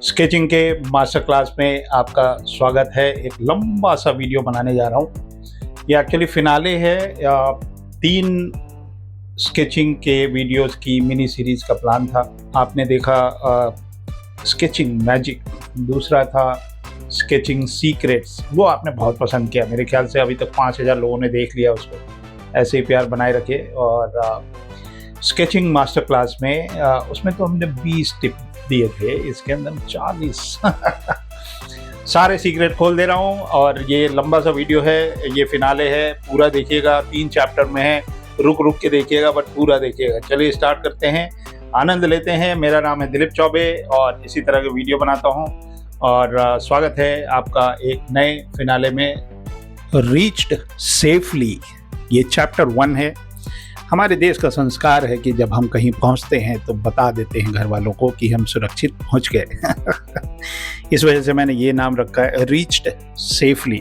Sketching के master class में आपका स्वागत है। एक लंबा सा वीडियो बनाने जा रहा हूँ। ये एक्चुअली फिनाले है। 3 स्केचिंग के वीडियोस की मिनी सीरीज़ का प्लान था। आपने देखा स्केचिंग मैजिक, दूसरा था स्केचिंग सीक्रेट्स, वो आपने बहुत पसंद किया। मेरे ख्याल से अभी तक 5000 लोगों ने देख लिया उसको। ऐसे ही प्यार बनाए रखे। और स्केचिंग मास्टर क्लास में उसमें तो हमने 20 टिप दिए थे, इसके अंदर 40 सारे सीक्रेट खोल दे रहा हूँ। और ये लंबा सा वीडियो है, ये फिनाले है, पूरा देखिएगा। 3 चैप्टर में है, रुक रुक के देखिएगा बट पूरा देखिएगा। चलिए स्टार्ट करते हैं, आनंद लेते हैं। मेरा नाम है दिलीप चौबे और इसी तरह के वीडियो बनाता हूँ। और स्वागत है आपका एक नए फिनाले में। रीच्ड सेफली, ये चैप्टर 1 है। हमारे देश का संस्कार है कि जब हम कहीं पहुंचते हैं तो बता देते हैं घर वालों को कि हम सुरक्षित पहुंच गए। इस वजह से मैंने ये नाम रखा है, रीच्ड सेफली।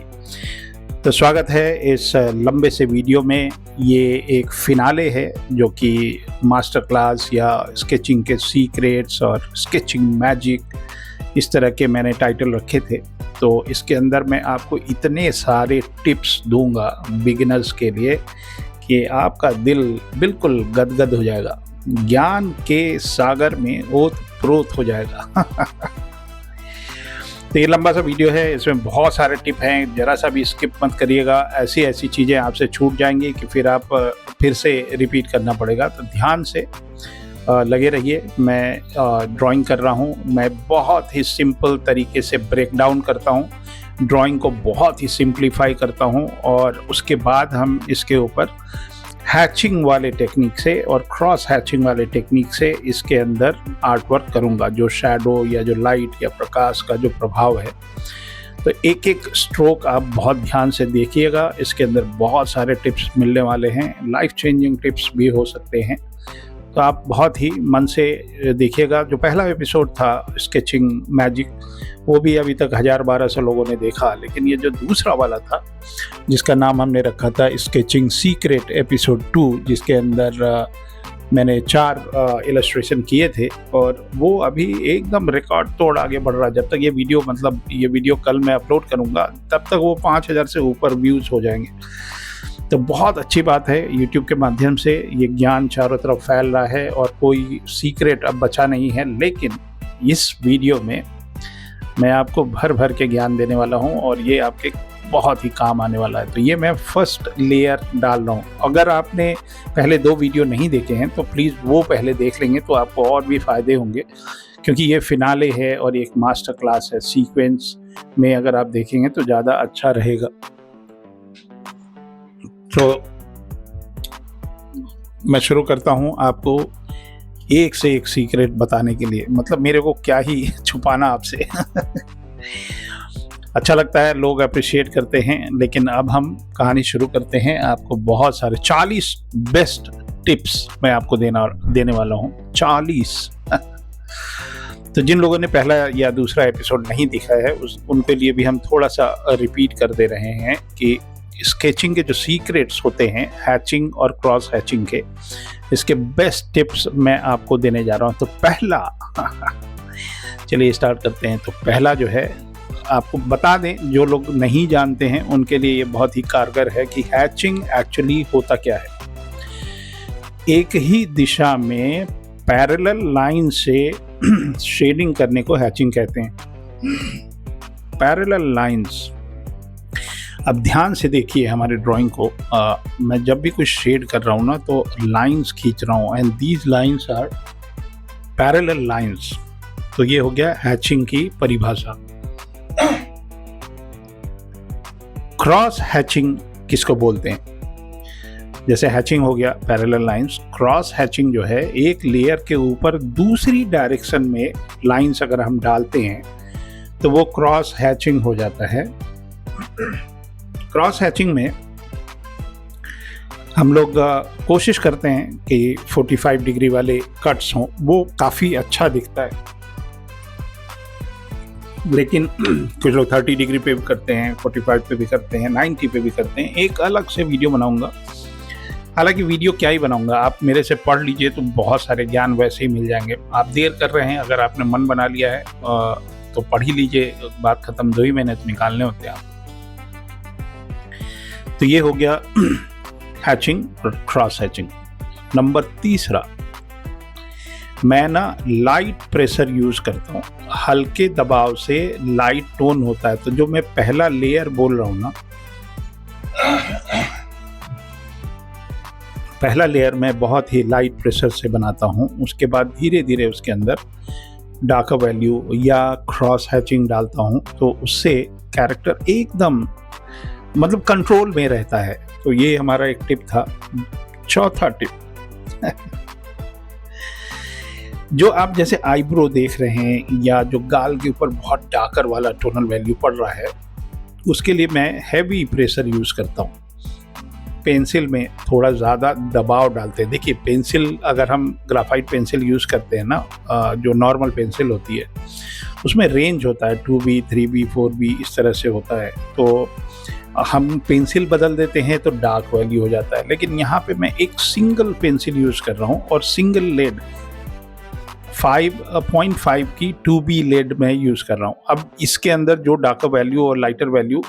तो स्वागत है इस लंबे से वीडियो में। ये एक फिनाले है जो कि मास्टर क्लास या स्केचिंग के सीक्रेट्स और स्केचिंग मैजिक, इस तरह के मैंने टाइटल रखे थे। तो इसके अंदर मैं आपको इतने सारे टिप्स दूंगा बिगिनर्स के लिए कि आपका दिल बिल्कुल गदगद हो जाएगा, ज्ञान के सागर में ओत-प्रोत हो जाएगा। तो ये लंबा सा वीडियो है, इसमें बहुत सारे टिप हैं, ज़रा सा भी स्किप मत करिएगा। ऐसी ऐसी चीज़ें आपसे छूट जाएंगी कि फिर आप फिर से रिपीट करना पड़ेगा। तो ध्यान से लगे रहिए। मैं ड्राइंग कर रहा हूँ। मैं बहुत ही सिंपल तरीके से ब्रेक डाउन करता हूँ, ड्राइंग को बहुत ही सिंप्लीफाई करता हूँ और उसके बाद हम इसके ऊपर हैचिंग वाले टेक्निक से और क्रॉस हैचिंग वाले टेक्निक से इसके अंदर आर्ट वर्क करूँगा। जो शैडो या जो लाइट या प्रकाश का जो प्रभाव है, तो एक एक स्ट्रोक आप बहुत ध्यान से देखिएगा। इसके अंदर बहुत सारे टिप्स मिलने वाले हैं, लाइफ चेंजिंग टिप्स भी हो सकते हैं। तो आप बहुत ही मन से देखिएगा। जो पहला एपिसोड था स्केचिंग मैजिक, वो भी अभी तक 1000-1200 लोगों ने देखा। लेकिन ये जो दूसरा वाला था, जिसका नाम हमने रखा था स्केचिंग सीक्रेट एपिसोड 2, जिसके अंदर मैंने 4 इलस्ट्रेशन किए थे, और वो अभी एकदम रिकॉर्ड तोड़ आगे बढ़ रहा। जब तक ये वीडियो कल मैं अपलोड करूँगा, तब तक वो 5000 से ऊपर व्यूज़ हो जाएंगे। तो बहुत अच्छी बात है, YouTube के माध्यम से ये ज्ञान चारों तरफ फैल रहा है और कोई सीक्रेट अब बचा नहीं है। लेकिन इस वीडियो में मैं आपको भर भर के ज्ञान देने वाला हूँ और ये आपके बहुत ही काम आने वाला है। तो ये मैं फर्स्ट लेयर डाल रहा हूँ। अगर आपने पहले 2 वीडियो नहीं देखे हैं तो प्लीज़ वो पहले देख लेंगे तो आपको और भी फ़ायदे होंगे, क्योंकि ये फिनाले है और एक मास्टर क्लास है। सीक्वेंस में अगर आप देखेंगे तो ज़्यादा अच्छा रहेगा। तो मैं शुरू करता हूँ आपको एक से एक सीक्रेट बताने के लिए। मतलब मेरे को क्या ही छुपाना आपसे। अच्छा लगता है, लोग अप्रिशिएट करते हैं। लेकिन अब हम कहानी शुरू करते हैं। आपको बहुत सारे 40 बेस्ट टिप्स मैं आपको देने वाला हूँ। 40। तो जिन लोगों ने पहला या दूसरा एपिसोड नहीं देखा है उनके लिए भी हम थोड़ा सा रिपीट कर दे रहे हैं कि स्केचिंग के जो सीक्रेट्स होते हैं, हैचिंग और क्रॉस हैचिंग के, इसके बेस्ट टिप्स मैं आपको देने जा रहा हूं। तो पहला चलिए स्टार्ट करते हैं। तो पहला जो है, आपको बता दें, जो लोग नहीं जानते हैं उनके लिए ये बहुत ही कारगर है कि हैचिंग एक्चुअली होता क्या है। एक ही दिशा में पैरेलल लाइन से शेडिंग करने को हैचिंग कहते हैं। Parallel lines. अब ध्यान से देखिए हमारे ड्राइंग को। मैं जब भी कुछ शेड कर रहा हूँ ना, तो लाइंस खींच रहा हूँ, and these lines are parallel lines. तो ये हो गया हैचिंग की परिभाषा। क्रॉस हैचिंग किसको बोलते हैं? जैसे हैचिंग हो गया पैरेलल लाइंस, क्रॉस हैचिंग जो है, एक लेयर के ऊपर दूसरी डायरेक्शन में लाइंस अगर हम डालते हैं तो वो क्रॉस हैचिंग हो जाता है। क्रॉस हैचिंग में हम लोग कोशिश करते हैं कि 45 डिग्री वाले कट्स हों, वो काफ़ी अच्छा दिखता है। लेकिन कुछ लोग 30 डिग्री पे भी करते हैं, 45 पे भी करते हैं, 90 पे भी करते हैं। एक अलग से वीडियो बनाऊंगा हालांकि वीडियो क्या ही बनाऊंगा, आप मेरे से पढ़ लीजिए तो बहुत सारे ज्ञान वैसे ही मिल जाएंगे। आप देर कर रहे हैं, अगर आपने मन बना लिया है तो पढ़ ही लीजिए, बात खत्म। 2 ही महीने तो निकालने होते हैं आप। तो ये हो गया हैचिंग और क्रॉस हैचिंग। नंबर 3, मैं ना लाइट प्रेशर यूज करता हूँ। हल्के दबाव से लाइट टोन होता है। तो जो मैं पहला लेयर बोल रहा हूँ ना, पहला लेयर मैं बहुत ही लाइट प्रेशर से बनाता हूँ। उसके बाद धीरे धीरे उसके अंदर डार्क वैल्यू या क्रॉस हैचिंग डालता हूँ, तो उससे कैरेक्टर एकदम मतलब कंट्रोल में रहता है। तो ये हमारा एक टिप था। चौथा टिप जो आप जैसे आईब्रो देख रहे हैं या जो गाल के ऊपर बहुत डार्कर वाला टोनल वैल्यू पड़ रहा है, उसके लिए मैं हैवी प्रेशर यूज करता हूँ। पेंसिल में थोड़ा ज़्यादा दबाव डालते हैं। देखिए, पेंसिल अगर हम ग्राफाइट पेंसिल यूज़ करते हैं ना, जो नॉर्मल पेंसिल होती है उसमें रेंज होता है 2B 3B 4B इस तरह से होता है। तो हम पेंसिल बदल देते हैं तो डार्क वैल्यू हो जाता है। लेकिन यहाँ पे मैं एक सिंगल पेंसिल यूज़ कर रहा हूँ और सिंगल लेड 5.5 की 2B लेड में यूज़ कर रहा हूँ। अब इसके अंदर जो डार्कर वैल्यू और लाइटर वैल्यू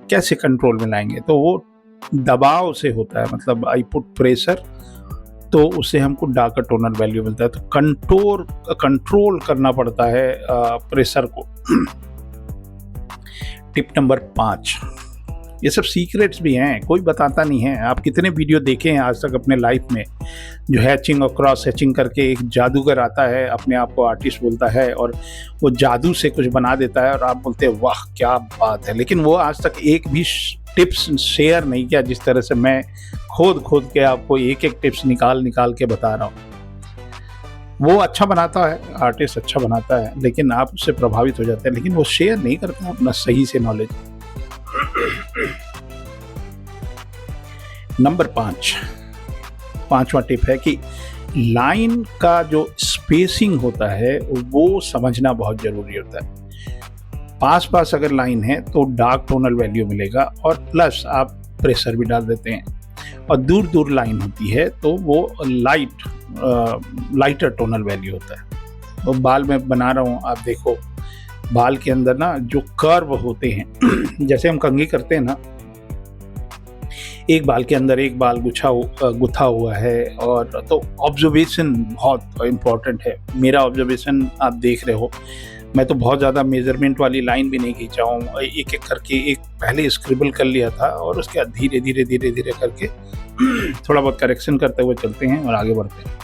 कैसे कंट्रोल में लाएंगे, तो वो दबाव से होता है। मतलब आई पुट प्रेशर, तो उससे हमको डार्कर टोनल वैल्यू मिलता है। तो कंट्रोल करना पड़ता है प्रेशर को। टिप नंबर 5, ये सब सीक्रेट्स भी हैं, कोई बताता नहीं है। आप कितने वीडियो देखे हैं आज तक अपने लाइफ में, जो हैचिंग और क्रॉस हैचिंग करके एक जादूगर आता है, अपने आप को आर्टिस्ट बोलता है और वो जादू से कुछ बना देता है और आप बोलते हैं वाह क्या बात है। लेकिन वो आज तक एक भी टिप्स शेयर नहीं किया जिस तरह से मैं खोद के आपको एक एक टिप्स निकाल के बता रहा हूँ। वो अच्छा बनाता है, आर्टिस्ट अच्छा बनाता है, लेकिन आप उससे प्रभावित हो जाते हैं, लेकिन वो शेयर नहीं करता अपना सही से नॉलेज। नंबर 5वां टिप है कि लाइन का जो स्पेसिंग होता है वो समझना बहुत जरूरी होता है। पास अगर लाइन है तो डार्क टोनल वैल्यू मिलेगा और प्लस आप प्रेशर भी डाल देते हैं, और दूर लाइन होती है तो वो लाइटर टोनल वैल्यू होता है। तो बाल में बना रहा हूँ, आप देखो बाल के अंदर ना जो कर्व होते हैं जैसे हम कंघी करते हैं ना, एक बाल के अंदर एक बाल गुथा हुआ है। और तो ऑब्जर्वेशन बहुत इम्पोर्टेंट है। मेरा ऑब्जर्वेशन आप देख रहे हो, मैं तो बहुत ज़्यादा मेजरमेंट वाली लाइन भी नहीं खींचा हूँ। एक एक करके एक पहले स्क्रिबल कर लिया था और उसके बाद धीरे करके थोड़ा बहुत करेक्शन करते हुए चलते हैं और आगे बढ़ते हैं।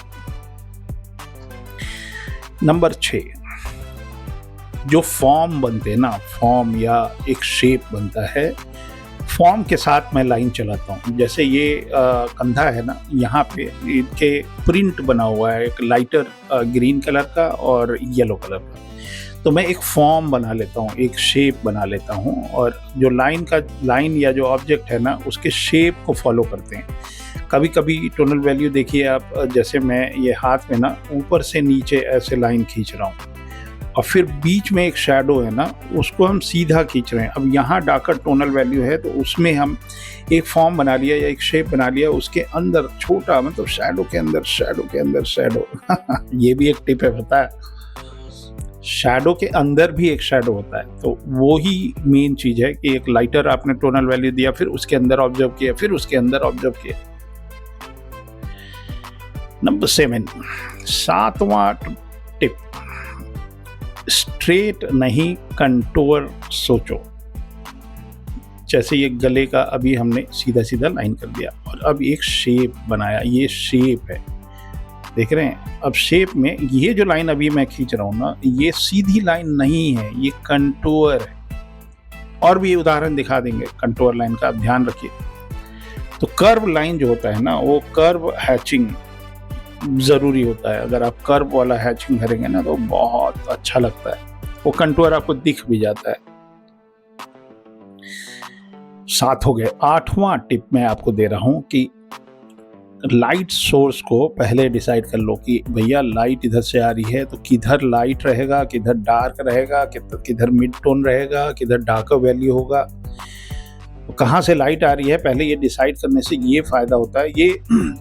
नंबर 6, जो फॉर्म बनते हैं ना, फॉर्म या एक शेप बनता है, फॉर्म के साथ मैं लाइन चलाता हूँ। जैसे ये कंधा है ना, यहाँ पे इनके प्रिंट बना हुआ है एक लाइटर ग्रीन कलर का और येलो कलर का। तो मैं एक फॉर्म बना लेता हूँ, एक शेप बना लेता हूँ, और जो लाइन या जो ऑब्जेक्ट है ना उसके शेप को फॉलो करते हैं। कभी कभी टोनल वैल्यू देखिए आप, जैसे मैं ये हाथ में ना ऊपर से नीचे ऐसे लाइन खींच रहा हूँ और फिर बीच में एक शैडो है ना, उसको हम सीधा खींच रहे हैं। अब यहाँ डार्कर टोनल वैल्यू है तो उसमें हम एक फॉर्म बना लिया या एक शेप बना लिया, उसके अंदर छोटा, मतलब शैडो के अंदर शैडो ये भी एक टिप है, पता है? शैडो के अंदर भी एक शैडो होता है। तो वो ही मेन चीज है कि एक लाइटर आपने टोनल वैल्यू दिया, फिर उसके अंदर ऑब्जर्व किया, फिर उसके अंदर ऑब्जर्व किया। नंबर 7वां टिप, स्ट्रेट नहीं कंटूर सोचो। जैसे ये गले का अभी हमने सीधा लाइन कर दिया और अब एक शेप बनाया, ये शेप है, देख रहे हैं? अब शेप में ये जो लाइन अभी मैं खींच रहा हूँ ना, ये सीधी लाइन नहीं है, ये कंटूर है। और भी उदाहरण दिखा देंगे कंटूर लाइन का, आप ध्यान रखिए। तो कर्व लाइन जो होता है ना, वो कर्व हैचिंग जरूरी होता है। अगर आप कर्व वाला हैचिंग करेंगे ना तो बहुत अच्छा लगता है, वो कंटूर आपको दिख भी जाता है। 7 हो गए। 8वां टिप मैं आपको दे रहा हूं कि लाइट सोर्स को पहले डिसाइड कर लो कि भैया लाइट इधर से आ रही है तो किधर लाइट रहेगा, किधर डार्क रहेगा, किधर मिड टोन रहेगा, किधर डार्कर वैल्यू होगा। कहाँ से लाइट आ रही है पहले ये डिसाइड करने से ये फ़ायदा होता है। ये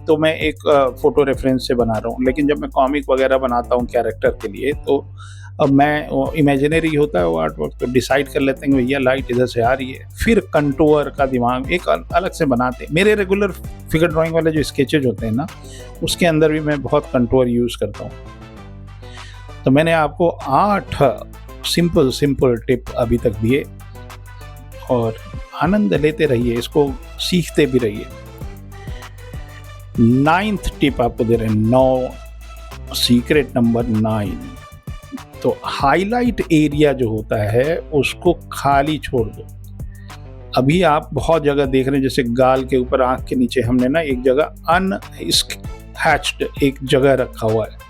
तो मैं एक फ़ोटो रेफरेंस से बना रहा हूँ, लेकिन जब मैं कॉमिक वगैरह बनाता हूँ कैरेक्टर के लिए, तो अब मैं वो इमेजिनरी होता है वो आर्ट वर्क, तो डिसाइड कर लेते हैं कि भैया लाइट इधर से आ रही है, फिर कंटूर का दिमाग एक अलग से बनाते हैं। मेरे रेगुलर फिगर ड्राइंग वाले जो स्केचेज होते हैं ना, उसके अंदर भी मैं बहुत कंटूर यूज़ करता हूँ। तो मैंने आपको 8 सिंपल टिप अभी तक दिए, और आनंद लेते रहिए, इसको सीखते भी रहिए। 9th टिप आपको दे रहे हैं, 9 सीक्रेट नंबर 9। तो हाईलाइट एरिया जो होता है उसको खाली छोड़ दो। अभी आप बहुत जगह देख रहे हैं, जैसे गाल के ऊपर, आंख के नीचे हमने ना एक जगह अनहैच्ड एक जगह रखा हुआ है।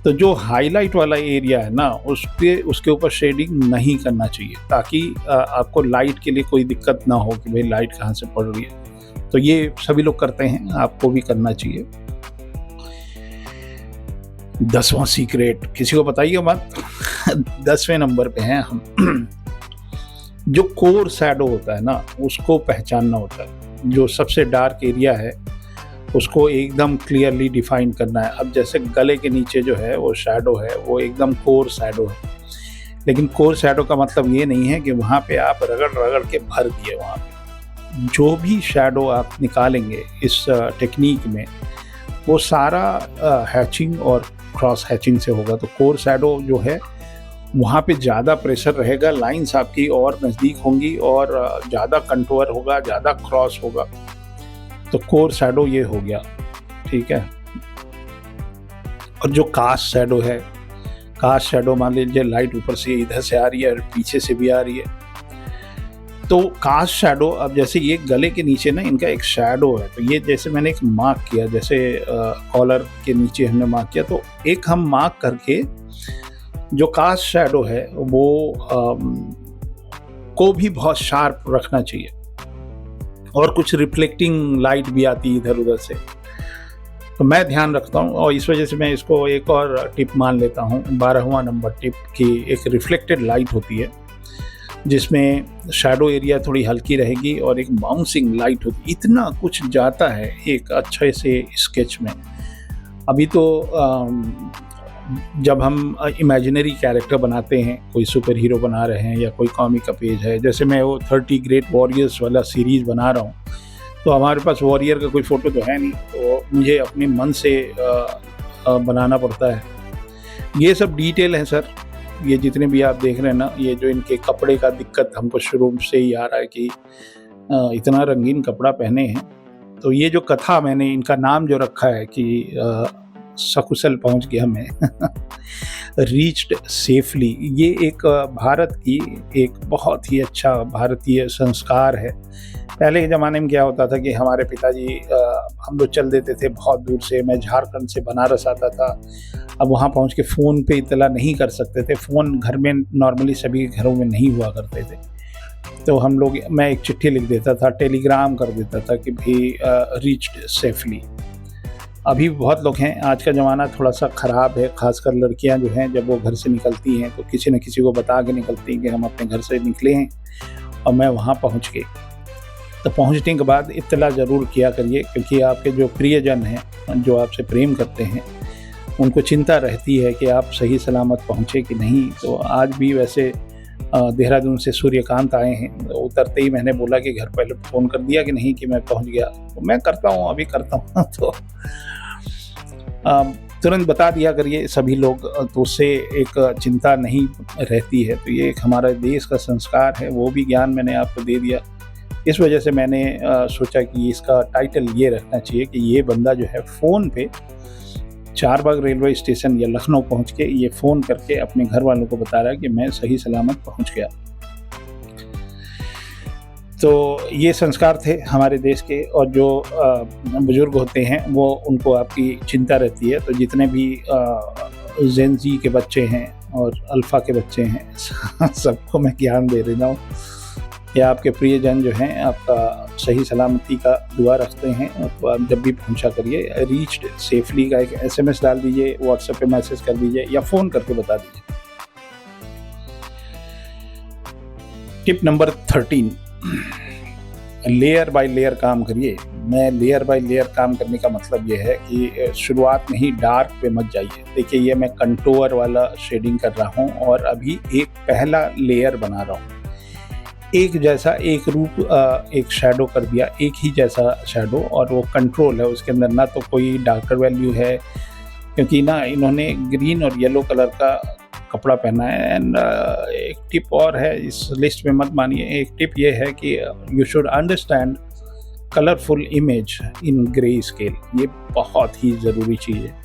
तो जो हाईलाइट वाला एरिया है ना, उसके ऊपर शेडिंग नहीं करना चाहिए, ताकि आपको लाइट के लिए कोई दिक्कत ना हो कि भाई लाइट कहाँ से पड़ रही है। तो ये सभी लोग करते हैं, आपको भी करना चाहिए। 10वां सीक्रेट किसी को बताइए मत। 10वें नंबर पे हैं हम। जो कोर शैडो होता है ना, उसको पहचानना होता है। जो सबसे डार्क एरिया है उसको एकदम क्लियरली डिफाइन करना है। अब जैसे गले के नीचे जो है वो शैडो है, वो एकदम कोर शैडो है। लेकिन कोर शैडो का मतलब ये नहीं है कि वहाँ पे आप रगड़ के भर दिए। वहाँ पे जो भी शैडो आप निकालेंगे इस टेक्निक में, वो सारा हैचिंग और क्रॉस हैचिंग से होगा। तो कोर शैडो जो है वहाँ पे ज़्यादा प्रेशर रहेगा, लाइंस आपकी और नज़दीक होंगी और ज़्यादा कंटूर होगा, ज़्यादा क्रॉस होगा। तो कोर शैडो ये हो गया, ठीक है। और जो कास्ट शैडो है, कास्ट शैडो मान लीजिए लाइट ऊपर से इधर से आ रही है और पीछे से भी आ रही है। तो कास्ट शैडो, अब जैसे ये गले के नीचे ना इनका एक शैडो है, तो ये जैसे मैंने एक मार्क किया, जैसे कॉलर के नीचे हमने मार्क किया, तो एक हम मार्क करके जो कास्ट शैडो है वो को भी बहुत शार्प रखना चाहिए। और कुछ रिफ्लेक्टिंग लाइट भी आती है इधर उधर से, तो मैं ध्यान रखता हूँ, और इस वजह से मैं इसको एक और टिप मान लेता हूँ। 12वां नंबर टिप की एक रिफ्लेक्टेड लाइट होती है, जिसमें शैडो एरिया थोड़ी हल्की रहेगी और एक बाउंसिंग लाइट होगी। इतना कुछ जाता है एक अच्छे से स्केच में। अभी तो जब हम इमेजिनरी कैरेक्टर बनाते हैं, कोई सुपर हीरो बना रहे हैं या कोई कॉमिक का पेज है, जैसे मैं वो 30 ग्रेट वॉरियर्स वाला सीरीज़ बना रहा हूँ, तो हमारे पास वॉरियर का कोई फ़ोटो तो है नहीं, तो मुझे अपने मन से बनाना पड़ता है। ये सब डिटेल है सर, ये जितने भी आप देख रहे हैं ना, ये जो इनके कपड़े का दिक्कत हमको शुरू से ही आ रहा है कि इतना रंगीन कपड़ा पहने हैं। तो ये जो कथा मैंने इनका नाम जो रखा है कि सकुशल पहुंच गया मैं, रीच्ड सेफली, ये एक भारत की एक बहुत ही अच्छा भारतीय संस्कार है। पहले के ज़माने में क्या होता था कि हमारे पिताजी हम लोग चल देते थे बहुत दूर से। मैं झारखंड से बनारस आता था, अब वहाँ पहुँच के फ़ोन पे इत्तला नहीं कर सकते थे। फ़ोन घर में नॉर्मली सभी घरों में नहीं हुआ करते थे, तो हम लोग, मैं एक चिट्ठी लिख देता था, टेलीग्राम कर देता था कि भाई रीच्ड सेफली। अभी बहुत लोग हैं, आज का ज़माना थोड़ा सा ख़राब है, ख़ासकर लड़कियां जो हैं, जब वो घर से निकलती हैं तो किसी न किसी को बता के निकलती हैं कि हम अपने घर से निकले हैं और मैं वहाँ पहुँच गई। तो पहुँचने के बाद इत्तला ज़रूर किया करिए, क्योंकि आपके जो प्रियजन हैं, जो आपसे प्रेम करते हैं, उनको चिंता रहती है कि आप सही सलामत पहुँचे कि नहीं। तो आज भी वैसे देहरादून से सूर्यकांत आए हैं, तो उतरते ही मैंने बोला कि घर पहले फ़ोन कर दिया कि नहीं कि मैं पहुँच गया। तो मैं करता हूँ, अभी करता हूँ, तो तुरंत बता दिया करिए सभी लोग, तो उससे एक चिंता नहीं रहती है। तो ये एक हमारा देश का संस्कार है, वो भी ज्ञान मैंने आपको दे दिया। इस वजह से मैंने सोचा कि इसका टाइटल ये रखना चाहिए कि ये बंदा जो है फ़ोन पे चारबाग रेलवे स्टेशन या लखनऊ पहुंच के ये फ़ोन करके अपने घर वालों को बता रहा है कि मैं सही सलामत पहुंच गया। तो ये संस्कार थे हमारे देश के, और जो बुज़ुर्ग होते हैं वो, उनको आपकी चिंता रहती है। तो जितने भी जेन ज़ी के बच्चे हैं और अल्फ़ा के बच्चे हैं, सबको मैं ज्ञान दे देता हूँ कि आपके प्रियजन जो हैं आपका सही सलामती का दुआ रखते हैं। तो आप जब भी पहुंचा करिए, रीच्ड सेफली का एक SMS डाल दीजिए, व्हाट्सएप पे मैसेज कर दीजिए या फ़ोन करके बता दीजिए। Tip number 13, layer by layer काम करिए। मैं लेयर बाय लेयर काम करने का मतलब ये है कि शुरुआत में ही डार्क पे मत जाइए। देखिए ये मैं कंटूर वाला शेडिंग कर रहा हूँ और अभी एक पहला लेयर बना रहा हूँ। एक जैसा एक रूप एक शैडो कर दिया, एक ही जैसा शैडो, और वो कंट्रोल है, उसके अंदर ना तो कोई डार्कर वैल्यू है, क्योंकि ना इन्होंने ग्रीन और येलो कलर का कपड़ा पहना है। एंड एक टिप और है, इस लिस्ट में मत मानिए, एक टिप ये है कि you should understand colourful image in grey scale. ये बहुत ही ज़रूरी चीज़ है।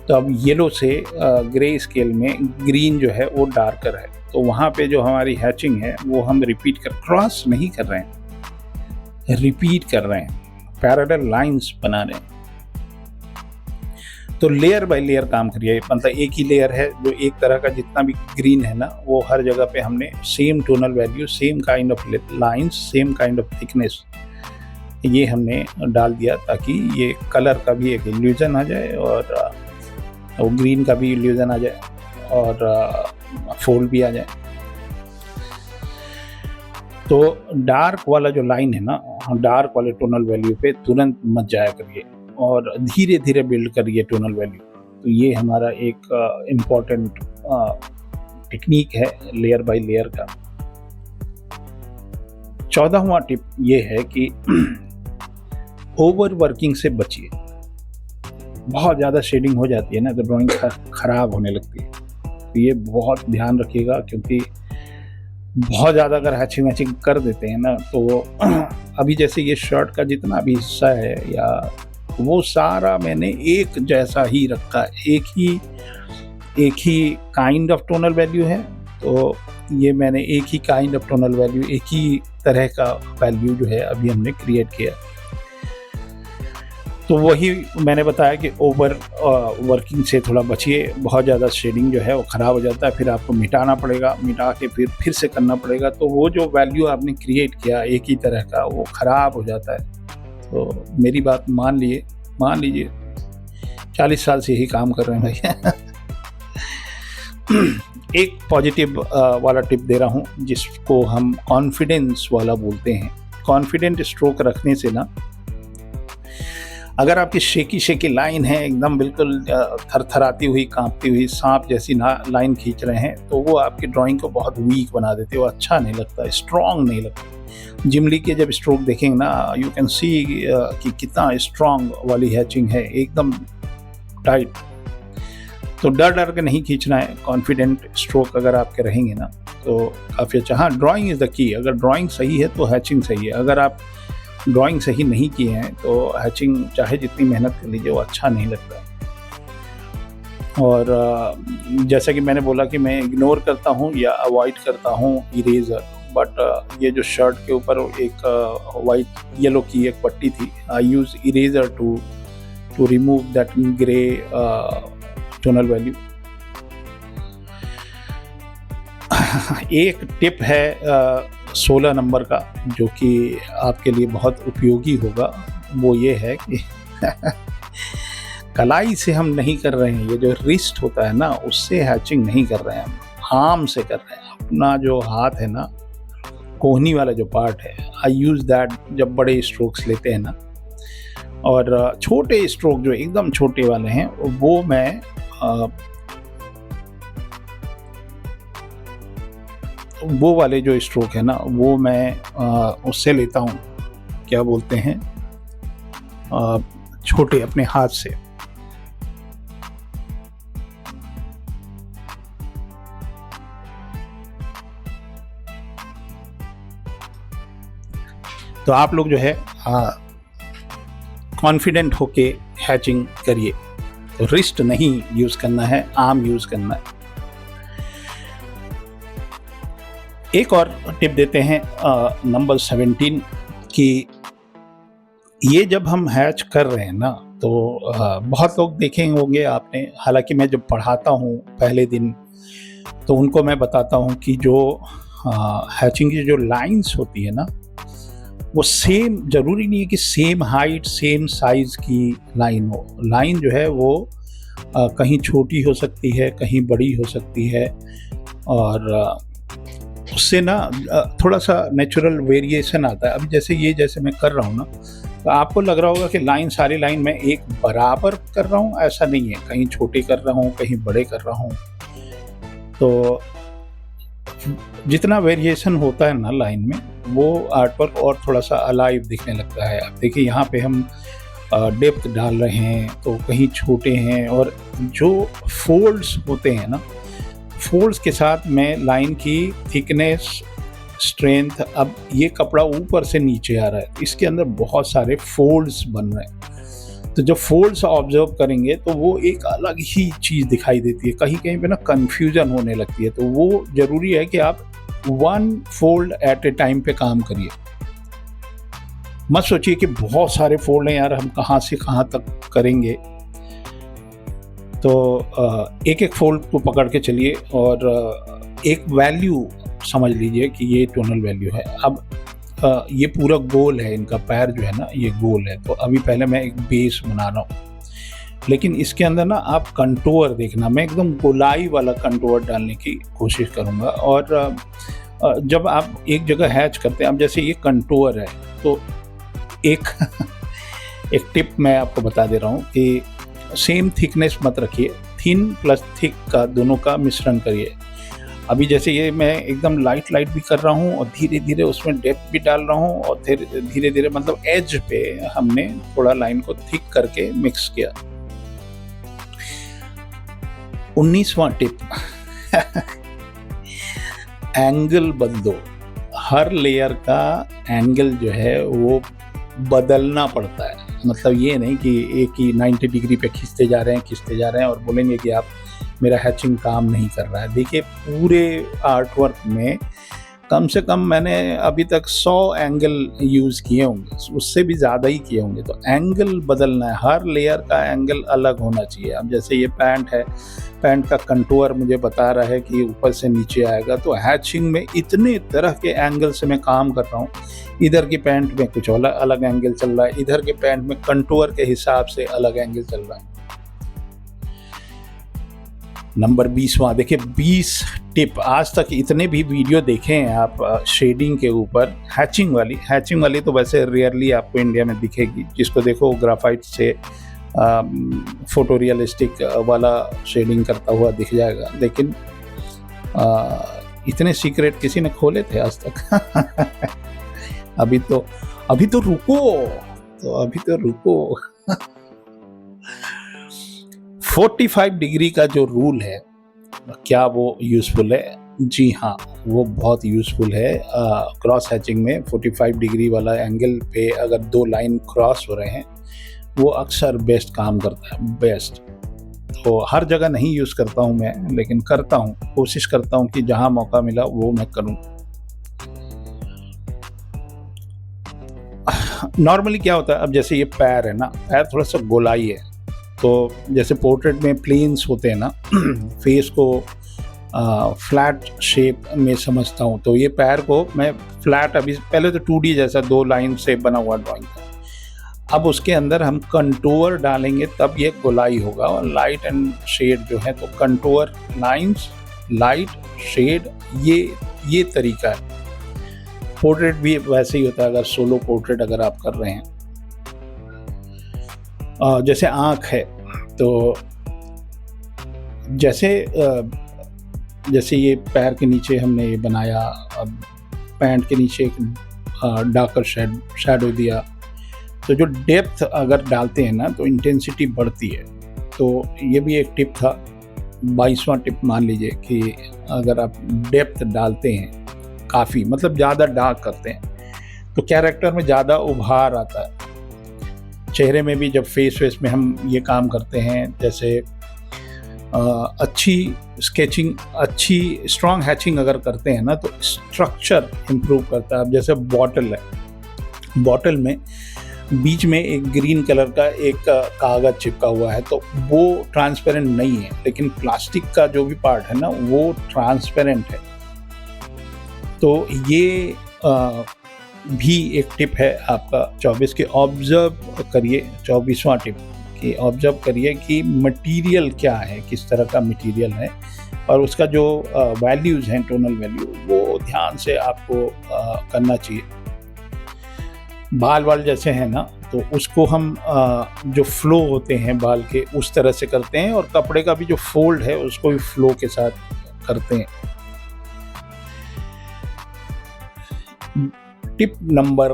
तो अब येलो से ग्रे स्केल में ग्रीन जो है वो डार्कर है, तो वहाँ पे जो हमारी हैचिंग है वो हम रिपीट क्रॉस नहीं कर रहे हैं, रिपीट कर रहे हैं, पैरेलल लाइंस बना रहे हैं। तो लेयर बाय लेयर काम करिए। मतलब एक ही लेयर है जो एक तरह का, जितना भी ग्रीन है ना वो हर जगह पे हमने same tonal value, same kind of lines, same kind of thickness ये हमने डाल दिया, ताकि ये कलर का भी एक इल्यूजन आ जाए और वो ग्रीन का भी इल्यूजन आ जाए और फोल्ड भी आ जाए। तो डार्क वाला जो लाइन है ना, डार्क वाले टोनल वैल्यू पे तुरंत मत जाया करिए और धीरे धीरे बिल्ड करिए टोनल वैल्यू। तो ये हमारा एक इम्पॉर्टेंट टेक्निक है लेयर बाय लेयर का। 14वां टिप ये है कि ओवर वर्किंग से बचिए। बहुत ज़्यादा शेडिंग हो जाती है ना तो ड्राइंग खराब होने लगती है। तो ये बहुत ध्यान रखिएगा, क्योंकि बहुत ज़्यादा अगर हैचिंग वैचिंग कर देते हैं ना तो अभी जैसे ये शर्ट का जितना भी हिस्सा है या वो सारा मैंने एक जैसा ही रखा है, एक ही काइंड ऑफ टोनल वैल्यू है। तो ये मैंने एक ही काइंड ऑफ टोनल वैल्यू, एक ही तरह का वैल्यू जो है अभी हमने क्रिएट किया। तो वही मैंने बताया कि ओवर वर्किंग से थोड़ा बचिए। बहुत ज़्यादा शेडिंग जो है वो ख़राब हो जाता है, फिर आपको मिटाना पड़ेगा, मिटा के फिर से करना पड़ेगा। तो वो जो वैल्यू आपने क्रिएट किया एक ही तरह का, वो ख़राब हो जाता है। तो मेरी बात मान लीजिए 40 साल से ही काम कर रहे हैं भैया। एक पॉजिटिव वाला टिप दे रहा हूँ जिसको हम कॉन्फिडेंस वाला बोलते हैं। कॉन्फिडेंट स्ट्रोक रखने से ना, अगर आपकी शेकी लाइन है, एकदम बिल्कुल थरथराती हुई, कांपती हुई सांप जैसी लाइन खींच रहे हैं, तो वो आपकी ड्राइंग को बहुत वीक बना देते, वो अच्छा नहीं लगता, स्ट्रॉन्ग नहीं लगता। जिम ली के जब स्ट्रोक देखेंगे ना, यू कैन सी कि कितना स्ट्रॉन्ग वाली हैचिंग है, एकदम टाइट। तो डर के नहीं खींचना है। कॉन्फिडेंट स्ट्रोक अगर आपके रहेंगे ना तो काफ़ी अच्छा। हाँ, ड्राइंग इज़ द की। अगर ड्राइंग सही है तो हैचिंग सही है। अगर आप ड्राइंग सही नहीं किए हैं तो हैचिंग चाहे जितनी मेहनत कर लीजिए वो अच्छा नहीं लगता। और जैसा कि मैंने बोला कि मैं इग्नोर करता हूँ या अवॉइड करता हूँ इरेज़र, बट ये जो शर्ट के ऊपर एक वाइट येलो की एक पट्टी थी, I use eraser to remove that grey tonal value. एक टिप है 16 नंबर का जो कि आपके लिए बहुत उपयोगी होगा। वो ये है कि कलाई से हम नहीं कर रहे हैं, ये जो रिस्ट होता है ना उससे हैचिंग नहीं कर रहे हैं, हम आर्म से कर रहे हैं। अपना जो हाथ है ना, कोहनी वाला जो पार्ट है, आई यूज़ दैट जब बड़े स्ट्रोक्स लेते हैं ना। और छोटे स्ट्रोक जो एकदम छोटे वाले हैं वो मैं वो वाले जो स्ट्रोक है ना वो मैं उससे लेता हूँ, क्या बोलते हैं, छोटे अपने हाथ से। तो आप लोग जो है कॉन्फिडेंट होके हैचिंग करिए। तो रिस्ट नहीं यूज़ करना है, आर्म यूज़ करना है। एक और टिप देते हैं नंबर 17 कि ये जब हम हैच कर रहे हैं ना तो बहुत लोग देखे होंगे आपने, हालांकि मैं जब पढ़ाता हूँ पहले दिन तो उनको मैं बताता हूँ कि जो हैचिंग की जो लाइंस होती है ना वो सेम, ज़रूरी नहीं है कि सेम हाइट सेम साइज़ की लाइन हो। लाइन जो है वो कहीं छोटी हो सकती है, कहीं बड़ी हो सकती है। और उससे ना थोड़ा सा नेचुरल वेरिएशन आता है। अभी जैसे मैं कर रहा हूँ ना, तो आपको लग रहा होगा कि सारी लाइन मैं एक बराबर कर रहा हूँ, ऐसा नहीं है। कहीं छोटे कर रहा हूँ, कहीं बड़े कर रहा हूँ। तो जितना वेरिएशन होता है ना लाइन में, वो आर्टवर्क और थोड़ा सा अलाइव दिखने लगता है। अब देखिए यहाँ पे हम डेप्थ डाल रहे हैं, तो कहीं छोटे हैं, और जो फोल्ड्स होते हैं ना, फोल्ड्स के साथ मैं लाइन की थिकनेस, स्ट्रेंथ, अब ये कपड़ा ऊपर से नीचे आ रहा है, इसके अंदर बहुत सारे फोल्ड्स बन रहे हैं। तो जब फोल्ड्स ऑब्जर्व करेंगे तो वो एक अलग ही चीज़ दिखाई देती है। कहीं कहीं पे ना कन्फ्यूजन होने लगती है। तो वो ज़रूरी है कि आप one fold at a time पे काम करिए। मत सोचिए कि बहुत सारे फोल्ड हैं यार, हम कहाँ से कहाँ तक करेंगे। तो एक एक फोल्ड को पकड़ के चलिए, और एक वैल्यू समझ लीजिए कि ये टोनल वैल्यू है। अब ये पूरा गोल है, इनका पैर जो है ना ये गोल है। तो अभी पहले मैं एक बेस बना रहा हूँ, लेकिन इसके अंदर ना आप कंटूर देखना, मैं एकदम गोलाई वाला कंटूर डालने की कोशिश करूँगा। और जब आप एक जगह हैच करते हैं, अब जैसे ये कंटूर है, तो एक एक टिप मैं आपको बता दे रहा हूँ कि सेम थिकनेस मत रखिए, थिन प्लस थिक का दोनों का मिश्रण करिए। अभी जैसे ये मैं एकदम लाइट भी कर रहा हूँ, और धीरे धीरे उसमें डेप्थ भी डाल रहा हूँ, और फिर धीरे धीरे मतलब एज पे हमने थोड़ा लाइन को थिक करके मिक्स किया। 19वां टिप एंगल बदलो। हर लेयर का एंगल जो है वो बदलना पड़ता है। मतलब ये नहीं कि एक ही 90 डिग्री पे खींचते जा रहे हैं और बोलेंगे कि आप मेरा हैचिंग काम नहीं कर रहा है। देखिए पूरे आर्टवर्क में कम से कम मैंने अभी तक 100 एंगल यूज़ किए होंगे, उससे भी ज़्यादा ही किए होंगे। तो एंगल बदलना है, हर लेयर का एंगल अलग होना चाहिए। अब जैसे ये पैंट है, पैंट का कंटूर मुझे बता रहा है कि ऊपर से नीचे आएगा, तो हैचिंग में इतने तरह के एंगल से मैं काम कर रहा हूँ। इधर की पैंट में कुछ अलग एंगल चल रहा है, इधर के पैंट में कंटूर के हिसाब से अलग एंगल चल रहा है। नंबर 20वां, देखिए 20 टिप। आज तक इतने भी वीडियो देखे हैं आप शेडिंग के ऊपर, हैचिंग वाली तो वैसे रेयरली आपको इंडिया में दिखेगी। जिसको देखो ग्राफाइट से फोटो रियलिस्टिक वाला शेडिंग करता हुआ दिख जाएगा, लेकिन इतने सीक्रेट किसी ने खोले थे आज तक? अभी तो रुको 45 डिग्री का जो रूल है, क्या वो यूज़फुल है? जी हाँ, वो बहुत यूज़फुल है। क्रॉस हैचिंग में 45 डिग्री वाला एंगल पे अगर दो लाइन क्रॉस हो रहे हैं, वो अक्सर बेस्ट काम करता है, बेस्ट। तो हर जगह नहीं यूज़ करता हूँ मैं, लेकिन करता हूँ, कोशिश करता हूँ कि जहाँ मौका मिला वो मैं करूँ। नॉर्मली क्या होता है, अब जैसे ये पैर है ना, पैर थोड़ा सा गोलाई है, तो जैसे पोर्ट्रेट में प्लेन्स होते हैं ना, फेस को फ्लैट शेप में समझता हूँ, तो ये पैर को मैं फ्लैट, अभी पहले तो 2D जैसा 2 लाइन से बना हुआ ड्राइंग था। अब उसके अंदर हम कंटूर डालेंगे तब ये गोलाई होगा, और लाइट एंड शेड जो है, तो कंटूर, लाइंस, लाइट, शेड, ये तरीका है। पोर्ट्रेट भी वैसे ही होता है, अगर सोलो पोर्ट्रेट अगर आप कर रहे हैं। जैसे आँख है, तो जैसे ये पैर के नीचे हमने ये बनाया, अब पैंट के नीचे एक डार्कर शैडो दिया, तो जो डेप्थ अगर डालते हैं ना तो इंटेंसिटी बढ़ती है। तो ये भी एक टिप था, 22वां टिप मान लीजिए कि अगर आप डेप्थ डालते हैं काफ़ी, मतलब ज़्यादा डार्क करते हैं, तो कैरेक्टर में ज़्यादा उभार आता है। चेहरे में भी जब फेस में हम ये काम करते हैं, जैसे अच्छी स्केचिंग, अच्छी स्ट्रॉन्ग हैचिंग अगर करते हैं ना, तो स्ट्रक्चर इम्प्रूव करता है। अब जैसे बॉटल है, बॉटल में बीच में एक ग्रीन कलर का एक कागज़ चिपका हुआ है, तो वो ट्रांसपेरेंट नहीं है, लेकिन प्लास्टिक का जो भी पार्ट है ना वो ट्रांसपेरेंट है। तो ये भी एक टिप है आपका 24 के, ऑब्जर्व करिए। 24वां टिप ये ऑब्जर्व करिए कि मटेरियल क्या है, किस तरह का मटेरियल है, और उसका जो वैल्यूज़ हैं, टोनल वैल्यू, वो ध्यान से आपको करना चाहिए। बाल वाल जैसे हैं ना, तो उसको हम जो फ्लो होते हैं बाल के, उस तरह से करते हैं, और कपड़े का भी जो फोल्ड है उसको भी फ्लो के साथ करते हैं। टिप नंबर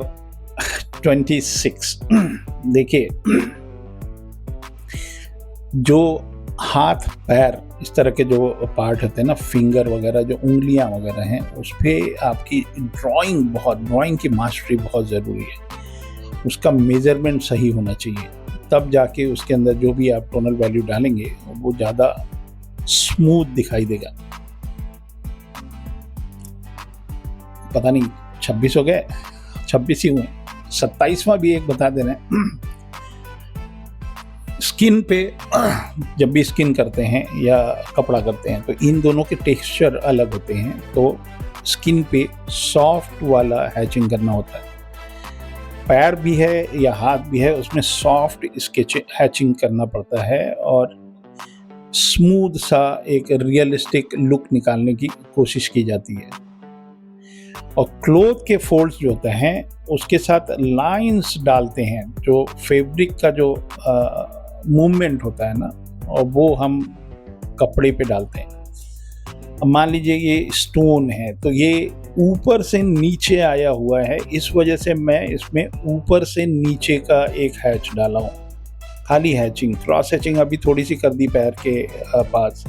26, देखिए, जो हाथ पैर इस तरह के जो पार्ट होते हैं ना, फिंगर वगैरह, जो उंगलियां वगैरह हैं, उस पर आपकी ड्राइंग की मास्टरी बहुत ज़रूरी है। उसका मेज़रमेंट सही होना चाहिए, तब जाके उसके अंदर जो भी आप टोनल वैल्यू डालेंगे वो ज़्यादा स्मूथ दिखाई देगा। पता नहीं 26 हो गए, 26 ही हुए, 27वां भी एक बता देना है। स्किन पे जब भी स्किन करते हैं या कपड़ा करते हैं तो इन दोनों के टेक्सचर अलग होते हैं, तो स्किन पे सॉफ्ट वाला हैचिंग करना होता है। पैर भी है या हाथ भी है, उसमें सॉफ्ट हैचिंग करना पड़ता है और स्मूथ सा एक रियलिस्टिक लुक निकालने की कोशिश की जाती है। और क्लोथ के फोल्ड्स जो होते हैं उसके साथ लाइंस डालते हैं, जो फैब्रिक का जो मूवमेंट होता है ना, और वो हम कपड़े पे डालते हैं। अब मान लीजिए ये स्टोन है, तो ये ऊपर से नीचे आया हुआ है, इस वजह से मैं इसमें ऊपर से नीचे का एक हैच डाला हूँ, खाली हैचिंग। क्रॉस हैचिंग अभी थोड़ी सी कर दी पैर के पास।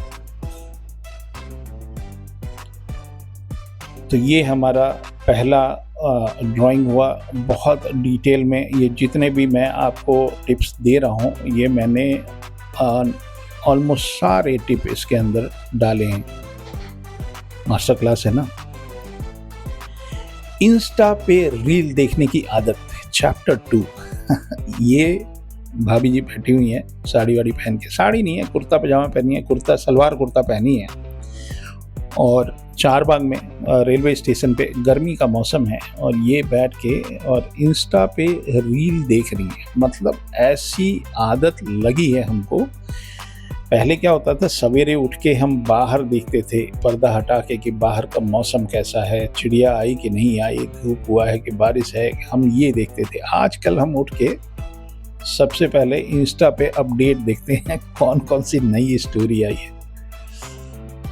तो ये हमारा पहला ड्राइंग हुआ, बहुत डिटेल में। ये जितने भी मैं आपको टिप्स दे रहा हूँ, ये मैंने ऑलमोस्ट सारे टिप इसके अंदर डाले हैं, मास्टर क्लास है ना। इंस्टा पे रील देखने की आदत, चैप्टर 2। ये भाभी जी बैठी हुई हैं साड़ी वाड़ी पहन के, साड़ी नहीं है, कुर्ता पजामा पहनी है, कुर्ता सलवार कुर्ता पहनी है, और चारबाग में रेलवे स्टेशन पे गर्मी का मौसम है, और ये बैठ के और इंस्टा पे रील देख रही है। मतलब ऐसी आदत लगी है हमको। पहले क्या होता था, सवेरे उठ के हम बाहर देखते थे पर्दा हटा के कि बाहर का मौसम कैसा है, चिड़िया आई कि नहीं आई, धूप हुआ है कि बारिश है, हम ये देखते थे। आजकल हम उठ के सबसे पहले इंस्टा पे अपडेट देखते हैं, कौन कौन सी नई स्टोरी आई है।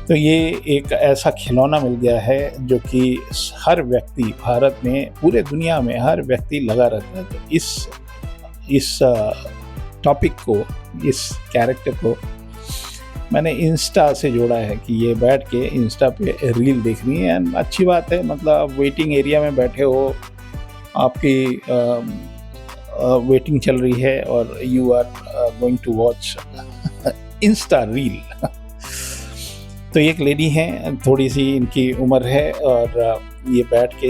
तो ये एक ऐसा खिलौना मिल गया है जो कि हर व्यक्ति भारत में, पूरे दुनिया में हर व्यक्ति लगा रहता है। तो इस टॉपिक को, इस कैरेक्टर को मैंने इंस्टा से जोड़ा है कि ये बैठ के इंस्टा पे रील देख रही है। अच्छी बात है, मतलब आप वेटिंग एरिया में बैठे हो, आपकी वेटिंग चल रही है और you are going to watch insta reel. तो एक लेडी हैं, थोड़ी सी इनकी उम्र है, और ये बैठ के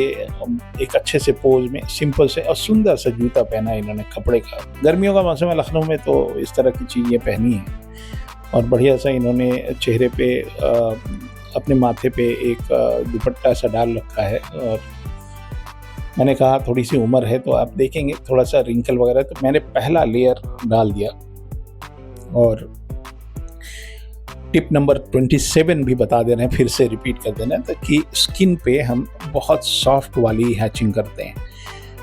एक अच्छे से पोज में सिंपल से और सुंदर सा जूता पहना है इन्होंने कपड़े का। गर्मियों का मौसम है लखनऊ में, तो इस तरह की चीज़ें पहनी हैं, और बढ़िया सा इन्होंने चेहरे पे अपने माथे पे एक दुपट्टा सा डाल रखा है। और मैंने कहा थोड़ी सी उम्र है तो आप देखेंगे थोड़ा सा रिंकल वगैरह, तो मैंने पहला लेयर डाल दिया। और टिप नंबर 27 भी बता दे रहे हैं, फिर से रिपीट कर देना, ताकि स्किन पे हम बहुत सॉफ्ट वाली हैचिंग करते हैं,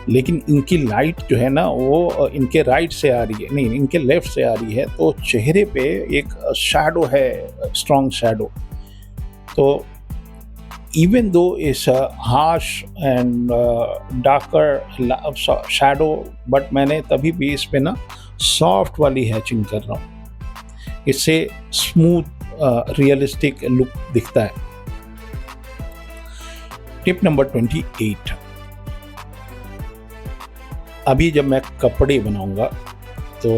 लेकिन इनकी लाइट जो है ना वो इनके राइट से आ रही है, नहीं इनके लेफ्ट से आ रही है, तो चेहरे पे एक शैडो है, स्ट्रॉन्ग शैडो। तो even though it's a harsh and darker shadow, but मैंने तभी भी इस पे ना सॉफ्ट वाली हैचिंग कर रहा हूँ, इससे स्मूथ रियलिस्टिक लुक दिखता है। टिप नंबर 28, अभी जब मैं कपड़े बनाऊंगा तो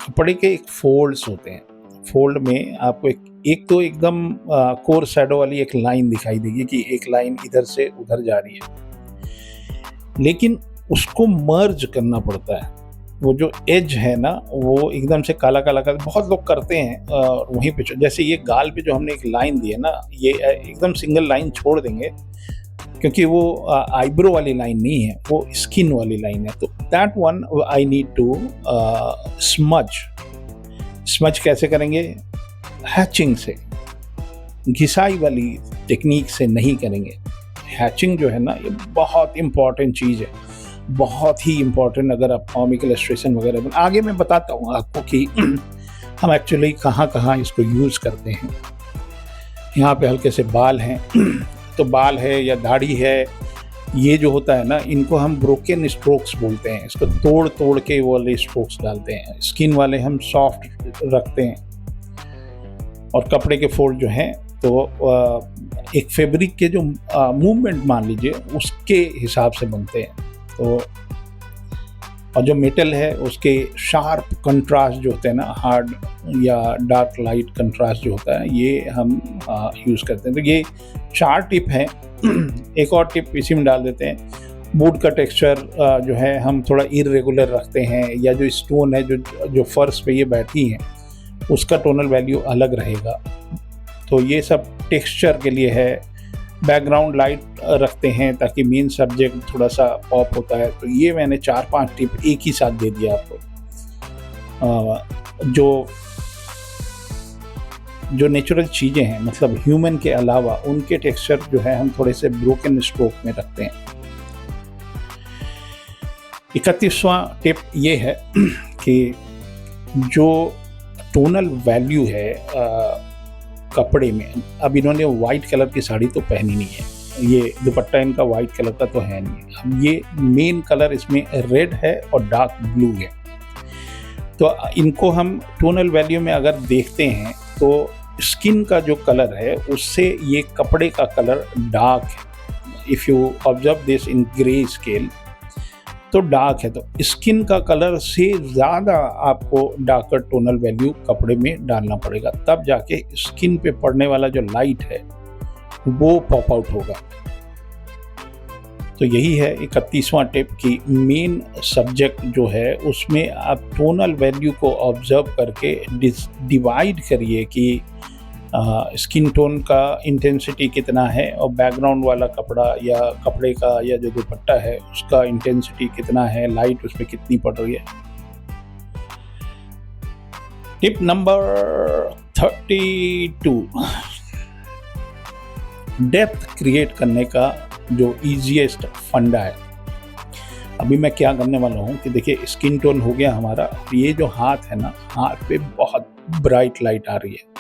कपड़े के एक फोल्ड्स होते हैं, फोल्ड में आपको एक तो एकदम कोर शैडो वाली एक लाइन दिखाई देगी कि एक लाइन इधर से उधर जा रही है, लेकिन उसको मर्ज करना पड़ता है। वो जो एज है ना वो एकदम से काला काला कर, बहुत लोग करते हैं वहीं पे, जैसे ये गाल पे जो हमने एक लाइन दी है ना, ये एकदम सिंगल लाइन छोड़ देंगे क्योंकि वो आईब्रो वाली लाइन नहीं है, वो स्किन वाली लाइन है। तो that one I need to smudge कैसे करेंगे? हैचिंग से, घिसाई वाली टेक्निक से नहीं करेंगे। हैचिंग जो है ना, ये बहुत इम्पॉर्टेंट चीज़ है, बहुत ही इम्पॉर्टेंट। अगर आप कॉमिक इलस्ट्रेशन वगैरह आगे मैं बताता हूँ आपको कि हम एक्चुअली कहाँ कहाँ इसको यूज़ करते हैं। यहाँ पे हल्के से बाल हैं तो बाल है या दाढ़ी है, ये जो होता है ना, इनको हम ब्रोकन स्ट्रोक्स बोलते हैं। इसको तोड़ तोड़ के वो वाले स्ट्रोक्स डालते हैं। स्किन वाले हम सॉफ्ट रखते हैं। और कपड़े के फोल्ड जो हैं तो एक फैब्रिक के जो मूवमेंट मान लीजिए उसके हिसाब से बनते हैं। तो और जो मेटल है उसके शार्प कंट्रास्ट जो होते हैं ना, हार्ड या डार्क लाइट कंट्रास्ट जो होता है, ये हम यूज़ करते हैं। तो ये 4 टिप हैं। एक और टिप इसी में डाल देते हैं। वुड का टेक्सचर जो है हम थोड़ा इरेगुलर रखते हैं, या जो स्टोन है जो फर्श पे ये बैठी हैं उसका टोनल वैल्यू अलग रहेगा। तो ये सब टेक्सचर के लिए है। बैकग्राउंड लाइट रखते हैं ताकि मेन सब्जेक्ट थोड़ा सा पॉप होता है। तो ये मैंने 4-5 टिप एक ही साथ दे दिया आपको। जो नेचुरल चीज़ें हैं, मतलब ह्यूमन के अलावा, उनके टेक्सचर जो है हम थोड़े से ब्रोकन स्ट्रोक में रखते हैं। 31वां टिप ये है कि जो टोनल वैल्यू है कपड़े में, अब इन्होंने वाइट कलर की साड़ी तो पहनी नहीं है, ये दुपट्टा इनका वाइट कलर का तो है नहीं। अब ये मेन कलर इसमें रेड है और डार्क ब्लू है। तो इनको हम टोनल वैल्यू में अगर देखते हैं तो स्किन का जो कलर है उससे ये कपड़े का कलर डार्क है। If you observe this in grey scale तो डार्क है। तो स्किन का कलर से ज़्यादा आपको डार्कर टोनल वैल्यू कपड़े में डालना पड़ेगा, तब जाके स्किन पे पड़ने वाला जो लाइट है वो पॉप आउट होगा। तो यही है 31वां टिप की मेन सब्जेक्ट जो है उसमें आप टोनल वैल्यू को ऑब्जर्व करके डिवाइड करिए कि स्किन टोन का इंटेंसिटी कितना है और बैकग्राउंड वाला कपड़ा या कपड़े का या जो दुपट्टा है उसका इंटेंसिटी कितना है, लाइट उस पर कितनी पड़ रही है। टिप नंबर 32, डेप्थ क्रिएट करने का जो इजीएस्ट फंडा है। अभी मैं क्या करने वाला हूँ कि देखिए, स्किन टोन हो गया हमारा। ये जो हाथ है ना, हाथ पे बहुत ब्राइट लाइट आ रही है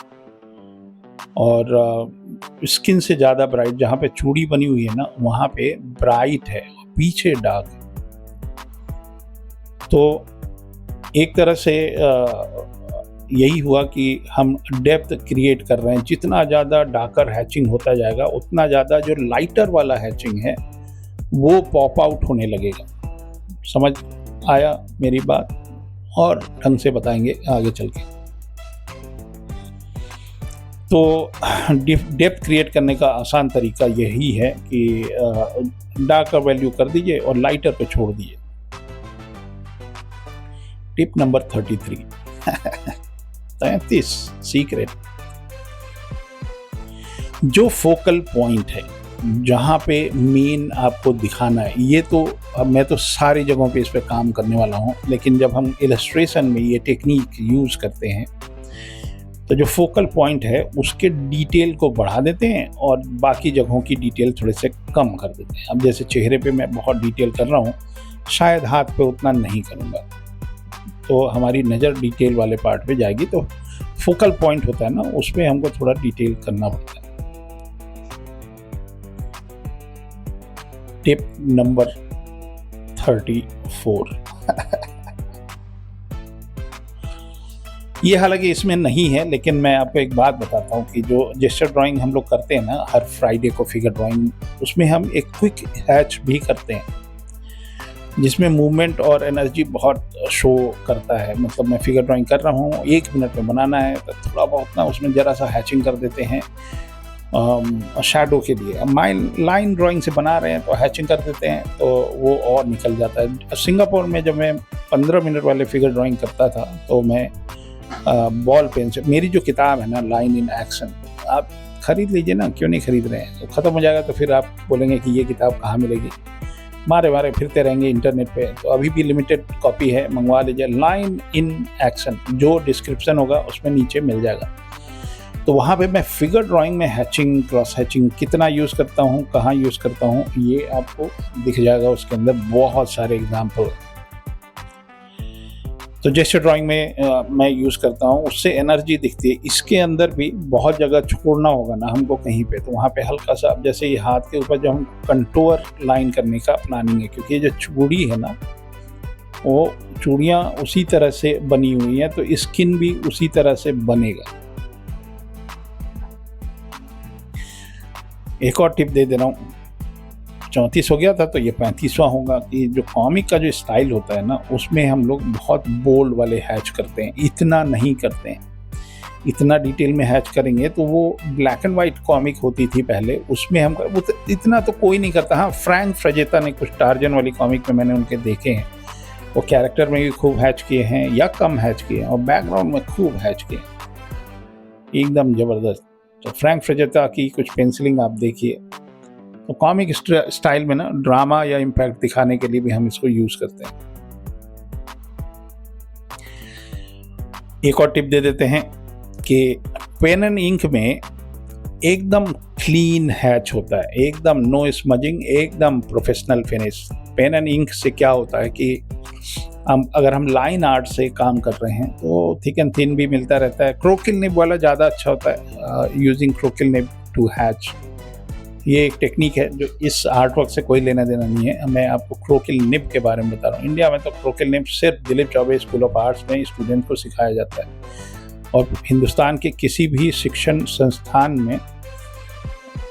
और स्किन से ज़्यादा ब्राइट, जहाँ पे चूड़ी बनी हुई है ना वहाँ पे ब्राइट है, पीछे डार्क है। तो एक तरह से यही हुआ कि हम डेप्थ क्रिएट कर रहे हैं। जितना ज़्यादा डार्कर हैचिंग होता जाएगा उतना ज़्यादा जो लाइटर वाला हैचिंग है वो पॉप आउट होने लगेगा। समझ आया मेरी बात? और ढंग से बताएंगे आगे चल के। तो डेप्थ क्रिएट करने का आसान तरीका यही है कि डार्कर वैल्यू कर दीजिए और लाइटर पे छोड़ दीजिए। टिप नंबर 33 33 सीक्रेट, जो फोकल पॉइंट है जहाँ पे मेन आपको दिखाना है। ये तो अब मैं तो सारी जगहों पे इस पे काम करने वाला हूँ, लेकिन जब हम इलस्ट्रेशन में ये टेक्निक यूज़ करते हैं तो जो फोकल पॉइंट है उसके डिटेल को बढ़ा देते हैं और बाकी जगहों की डिटेल थोड़े से कम कर देते हैं। अब जैसे चेहरे पे मैं बहुत डिटेल कर रहा हूँ, शायद हाथ पे उतना नहीं करूँगा, तो हमारी नज़र डिटेल वाले पार्ट पे जाएगी। तो फोकल पॉइंट होता है ना, उसमें हमको थोड़ा डिटेल करना पड़ता है। टिप नंबर 34 ये हालांकि इसमें नहीं है, लेकिन मैं आपको एक बात बताता हूँ कि जो जेस्चर ड्राइंग हम लोग करते हैं ना हर फ्राइडे को, फिगर ड्राइंग, उसमें हम एक क्विक हैच भी करते हैं जिसमें मूवमेंट और एनर्जी बहुत शो करता है। मतलब मैं फिगर ड्राइंग कर रहा हूँ, 1 मिनट में बनाना है, तो थोड़ा बहुत ना उसमें ज़रा सा हैचिंग कर देते हैं शैडो के लिए। अब लाइन ड्राइंग से बना रहे हैं तो हैचिंग कर देते हैं, तो वो और निकल जाता है। सिंगापुर में जब मैं 15 मिनट वाले फिगर ड्राइंग करता था तो मैं बॉल पेन से। मेरी जो किताब है ना, लाइन इन एक्शन, आप खरीद लीजिए ना, क्यों नहीं खरीद रहे हैं? तो ख़त्म हो जाएगा तो फिर आप बोलेंगे कि ये किताब कहाँ मिलेगी, मारे फिरते रहेंगे इंटरनेट पे। तो अभी भी लिमिटेड कॉपी है, मंगवा लीजिए, लाइन इन एक्शन, जो डिस्क्रिप्शन होगा उसमें नीचे मिल जाएगा। तो वहाँ पे मैं फिगर ड्राइंग में हैचिंग, क्रॉस हैचिंग कितना यूज़ करता हूँ, कहाँ यूज़ करता हूँ, ये आपको दिख जाएगा। उसके अंदर बहुत सारे एग्जाम्पल। तो जैसे ड्राइंग में मैं यूज़ करता हूँ, उससे एनर्जी दिखती है। इसके अंदर भी बहुत जगह छोड़ना होगा ना हमको कहीं पे, तो वहाँ पे हल्का सा, जैसे ये हाथ के ऊपर जो हम कंटूर लाइन करने का प्लानिंग है, क्योंकि ये जो चूड़ी है ना, वो चूड़ियाँ उसी तरह से बनी हुई हैं, तो स्किन भी उसी तरह से बनेगा। एक और टिप दे रहा हूँ, 34 हो गया था तो ये 35वां होगा, कि जो कॉमिक का जो स्टाइल होता है ना, उसमें हम लोग बहुत बोल्ड वाले हैच करते हैं, इतना नहीं करते हैं। इतना डिटेल में हैच करेंगे तो वो ब्लैक एंड वाइट कॉमिक होती थी पहले, उसमें हम वो इतना तो कोई नहीं करता। हाँ, फ्रैंक फ्रेजेटा ने कुछ टार्जन वाली कॉमिक में मैंने उनके देखे हैं, वो कैरेक्टर में भी खूब हैच किए हैं या कम हैच किए हैं, और बैकग्राउंड में खूब हैच किए हैं, एकदम ज़बरदस्त। तो फ्रैंक फ्रेजेटा की कुछ पेंसिलिंग आप देखिए। तो कॉमिक स्टाइल में ना ड्रामा या इम्पैक्ट दिखाने के लिए भी हम इसको यूज़ करते हैं। एक और टिप दे देते हैं कि पेन एंड इंक में एकदम क्लीन हैच होता है, एकदम नो स्मजिंग, एकदम professional finish. Pen and ink से क्या होता है कि अगर हम लाइन आर्ट से काम कर रहे हैं तो थिक एंड थिन भी मिलता रहता है। क्रोकिल निब वाला ज़्यादा अच्छा होता है, यूजिंग क्रोकिल निब टू हैच। ये एक टेक्निक है जो इस आर्ट वर्क से कोई लेना देना नहीं है। मैं आपको क्रोकिल निब के बारे में बता रहा हूँ। इंडिया में तो क्रोकिल निब सिर्फ Dilip Choubey school of arts में स्टूडेंट को सिखाया जाता है, और हिंदुस्तान के किसी भी शिक्षण संस्थान में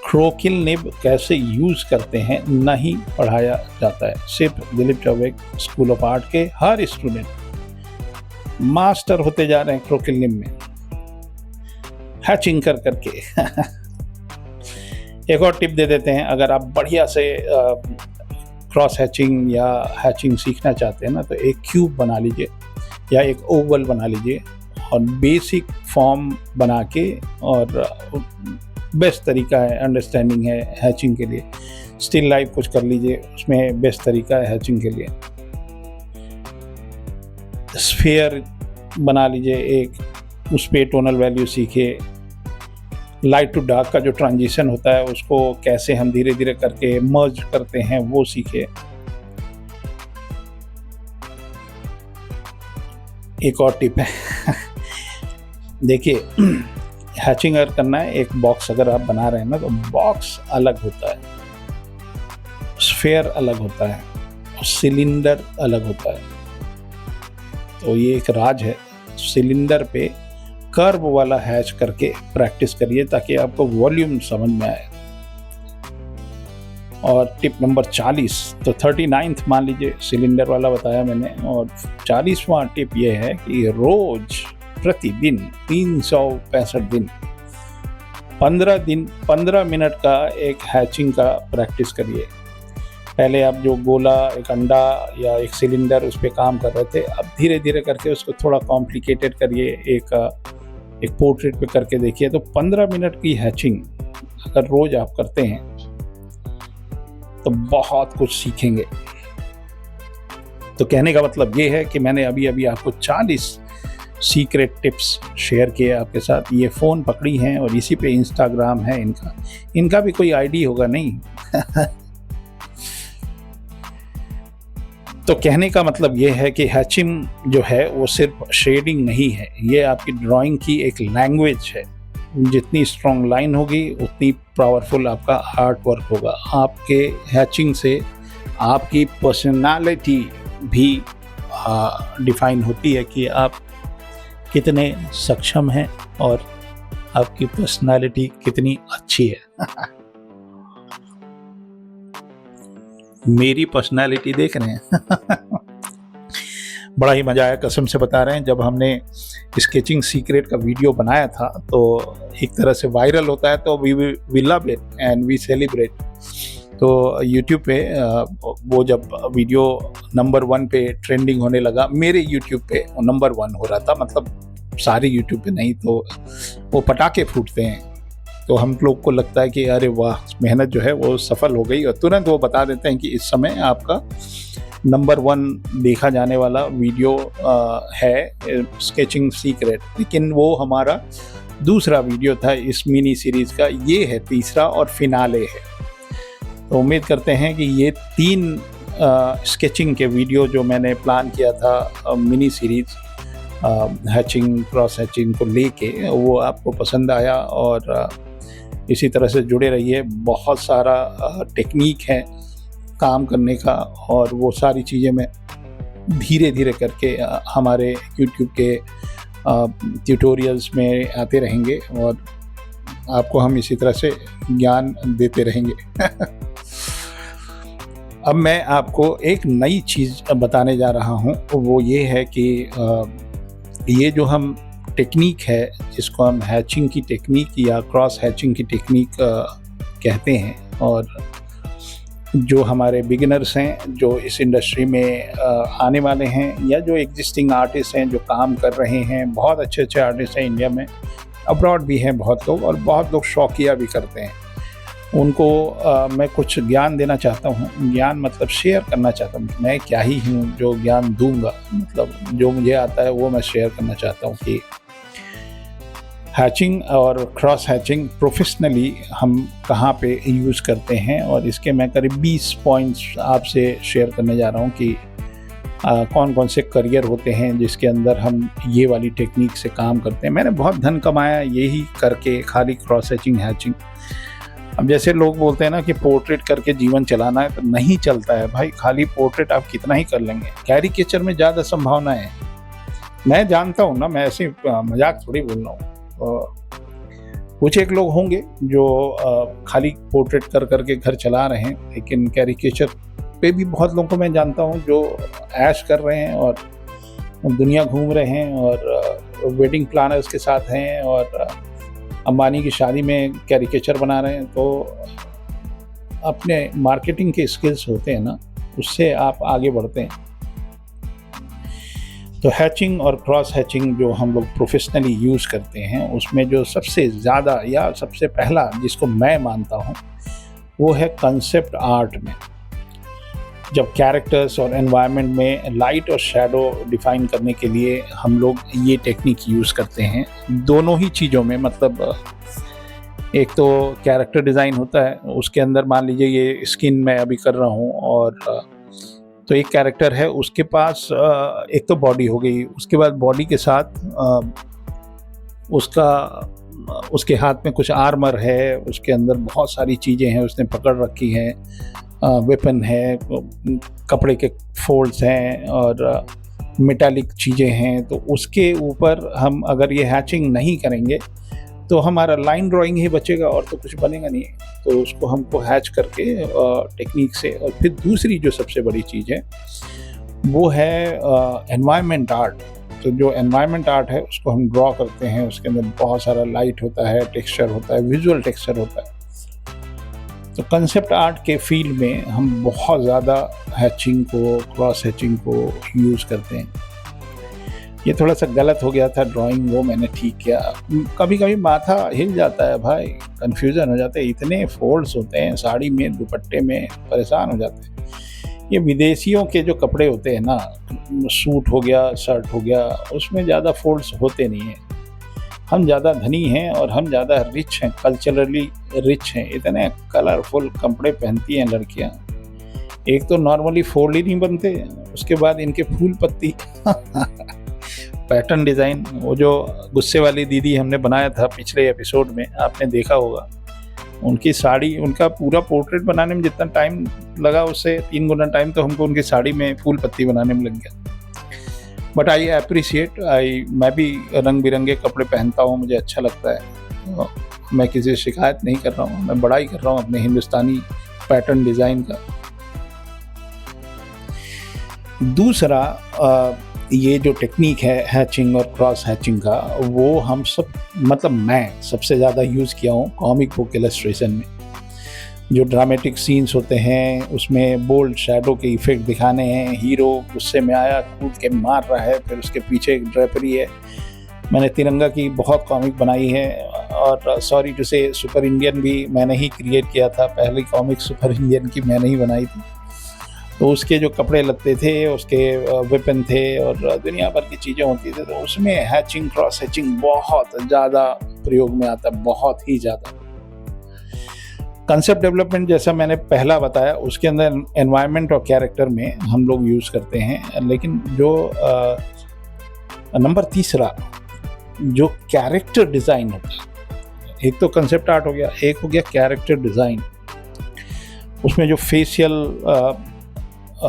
क्रोकिल निब कैसे यूज़ करते हैं नहीं पढ़ाया जाता है। सिर्फ Dilip Choubey school of art के हर स्टूडेंट मास्टर होते जा रहे हैं क्रोकिल निब में, हैचिंग कर करके। एक और टिप दे देते हैं, अगर आप बढ़िया से क्रॉस हैचिंग या हैचिंग सीखना चाहते हैं ना, तो एक क्यूब बना लीजिए या एक ओवल बना लीजिए, और बेसिक फॉर्म बना के, और बेस्ट तरीका है, अंडरस्टैंडिंग है हैचिंग के लिए। स्टिल लाइफ कुछ कर लीजिए, उसमें बेस्ट तरीका है हैचिंग के लिए। स्फीयर बना लीजिए एक, उस पर टोनल वैल्यू सीखिए। लाइट टू डार्क का जो ट्रांजिशन होता है उसको कैसे हम धीरे धीरे करके मर्ज करते हैं वो सीखे। एक और टिप है देखिए, हैचिंग अगर करना है, एक बॉक्स अगर आप बना रहे हैं ना, तो बॉक्स अलग होता है, स्फीयर अलग होता है, और सिलेंडर अलग होता है। तो ये एक राज है। सिलेंडर पे कर्व वाला हैच करके प्रैक्टिस करिए ताकि आपको वॉल्यूम समझ में आए। और टिप नंबर 40, तो 39th मान लीजिए, सिलेंडर वाला बताया मैंने, और 40वां टिप ये है कि रोज प्रतिदिन 365 दिन 15 मिनट का एक हैचिंग का प्रैक्टिस करिए। पहले आप जो गोला, एक अंडा या एक सिलेंडर, उस पर काम कर रहे थे, अब धीरे धीरे करके उसको थोड़ा कॉम्प्लिकेटेड करिए, एक पोर्ट्रेट पे करके देखिए। तो 15 मिनट की हैचिंग अगर रोज आप करते हैं तो बहुत कुछ सीखेंगे। तो कहने का मतलब ये है कि मैंने अभी आपको 40 सीक्रेट टिप्स शेयर किए आपके साथ। ये फ़ोन पकड़ी हैं और इसी पे इंस्टाग्राम है इनका भी कोई आईडी होगा नहीं तो कहने का मतलब ये है कि हैचिंग जो है वो सिर्फ शेडिंग नहीं है, ये आपकी ड्राइंग की एक लैंग्वेज है। जितनी स्ट्रॉन्ग लाइन होगी उतनी पावरफुल आपका आर्ट वर्क होगा। आपके हैचिंग से आपकी पर्सनालिटी भी डिफाइन होती है कि आप कितने सक्षम हैं और आपकी पर्सनालिटी कितनी अच्छी है मेरी पर्सनालिटी देख रहे हैं बड़ा ही मज़ा आया, कसम से बता रहे हैं। जब हमने स्केचिंग सीक्रेट का वीडियो बनाया था तो एक तरह से वायरल होता है, तो we love it and we celebrate. तो यूट्यूब पे वो जब वीडियो नंबर 1 पे ट्रेंडिंग होने लगा, मेरे यूट्यूब पे नंबर 1 हो रहा था, मतलब सारे यूट्यूब पे नहीं तो वो पटाखे फूटते हैं, तो हम लोग को लगता है कि अरे वाह, मेहनत जो है वो सफल हो गई, और तुरंत वो बता देते हैं कि इस समय आपका नंबर 1 देखा जाने वाला वीडियो है स्केचिंग सीक्रेट। लेकिन वो हमारा दूसरा वीडियो था इस मिनी सीरीज़ का, ये है तीसरा और फिनाले है। तो उम्मीद करते हैं कि ये 3 स्केचिंग के वीडियो जो मैंने प्लान किया था mini series hatching cross hatching को लेके, वो आपको पसंद आया, और इसी तरह से जुड़े रहिए। बहुत सारा टेक्निक है काम करने का, और वो सारी चीज़ें मैं धीरे धीरे करके हमारे यूट्यूब के ट्यूटोरियल्स में आते रहेंगे, और आपको हम इसी तरह से ज्ञान देते रहेंगे। अब मैं आपको एक नई चीज़ बताने जा रहा हूँ, वो ये है कि ये जो हम टेक्निक है, जिसको हम हैचिंग की टेक्निक या क्रॉस हैचिंग की टेक्निक कहते हैं, और जो हमारे बिगिनर्स हैं जो इस इंडस्ट्री में आने वाले हैं, या जो एग्जिस्टिंग आर्टिस्ट हैं जो काम कर रहे हैं, बहुत अच्छे अच्छे आर्टिस्ट हैं इंडिया में, अब्रॉड भी हैं बहुत लोग, और बहुत लोग शौकिया भी करते हैं, उनको मैं कुछ ज्ञान देना चाहता हूँ। ज्ञान मतलब शेयर करना चाहता हूँ। मैं क्या ही हूँ जो ज्ञान दूंगा, मतलब जो मुझे आता है वो मैं शेयर करना चाहता हूँ कि हैचिंग और क्रॉस हैचिंग प्रोफेशनली हम कहाँ पे यूज़ करते हैं, और इसके मैं करीब 20 पॉइंट्स आपसे शेयर करने जा रहा हूँ कि कौन कौन से करियर होते हैं जिसके अंदर हम ये वाली टेक्निक से काम करते हैं। मैंने बहुत धन कमाया यही करके, खाली क्रॉस हैचिंग हैचिंग। अब जैसे लोग बोलते हैं ना कि पोर्ट्रेट करके जीवन चलाना है, तो नहीं चलता है भाई। खाली पोर्ट्रेट आप कितना ही कर लेंगे, कैरिकेचर में ज़्यादा संभावना है। मैं जानता हूँ ना, मैं ऐसे मजाक थोड़ी बोल रहा हूँ। कुछ एक लोग होंगे जो खाली पोर्ट्रेट कर करके घर चला रहे हैं, लेकिन कैरिकेचर पे भी बहुत लोगों को मैं जानता हूँ जो ऐश कर रहे हैं और दुनिया घूम रहे हैं, और वेडिंग प्लानर्स के साथ हैं, और अंबानी की शादी में कैरिकेचर बना रहे हैं। तो अपने मार्केटिंग के स्किल्स होते हैं ना, उससे आप आगे बढ़ते हैं। तो हैचिंग और क्रॉस हैचिंग जो हम लोग प्रोफेशनली यूज़ करते हैं, उसमें जो सबसे ज़्यादा या सबसे पहला जिसको मैं मानता हूँ, वो है कंसेप्ट आर्ट में। जब कैरेक्टर्स और एनवायरनमेंट में लाइट और शैडो डिफाइन करने के लिए हम लोग ये टेक्निक यूज़ करते हैं, दोनों ही चीज़ों में। मतलब एक तो कैरेक्टर डिज़ाइन होता है, उसके अंदर मान लीजिए ये स्किन मैं अभी कर रहा हूँ, और तो एक कैरेक्टर है, उसके पास एक तो बॉडी हो गई, उसके बाद बॉडी के साथ उसके हाथ में कुछ आर्मर है, उसके अंदर बहुत सारी चीज़ें हैं उसने पकड़ रखी हैं, वेपन है, कपड़े के फोल्ड्स हैं, और मेटालिक चीज़ें हैं। तो उसके ऊपर हम अगर ये हैचिंग नहीं करेंगे तो हमारा लाइन ड्राइंग ही बचेगा, और तो कुछ बनेगा नहीं। तो उसको हमको हैच करके टेक्निक से। और फिर दूसरी जो सबसे बड़ी चीज़ है वो है एनवायरनमेंट आर्ट। तो जो एनवायरनमेंट आर्ट है उसको हम ड्रॉ करते हैं, उसके अंदर बहुत सारा लाइट होता है, टेक्सचर होता है, विजुअल टेक्सचर होता है। तो कंसेप्ट आर्ट के फील्ड में हम बहुत ज़्यादा हैचिंग को, क्रॉस हैचिंग को यूज़ करते हैं। ये थोड़ा सा गलत हो गया था ड्राइंग, वो मैंने ठीक किया। कभी कभी माथा हिल जाता है भाई, कन्फ्यूज़न हो जाता है, इतने फोल्ड्स होते हैं साड़ी में, दुपट्टे में, परेशान हो जाते हैं। ये विदेशियों के जो कपड़े होते हैं ना, सूट हो गया, शर्ट हो गया, उसमें ज़्यादा फोल्ड्स होते नहीं हैं। हम ज़्यादा धनी हैं और हम ज़्यादा रिच हैं, कल्चरली रिच हैं। इतने कलरफुल कपड़े पहनती हैं लड़कियाँ। एक तो नॉर्मली फोल्ड ही नहीं बनते, उसके बाद इनके फूल पत्ती पैटर्न डिज़ाइन। वो जो गुस्से वाली दीदी हमने बनाया था पिछले एपिसोड में, आपने देखा होगा, उनकी साड़ी, उनका पूरा पोर्ट्रेट बनाने में जितना टाइम लगा उससे 3 गुना टाइम तो हमको उनकी साड़ी में फूल पत्ती बनाने में लग गया। बट आई अप्रिशिएट, मैं भी रंग बिरंगे कपड़े पहनता हूँ, मुझे अच्छा लगता है। मैं किसी से शिकायत नहीं कर रहा हूँ, मैं बड़ाई कर रहा हूँ अपने हिंदुस्तानी पैटर्न डिज़ाइन का। दूसरा ये जो टेक्निक है हैचिंग और क्रॉस हैचिंग का, वो हम सब, मतलब मैं सबसे ज़्यादा यूज़ किया हूँ कॉमिक बुक इलस्ट्रेशन में। जो ड्रामेटिक सीन्स होते हैं उसमें बोल्ड शैडो के इफ़ेक्ट दिखाने हैं, हीरो गुस्से में आया, कूद के मार रहा है, फिर उसके पीछे एक ड्रेपरी है, मैंने तिरंगा की बहुत कॉमिक बनाई है, और सॉरी टू से सुपर इंडियन भी मैंने ही क्रिएट किया था। पहली कॉमिक सुपर इंडियन की मैंने ही बनाई थी। तो उसके जो कपड़े लगते थे, उसके वेपन थे और दुनिया भर की चीज़ें होती थी, तो उसमें हैचिंग, क्रॉस हैचिंग बहुत ज़्यादा प्रयोग में आता है, बहुत ही ज़्यादा। कंसेप्ट डेवलपमेंट जैसा मैंने पहला बताया, उसके अंदर एनवायरनमेंट और कैरेक्टर में हम लोग यूज़ करते हैं। लेकिन जो नंबर तीसरा जो कैरेक्टर डिज़ाइन होता है, एक तो कंसेप्ट आर्ट हो गया, एक हो गया कैरेक्टर डिज़ाइन। उसमें जो फेशियल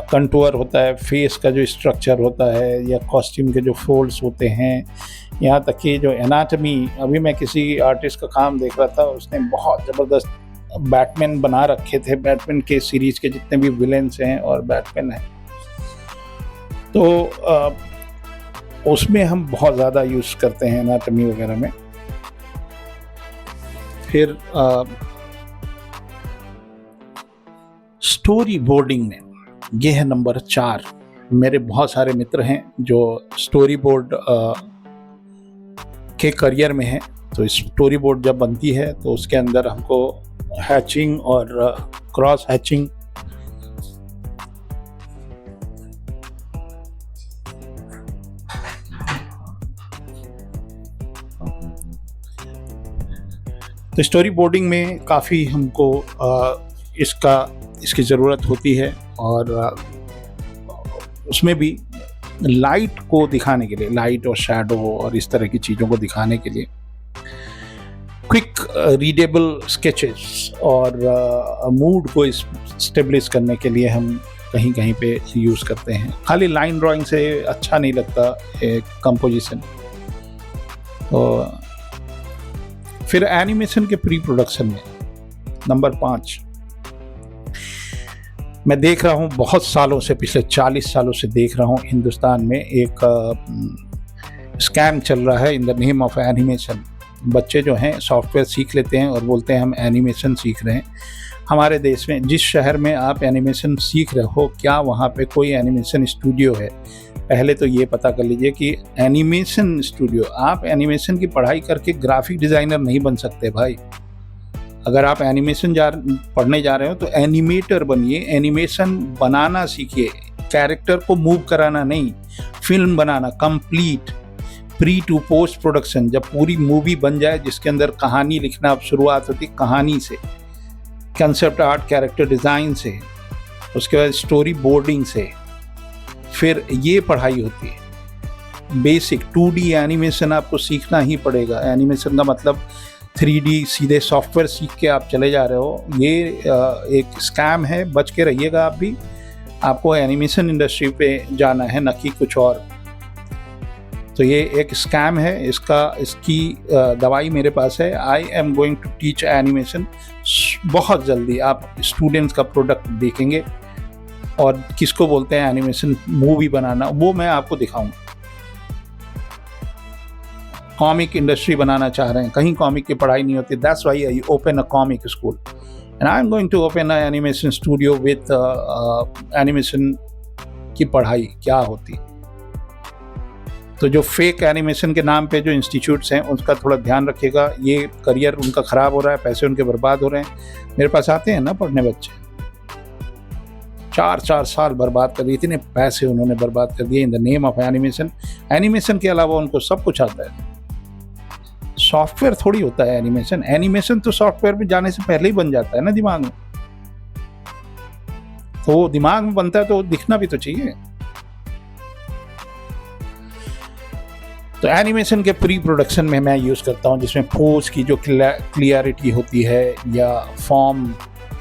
कंटूर होता है, फेस का जो स्ट्रक्चर होता है, या कॉस्ट्यूम के जो फोल्ड्स होते हैं, यहाँ तक कि जो एनाटमी, अभी मैं किसी आर्टिस्ट का काम देख रहा था, उसने बहुत ज़बरदस्त बैटमैन बना रखे थे। बैटमैन के सीरीज के जितने भी विलेंस हैं और बैटमैन हैं, तो उसमें हम बहुत ज़्यादा यूज़ करते हैं एनाटमी वगैरह में। फिर स्टोरी बोर्डिंग में, ये है नंबर 4। मेरे बहुत सारे मित्र हैं जो स्टोरी बोर्ड के करियर में हैं। तो स्टोरी बोर्ड जब बनती है तो उसके अंदर हमको हैचिंग और क्रॉस हैचिंग, तो स्टोरी बोर्डिंग में काफ़ी हमको इसकी ज़रूरत होती है। और उसमें भी लाइट को दिखाने के लिए, लाइट और शैडो और इस तरह की चीज़ों को दिखाने के लिए क्विक रीडेबल स्केचेस और मूड को स्टेबलिश करने के लिए हम कहीं कहीं पे यूज़ करते हैं। खाली लाइन ड्राइंग से अच्छा नहीं लगता एक कंपोजिशन। तो फिर एनिमेशन के प्री प्रोडक्शन में नंबर 5, मैं देख रहा हूँ बहुत सालों से, पिछले 40 सालों से देख रहा हूँ हिंदुस्तान में एक स्कैम चल रहा है in the name of animation. बच्चे जो हैं सॉफ्टवेयर सीख लेते हैं और बोलते हैं हम एनिमेशन सीख रहे हैं। हमारे देश में जिस शहर में आप एनिमेशन सीख रहे हो, क्या वहाँ पे कोई एनिमेशन स्टूडियो है? पहले तो ये पता कर लीजिए कि एनिमेशन स्टूडियो, आप एनिमेशन की पढ़ाई करके ग्राफिक डिज़ाइनर नहीं बन सकते भाई। अगर आप एनिमेशन पढ़ने जा रहे हो तो एनिमेटर बनिए, एनिमेशन बनाना सीखिए, कैरेक्टर को मूव कराना नहीं, फिल्म बनाना complete, pre to post production. जब पूरी मूवी बन जाए जिसके अंदर कहानी लिखना, अब शुरुआत होती कहानी से, कंसेप्ट आर्ट, कैरेक्टर डिज़ाइन से, उसके बाद स्टोरी बोर्डिंग से, फिर ये पढ़ाई होती है। बेसिक 2D एनिमेशन आपको सीखना ही पड़ेगा। एनिमेशन का मतलब 3D सीधे सॉफ्टवेयर सीख के आप चले जा रहे हो, ये एक स्कैम है, बच के रहिएगा आप भी। आपको एनिमेशन इंडस्ट्री पे जाना है, न कि कुछ और। तो ये एक स्कैम है, इसकी दवाई मेरे पास है। I am going to teach animation. बहुत जल्दी आप स्टूडेंट्स का प्रोडक्ट देखेंगे, और किसको बोलते हैं एनिमेशन मूवी बनाना, वो मैं आपको दिखाऊंगा। कॉमिक इंडस्ट्री बनाना चाह रहे हैं, कहीं कॉमिक की पढ़ाई नहीं होती, that's why I open a comic school and I am going to open a animation studio with animation की पढ़ाई क्या होती। तो जो फेक एनिमेशन के नाम पे जो इंस्टीट्यूट्स हैं उनका थोड़ा ध्यान रखिएगा। ये करियर उनका ख़राब हो रहा है, पैसे उनके बर्बाद हो रहे हैं। मेरे पास आते हैं ना पढ़ने बच्चे, 4-4 साल बर्बाद कर दिए, इतने पैसे उन्होंने बर्बाद कर दिए in the name of animation. Animation के अलावा उनको सब कुछ आता है। सॉफ्टवेयर थोड़ी होता है एनिमेशन। एनिमेशन तो सॉफ्टवेयर पे जाने से पहले ही बन जाता है ना दिमाग में। तो वो दिमाग में बनता है तो दिखना भी तो चाहिए। तो एनिमेशन के प्री प्रोडक्शन में मैं यूज़ करता हूँ, जिसमें पोज की जो क्लियरिटी होती है या फॉर्म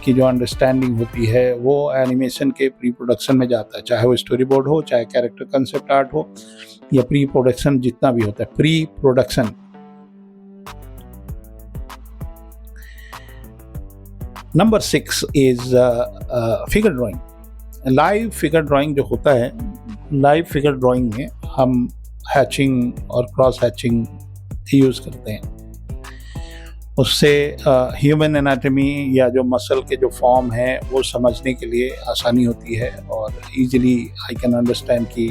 की जो अंडरस्टैंडिंग होती है, वो एनिमेशन के प्री प्रोडक्शन में जाता है। चाहे वो स्टोरी बोर्ड हो, चाहे कैरेक्टर कंसेप्ट आर्ट हो, या प्री प्रोडक्शन जितना भी होता है, pre production. Number 6 is figure drawing. Live figure drawing जो होता है, लाइव फिगर ड्राइंग में हम हैचिंग और क्रॉस हैचिंग यूज़ करते हैं। उससे ह्यूमन एनाटॉमी या जो मसल के जो फॉर्म है वो समझने के लिए आसानी होती है, और इजीली आई कैन अंडरस्टैंड कि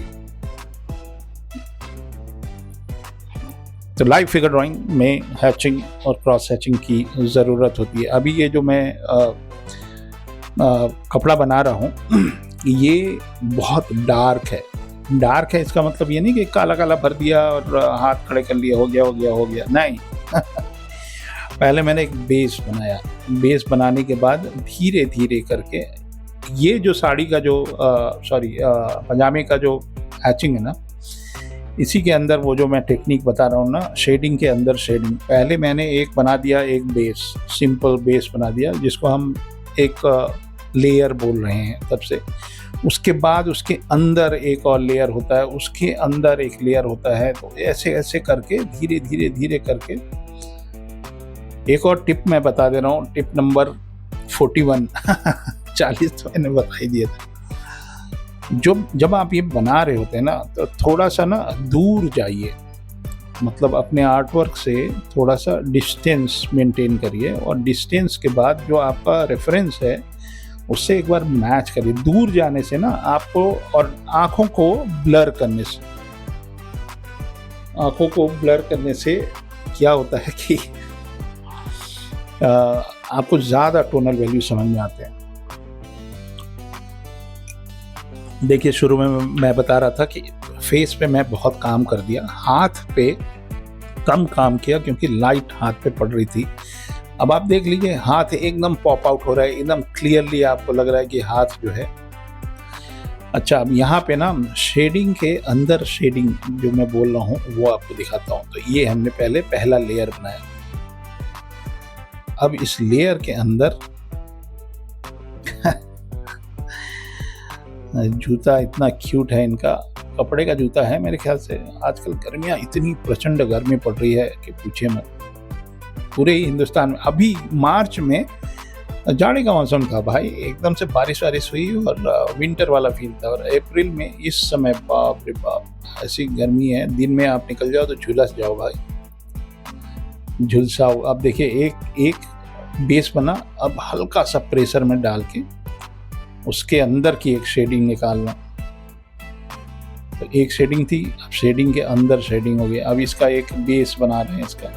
तो लाइव फिगर ड्राइंग में हैचिंग और क्रॉस हैचिंग की ज़रूरत होती है। अभी ये जो मैं कपड़ा बना रहा हूँ ये बहुत डार्क है। डार्क है इसका मतलब ये नहीं कि काला काला भर दिया और हाथ खड़े कर लिया, हो गया नहीं। पहले मैंने एक बेस बनाया। बेस बनाने के बाद धीरे धीरे करके ये जो साड़ी का जो पजामे का जो हैचिंग है ना, इसी के अंदर वो जो मैं टेक्निक बता रहा हूँ ना, शेडिंग के अंदर शेडिंग। पहले मैंने एक बना दिया, एक बेस, सिंपल बेस बना दिया जिसको हम एक लेयर बोल रहे हैं तब से। उसके बाद उसके अंदर एक और लेयर होता है, उसके अंदर एक लेयर होता है। तो ऐसे ऐसे करके धीरे धीरे धीरे करके एक और टिप मैं बता दे रहा हूँ, टिप नंबर 41 40 तो मैंने बता ही दिया था। जब आप ये बना रहे होते हैं ना, तो थोड़ा सा ना दूर जाइए, मतलब अपने आर्टवर्क से थोड़ा सा डिस्टेंस मेंटेन करिए और डिस्टेंस के बाद जो आपका रेफरेंस है उससे एक बार मैच करिए। दूर जाने से ना आपको, और आँखों को ब्लर करने से क्या होता है कि आपको ज़्यादा टोनल वैल्यू समझ में आते हैं। देखिए शुरू में मैं बता रहा था कि फेस पे मैं बहुत काम कर दिया, हाथ पे कम काम किया क्योंकि लाइट हाथ पे पड़ रही थी। अब आप देख लीजिए हाथ एकदम पॉप आउट हो रहा है, एकदम क्लियरली आपको लग रहा है कि हाथ जो है। अच्छा, अब यहाँ पे ना शेडिंग के अंदर शेडिंग जो मैं बोल रहा हूँ वो आपको दिखाता हूँ। तो ये हमने पहला लेयर बनाया। अब इस लेयर के अंदर जूता इतना क्यूट है, इनका कपड़े का जूता है मेरे ख्याल से। आजकल गर्मियाँ इतनी प्रचंड गर्मी पड़ रही है कि पूछिए मत। पूरे ही हिंदुस्तान में अभी मार्च में जाड़े का मौसम था भाई, एकदम से बारिश हुई और विंटर वाला फील था। और अप्रैल में इस समय बाप रे बाप ऐसी गर्मी है, दिन में आप निकल जाओ तो झुलस जाओ भाई, झुलसाओ। अब देखिए एक बेस बना, अब हल्का सा प्रेशर में डाल के उसके अंदर की एक शेडिंग निकालना। तो एक शेडिंग थी, अब शेडिंग के अंदर शेडिंग हो गई। अब इसका एक बेस बना रहे हैं इसका,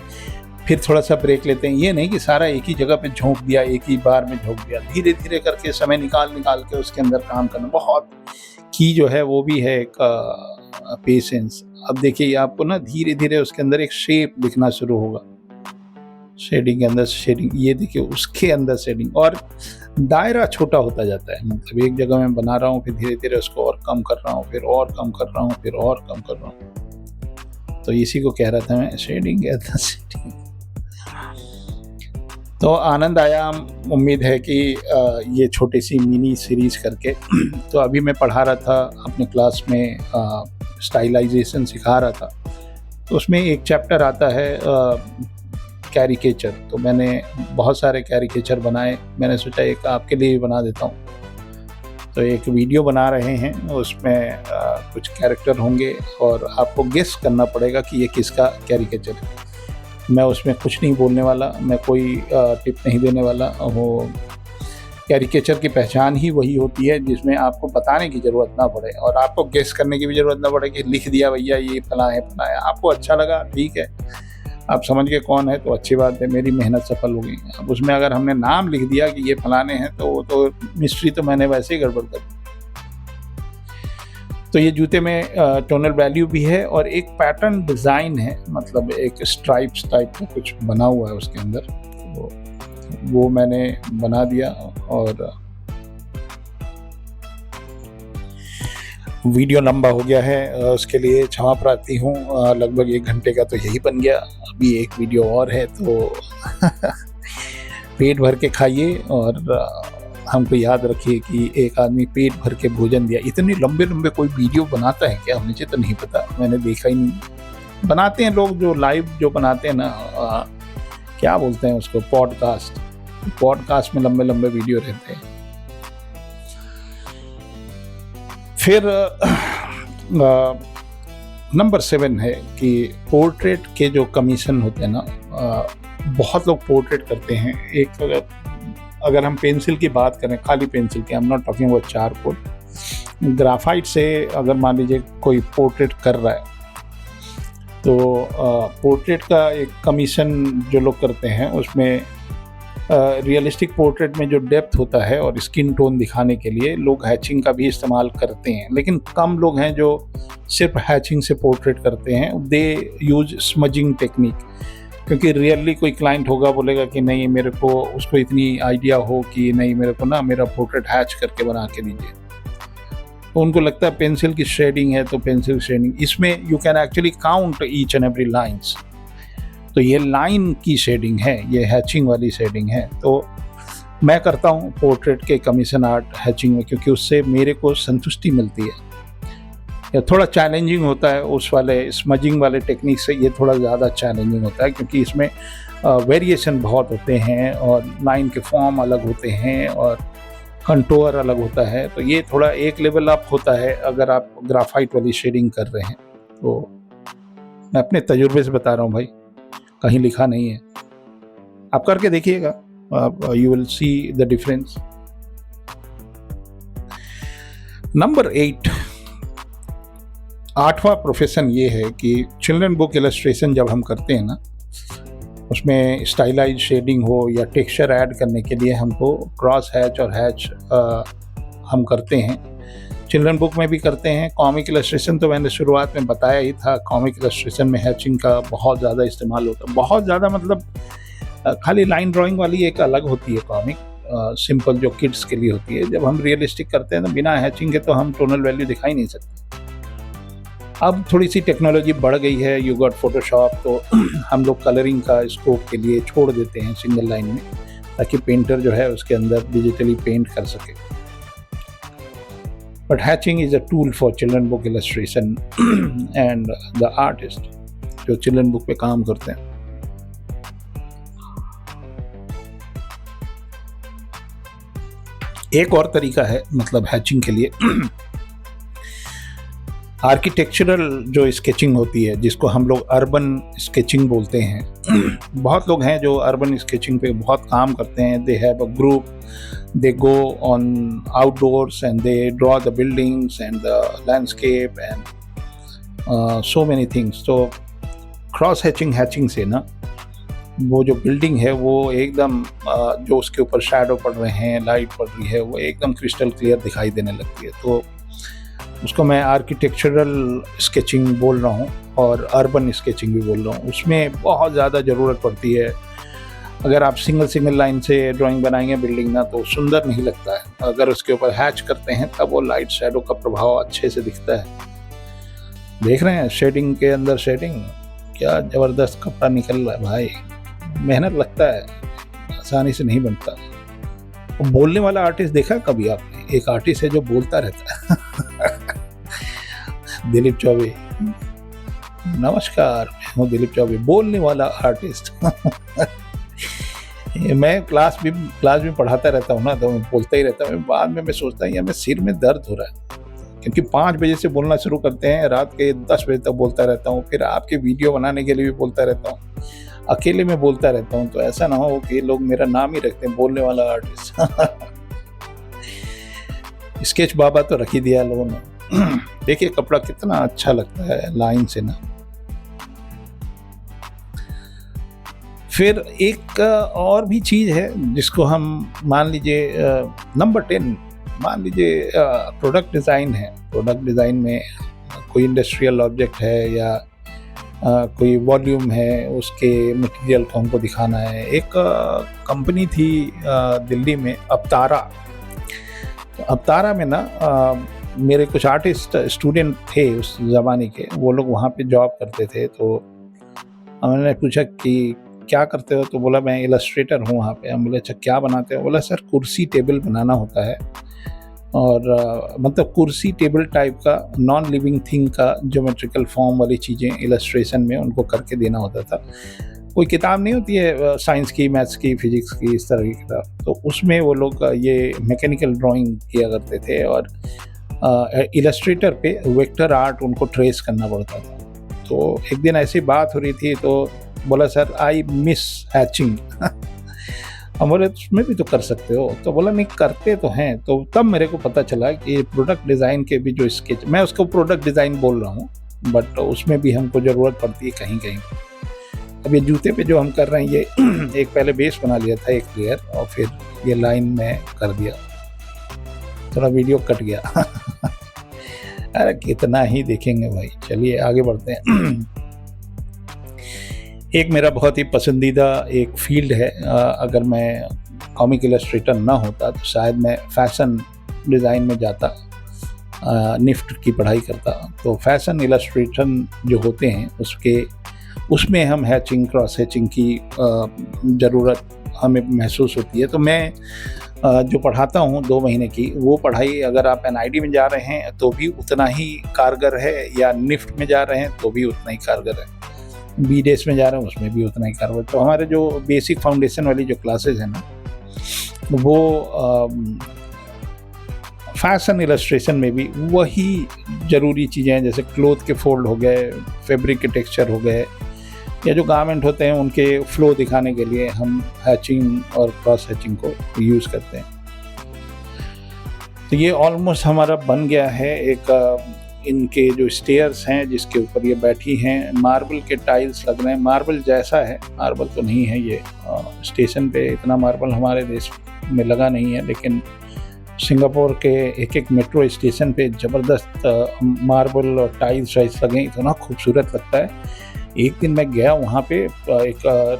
फिर थोड़ा सा ब्रेक लेते हैं। ये नहीं कि सारा एक ही जगह पे झोंक दिया, एक ही बार में झोंक दिया। धीरे धीरे करके समय निकाल के उसके अंदर काम करना बहुत की जो है वो भी है एक पेशेंस। अब देखिए आपको ना धीरे धीरे उसके अंदर एक शेप दिखना शुरू होगा। शेडिंग के अंदर शेडिंग, ये देखिए उसके अंदर शेडिंग, और दायरा छोटा होता जाता है। मतलब एक जगह मैं बना रहा हूँ, फिर धीरे धीरे उसको और कम कर रहा हूँ, फिर और कम कर रहा हूँ, फिर और कम कर रहा हूँ। तो इसी को कह रहा था मैं, शेडिंग के अंदर शेडिंग। तो आनंद आया, उम्मीद है कि ये छोटी सी मिनी सीरीज करके। तो अभी मैं पढ़ा रहा था अपने क्लास में, स्टाइलाइजेशन सिखा रहा था। तो उसमें एक चैप्टर आता है कैरिकेचर। तो मैंने बहुत सारे कैरिकेचर बनाए। मैंने सोचा एक आपके लिए बना देता हूँ। तो एक वीडियो बना रहे हैं, उसमें कुछ कैरेक्टर होंगे और आपको गेस करना पड़ेगा कि ये किसका कैरिकेचर है। मैं उसमें कुछ नहीं बोलने वाला, मैं कोई टिप नहीं देने वाला। वो कैरिकेचर की पहचान ही वही होती है जिसमें आपको बताने की ज़रूरत ना पड़े और आपको गेस करने की भी ज़रूरत ना पड़े कि लिख दिया भैया ये फला है फला है। आपको अच्छा लगा ठीक है, आप समझ गए कौन है तो अच्छी बात है, मेरी मेहनत सफल हो गई। अब उसमें अगर हमने नाम लिख दिया कि ये फलाने हैं तो मिस्ट्री तो मैंने वैसे ही गड़बड़ कर दी। तो ये जूते में टोनल वैल्यू भी है और एक पैटर्न डिज़ाइन है, मतलब एक स्ट्राइप्स टाइप का कुछ बना हुआ है उसके अंदर। वो मैंने बना दिया और वीडियो लंबा हो गया है, उसके लिए क्षमा प्रार्थी हूँ। लगभग 1 घंटे का तो यही बन गया। अभी एक वीडियो और है तो पेट भर के खाइए और हमको याद रखिए कि एक आदमी पेट भर के भोजन दिया। इतने लंबे लंबे कोई वीडियो बनाता है क्या? मुझे तो नहीं पता, मैंने देखा ही नहीं। बनाते हैं लोग जो लाइव जो बनाते हैं ना, क्या बोलते हैं उसको, पॉडकास्ट में लंबे लंबे वीडियो रहते हैं। फिर नंबर 7 है कि पोर्ट्रेट के जो कमीशन होते हैं ना, बहुत लोग पोर्ट्रेट करते हैं। एक अगर हम पेंसिल की बात करें, खाली पेंसिल की, I am not talking about charcoal, graphite से अगर मान लीजिए कोई पोर्ट्रेट कर रहा है तो पोर्ट्रेट का एक कमीशन जो लोग करते हैं उसमें रियलिस्टिक पोर्ट्रेट में जो डेप्थ होता है और स्किन टोन दिखाने के लिए लोग हैचिंग का भी इस्तेमाल करते हैं, लेकिन कम लोग हैं जो सिर्फ हैचिंग से पोर्ट्रेट करते हैं। दे यूज स्मजिंग टेक्निक, क्योंकि रियली कोई क्लाइंट होगा बोलेगा कि नहीं मेरे को, उसको इतनी आइडिया हो कि नहीं मेरे को ना मेरा पोर्ट्रेट हैच करके बना के दीजिए, तो उनको लगता है पेंसिल की शेडिंग है तो पेंसिल शेडिंग। इसमें you can actually count each and every lines, तो ये लाइन की शेडिंग है, ये हैचिंग वाली शेडिंग है। तो मैं करता हूँ पोर्ट्रेट के कमीशन आर्ट हैचिंग में, क्योंकि उससे मेरे को संतुष्टि मिलती है। ये थोड़ा चैलेंजिंग होता है उस वाले स्मजिंग वाले टेक्निक से, ये थोड़ा ज़्यादा चैलेंजिंग होता है, क्योंकि इसमें वेरिएशन बहुत होते हैं और लाइन के फॉर्म अलग होते हैं और कंटूर अलग होता है। तो ये थोड़ा एक लेवल अप होता है अगर आप ग्राफाइट वाली शेडिंग कर रहे हैं। तो मैं अपने तजुर्बे से बता रहा हूँ भाई, कहीं लिखा नहीं है, आप करके देखिएगा, आप you will see the difference. Number 8, 8वां प्रोफेशन ये है कि चिल्ड्रन बुक इलस्ट्रेशन जब हम करते हैं ना, उसमें स्टाइलाइज शेडिंग हो या टेक्सचर ऐड करने के लिए हमको क्रॉस हैच और हैच हम करते हैं। चिल्ड्रन बुक में भी करते हैं। कॉमिक इलस्ट्रेशन तो मैंने शुरुआत में बताया ही था, कॉमिक इलस्ट्रेशन में हैचिंग का बहुत ज़्यादा इस्तेमाल होता है। बहुत ज़्यादा मतलब खाली लाइन ड्राइंग वाली एक अलग होती है कॉमिक, सिंपल जो किड्स के लिए होती है। जब हम रियलिस्टिक करते हैं तो बिना हैचिंग के तो हम टोनल वैल्यू दिखा ही नहीं सकते। अब थोड़ी सी टेक्नोलॉजी बढ़ गई है, यू गॉट फोटोशॉप, तो हम लोग कलरिंग का स्कोप के लिए छोड़ देते हैं सिंगल लाइन में, ताकि पेंटर जो है उसके अंदर डिजिटली पेंट कर सके। But hatching is a tool for children book illustration and the artist जो children book पे काम करते हैं। एक और तरीका है मतलब हैचिंग के लिए, आर्किटेक्चरल जो स्केचिंग होती है, जिसको हम लोग अर्बन स्केचिंग बोलते हैं। बहुत लोग हैं जो अर्बन स्केचिंग पे बहुत काम करते हैं। They have a group, they go on outdoors and they draw the buildings and the landscape and so many things। तो क्रॉस हैचिंग से ना वो जो बिल्डिंग है वो एकदम जो उसके ऊपर शैडो पड़ रहे हैं, लाइट पड़ रही है, वो एकदम क्रिस्टल क्लियर दिखाई देने लगती है। तो उसको मैं आर्किटेक्चरल स्केचिंग बोल रहा हूँ और अर्बन स्केचिंग भी बोल रहा हूँ। उसमें बहुत ज़्यादा ज़रूरत पड़ती है। अगर आप सिंगल लाइन से ड्राइंग बनाएंगे बिल्डिंग ना, तो सुंदर नहीं लगता है। अगर उसके ऊपर हैच करते हैं तब वो लाइट शैडो का प्रभाव अच्छे से दिखता है। देख रहे हैं शेडिंग के अंदर शेडिंग, क्या ज़बरदस्त कपड़ा निकल रहा है भाई। मेहनत लगता है, आसानी से नहीं बनता। तो बोलने वाला आर्टिस्ट देखा कभी आपने? एक आर्टिस्ट है जो बोलता रहता है दिलीप चौबे। नमस्कार, मैं हूँ दिलीप चौबे, बोलने वाला आर्टिस्ट। मैं क्लास में पढ़ाता रहता हूँ ना, तो मैं बोलता ही रहता हूँ। बाद में मैं सोचता हूँ यार, मैं सिर में दर्द हो रहा है, क्योंकि 5 बजे से बोलना शुरू करते हैं, रात के 10 बजे तक बोलता रहता हूँ। फिर आपके वीडियो बनाने के लिए भी बोलता रहता हूँ, अकेले में बोलता रहता हूँ। तो ऐसा ना हो कि लोग मेरा नाम ही रखते हैं बोलने वाला आर्टिस्ट। स्केच बाबा तो रख ही दिया लोगों ने। देखिए कपड़ा कितना अच्छा लगता है लाइन से ना। फिर एक और भी चीज़ है जिसको हम मान लीजिए नंबर 10 मान लीजिए प्रोडक्ट डिज़ाइन है। प्रोडक्ट डिज़ाइन में कोई इंडस्ट्रियल ऑब्जेक्ट है या कोई वॉल्यूम है, उसके मटेरियल को हमको दिखाना है। एक कंपनी थी दिल्ली में, अवतारा। तो अवतारा में ना मेरे कुछ आर्टिस्ट स्टूडेंट थे उस ज़माने के, वो लोग वहाँ पे जॉब करते थे। तो मैंने पूछा कि क्या करते हो? तो बोला मैं इलस्ट्रेटर हूँ वहाँ पे। हम बोले अच्छा क्या बनाते हो? बोला सर कुर्सी टेबल बनाना होता है, और मतलब कुर्सी टेबल टाइप का नॉन लिविंग थिंग का ज्योमेट्रिकल फॉर्म वाली चीज़ें इलस्ट्रेशन में उनको करके देना होता था। कोई किताब नहीं होती है साइंस की, मैथ्स की, फिजिक्स की, इस तरह की किताब, तो उसमें वो लोग ये मैकेनिकल ड्राइंग किया करते थे और इलस्ट्रेटर पे वेक्टर आर्ट उनको ट्रेस करना पड़ता था। तो एक दिन ऐसी बात हो रही थी, तो बोला सर आई मिस हैचिंग। हम बोले उसमें भी तो कर सकते हो? तो बोला नहीं करते तो हैं। तो तब मेरे को पता चला कि प्रोडक्ट डिज़ाइन के भी जो स्केच, मैं उसको प्रोडक्ट डिज़ाइन बोल रहा हूँ, बट उसमें भी हमको ज़रूरत पड़ती है कहीं कहीं। अब ये जूते पे जो हम कर रहे हैं ये एक पहले बेस बना लिया था एक लेयर, और फिर ये लाइन में कर दिया। थोड़ा वीडियो कट गया अरे कितना ही देखेंगे भाई, चलिए आगे बढ़ते हैं। एक मेरा बहुत ही पसंदीदा एक फील्ड है, अगर मैं कॉमिक इलस्ट्रेटर ना होता तो शायद मैं फैशन डिज़ाइन में जाता, निफ्ट की पढ़ाई करता। तो फैशन इलस्ट्रेशन जो होते हैं उसमें हम हैचिंग क्रॉस हैचिंग की ज़रूरत हमें महसूस होती है। तो मैं जो पढ़ाता हूँ 2 महीने की, वो पढ़ाई अगर आप NID में जा रहे हैं तो भी उतना ही कारगर है, या निफ्ट में जा रहे हैं तो भी उतना ही कारगर है, BDES में जा रहे हैं उसमें भी उतना ही कारगर। तो हमारे जो बेसिक फाउंडेशन वाली जो क्लासेज हैं ना, वो फैशन इलस्ट्रेशन में भी वही ज़रूरी चीज़ें हैं, जैसे क्लोथ के फोल्ड हो गए, फैब्रिक के टेक्सचर हो गए, या जो गारमेंट होते हैं उनके फ्लो दिखाने के लिए हम हैचिंग और क्रॉस हैचिंग को यूज़ करते हैं। तो ये ऑलमोस्ट हमारा बन गया है। एक इनके जो स्टेयर्स हैं जिसके ऊपर ये बैठी हैं, मार्बल के टाइल्स लग रहे हैं। मार्बल जैसा है, मार्बल तो नहीं है ये, स्टेशन पे इतना मार्बल हमारे देश में लगा नहीं है, लेकिन सिंगापुर के एक मेट्रो स्टेशन पे ज़बरदस्त मार्बल और टाइल्स लगे, इतना खूबसूरत लगता है। एक दिन मैं गया वहाँ पे, एक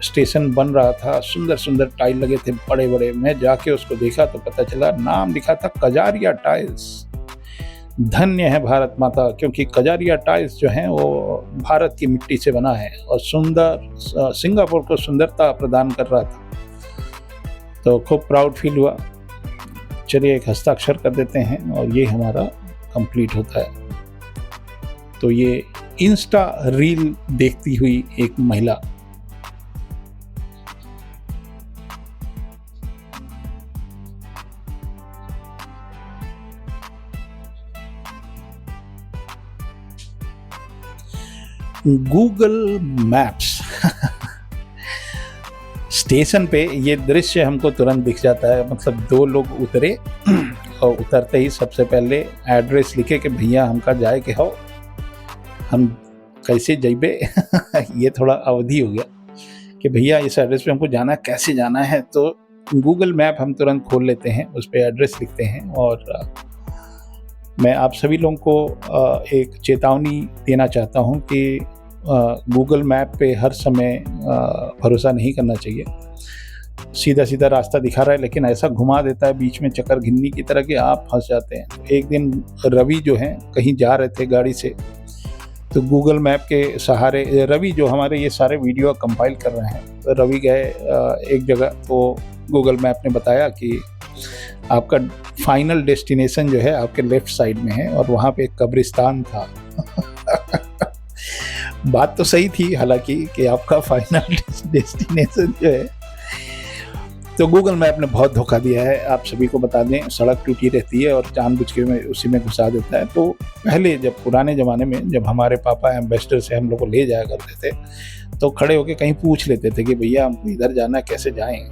स्टेशन बन रहा था, सुंदर सुंदर टाइल लगे थे बड़े बड़े। मैं जाके उसको देखा तो पता चला नाम लिखा था कजारिया टाइल्स। धन्य है भारत माता, क्योंकि कजारिया टाइल्स जो हैं वो भारत की मिट्टी से बना है और सिंगापुर को सुंदरता प्रदान कर रहा था। तो खूब प्राउड फील हुआ। चलिए एक हस्ताक्षर कर देते हैं और ये हमारा कंप्लीट होता है। तो ये इंस्टा रील देखती हुई एक महिला, गूगल मैप्स स्टेशन पे ये दृश्य हमको तुरंत दिख जाता है। मतलब 2 लोग उतरे और उतरते ही सबसे पहले एड्रेस लिखे कि भैया हमका जाए के हो, हम कैसे जइबे ये थोड़ा अवधि हो गया कि भैया इस एड्रेस पे हमको जाना है, कैसे जाना है। तो गूगल मैप हम तुरंत खोल लेते हैं, उस पर एड्रेस लिखते हैं। और मैं आप सभी लोगों को एक चेतावनी देना चाहता हूँ कि गूगल मैप पे हर समय भरोसा नहीं करना चाहिए। सीधा सीधा रास्ता दिखा रहा है लेकिन ऐसा घुमा देता है बीच में चक्कर घिन्नी की तरह कि आप फंस जाते हैं। एक दिन रवि जो हैं कहीं जा रहे थे गाड़ी से, तो गूगल मैप के सहारे, रवि जो हमारे ये सारे वीडियो कंपाइल कर रहे हैं, तो रवि गए एक जगह, तो गूगल मैप ने बताया कि आपका फाइनल डेस्टिनेशन जो है आपके लेफ़्ट साइड में है, और वहाँ पे एक कब्रिस्तान था बात तो सही थी हालांकि कि आपका फाइनल डेस्टिनेशन जो है, तो गूगल मैप ने बहुत धोखा दिया है। आप सभी को बता दें, सड़क टूटी रहती है और जानबूझ के में उसी में घुसा देता है। तो पहले जब पुराने ज़माने में जब हमारे पापा एम्बेसडर से हम लोग को ले जाया करते थे, तो खड़े होके कहीं पूछ लेते थे कि भैया हमको इधर जाना है, कैसे जाएं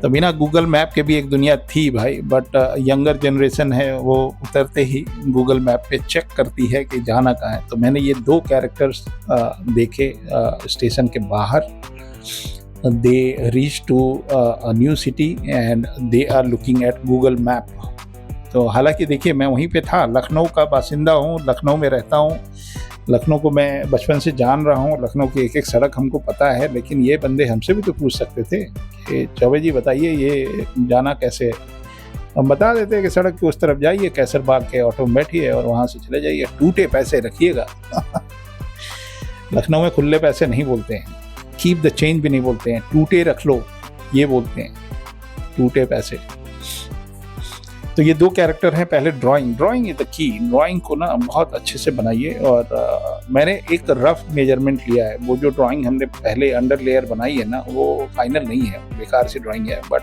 तो बिना गूगल मैप के भी एक दुनिया थी भाई, बट यंगर जनरेशन है वो उतरते ही गूगल मैप पे चेक करती है कि जाना कहाँ है। तो मैंने ये 2 कैरेक्टर्स देखे स्टेशन के बाहर। They reach to a new city and they are looking at Google Map। तो हालांकि देखिए मैं वहीं पे था, लखनऊ का बासिंदा हूँ, लखनऊ में रहता हूँ, लखनऊ को मैं बचपन से जान रहा हूँ, लखनऊ की एक सड़क हमको पता है। लेकिन ये बंदे हमसे भी तो पूछ सकते थे कि चौबे जी बताइए ये जाना कैसे है। हम बता देते हैं कि सड़क के उस तरफ जाइए, कैसर बाग के ऑटो में बैठिए और वहाँ से चले जाइए, टूटे पैसे रखिएगा लखनऊ में खुले पैसे नहीं बोलते हैं, कीप द चेंज भी नहीं बोलते हैं, टूटे रख लो ये बोलते हैं, टूटे पैसे। तो ये 2 कैरेक्टर हैं। पहले drawing is the key. Drawing को ना बहुत अच्छे से बनाइए। और मैंने एक रफ मेजरमेंट लिया है। वो जो ड्राइंग हमने पहले अंडर लेयर बनाई है ना, वो फाइनल नहीं है, बेकार सी ड्राइंग है, but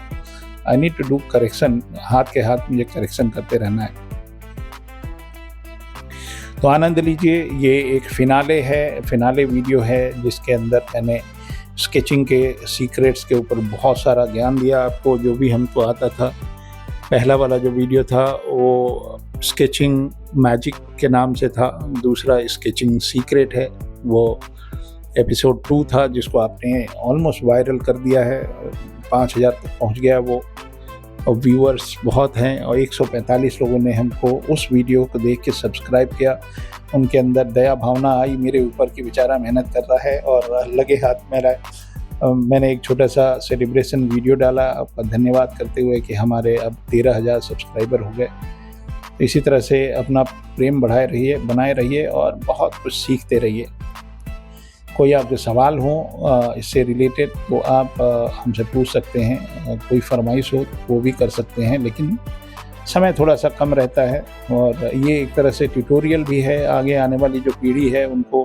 I need to do correction. हाथ के हाथ मुझे करेक्शन करते रहना है। तो आनंद लीजिए, ये एक फिनाले वीडियो है जिसके अंदर मैंने स्केचिंग के सीक्रेट्स के ऊपर बहुत सारा ज्ञान दिया आपको, जो भी हमको आता था। पहला वाला जो वीडियो था वो स्केचिंग मैजिक के नाम से था, दूसरा स्केचिंग सीक्रेट है, वो एपिसोड 2 था जिसको आपने ऑलमोस्ट वायरल कर दिया है, 5000 तक पहुंच गया वो, और व्यूअर्स बहुत हैं, और 145 लोगों ने हमको उस वीडियो को देख के सब्सक्राइब किया। उनके अंदर दया भावना आई मेरे ऊपर कि बेचारा मेहनत कर रहा है और लगे हाथ मेरा। मैंने एक छोटा सा सेलिब्रेशन वीडियो डाला आपका धन्यवाद करते हुए कि हमारे अब 13,000 सब्सक्राइबर हो गए। इसी तरह से अपना प्रेम बनाए रहिए और बहुत कुछ सीखते रहिए। कोई आपके सवाल हो इससे रिलेटेड तो आप हमसे पूछ सकते हैं, कोई फरमाइश हो वो भी कर सकते हैं, लेकिन समय थोड़ा सा कम रहता है और ये एक तरह से ट्यूटोरियल भी है। आगे आने वाली जो पीढ़ी है उनको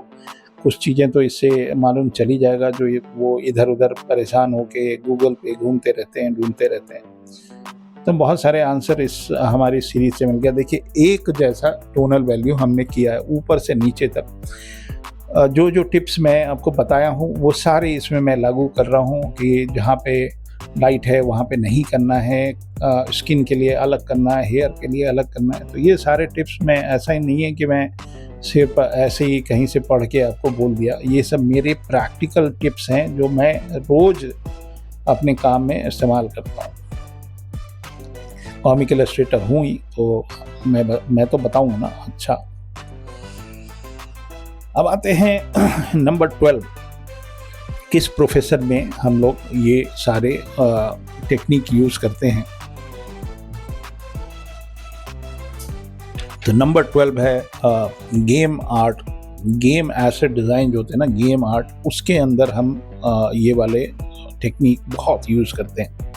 कुछ चीज़ें तो इससे मालूम चली जाएगा, जो वो इधर उधर परेशान होके गूगल पे घूमते रहते हैं, ढूंढते रहते हैं। तो बहुत सारे आंसर इस हमारी सीरीज से मिल गया। देखिए, एक जैसा टोनल वैल्यू हमने किया है ऊपर से नीचे तक। जो टिप्स मैं आपको बताया हूँ वो सारे इसमें मैं लागू कर रहा हूँ कि जहाँ पे लाइट है वहाँ पे नहीं करना है, स्किन के लिए अलग करना है, हेयर के लिए अलग करना है। तो ये सारे टिप्स में ऐसा ही नहीं है कि मैं सिर्फ ऐसे ही कहीं से पढ़ के आपको बोल दिया। ये सब मेरे प्रैक्टिकल टिप्स हैं जो मैं रोज़ अपने काम में इस्तेमाल करता हूँ। कॉमिक इलस्ट्रेटर हूँ ही तो मैं तो बताऊँगा ना। अच्छा, अब आते हैं नंबर 12, किस प्रोफेशन में हम लोग ये सारे टेक्निक यूज़ करते हैं। तो नंबर 12 है game art. Game asset design जो होते हैं ना, गेम आर्ट, उसके अंदर हम ये वाले टेक्निक बहुत यूज़ करते हैं।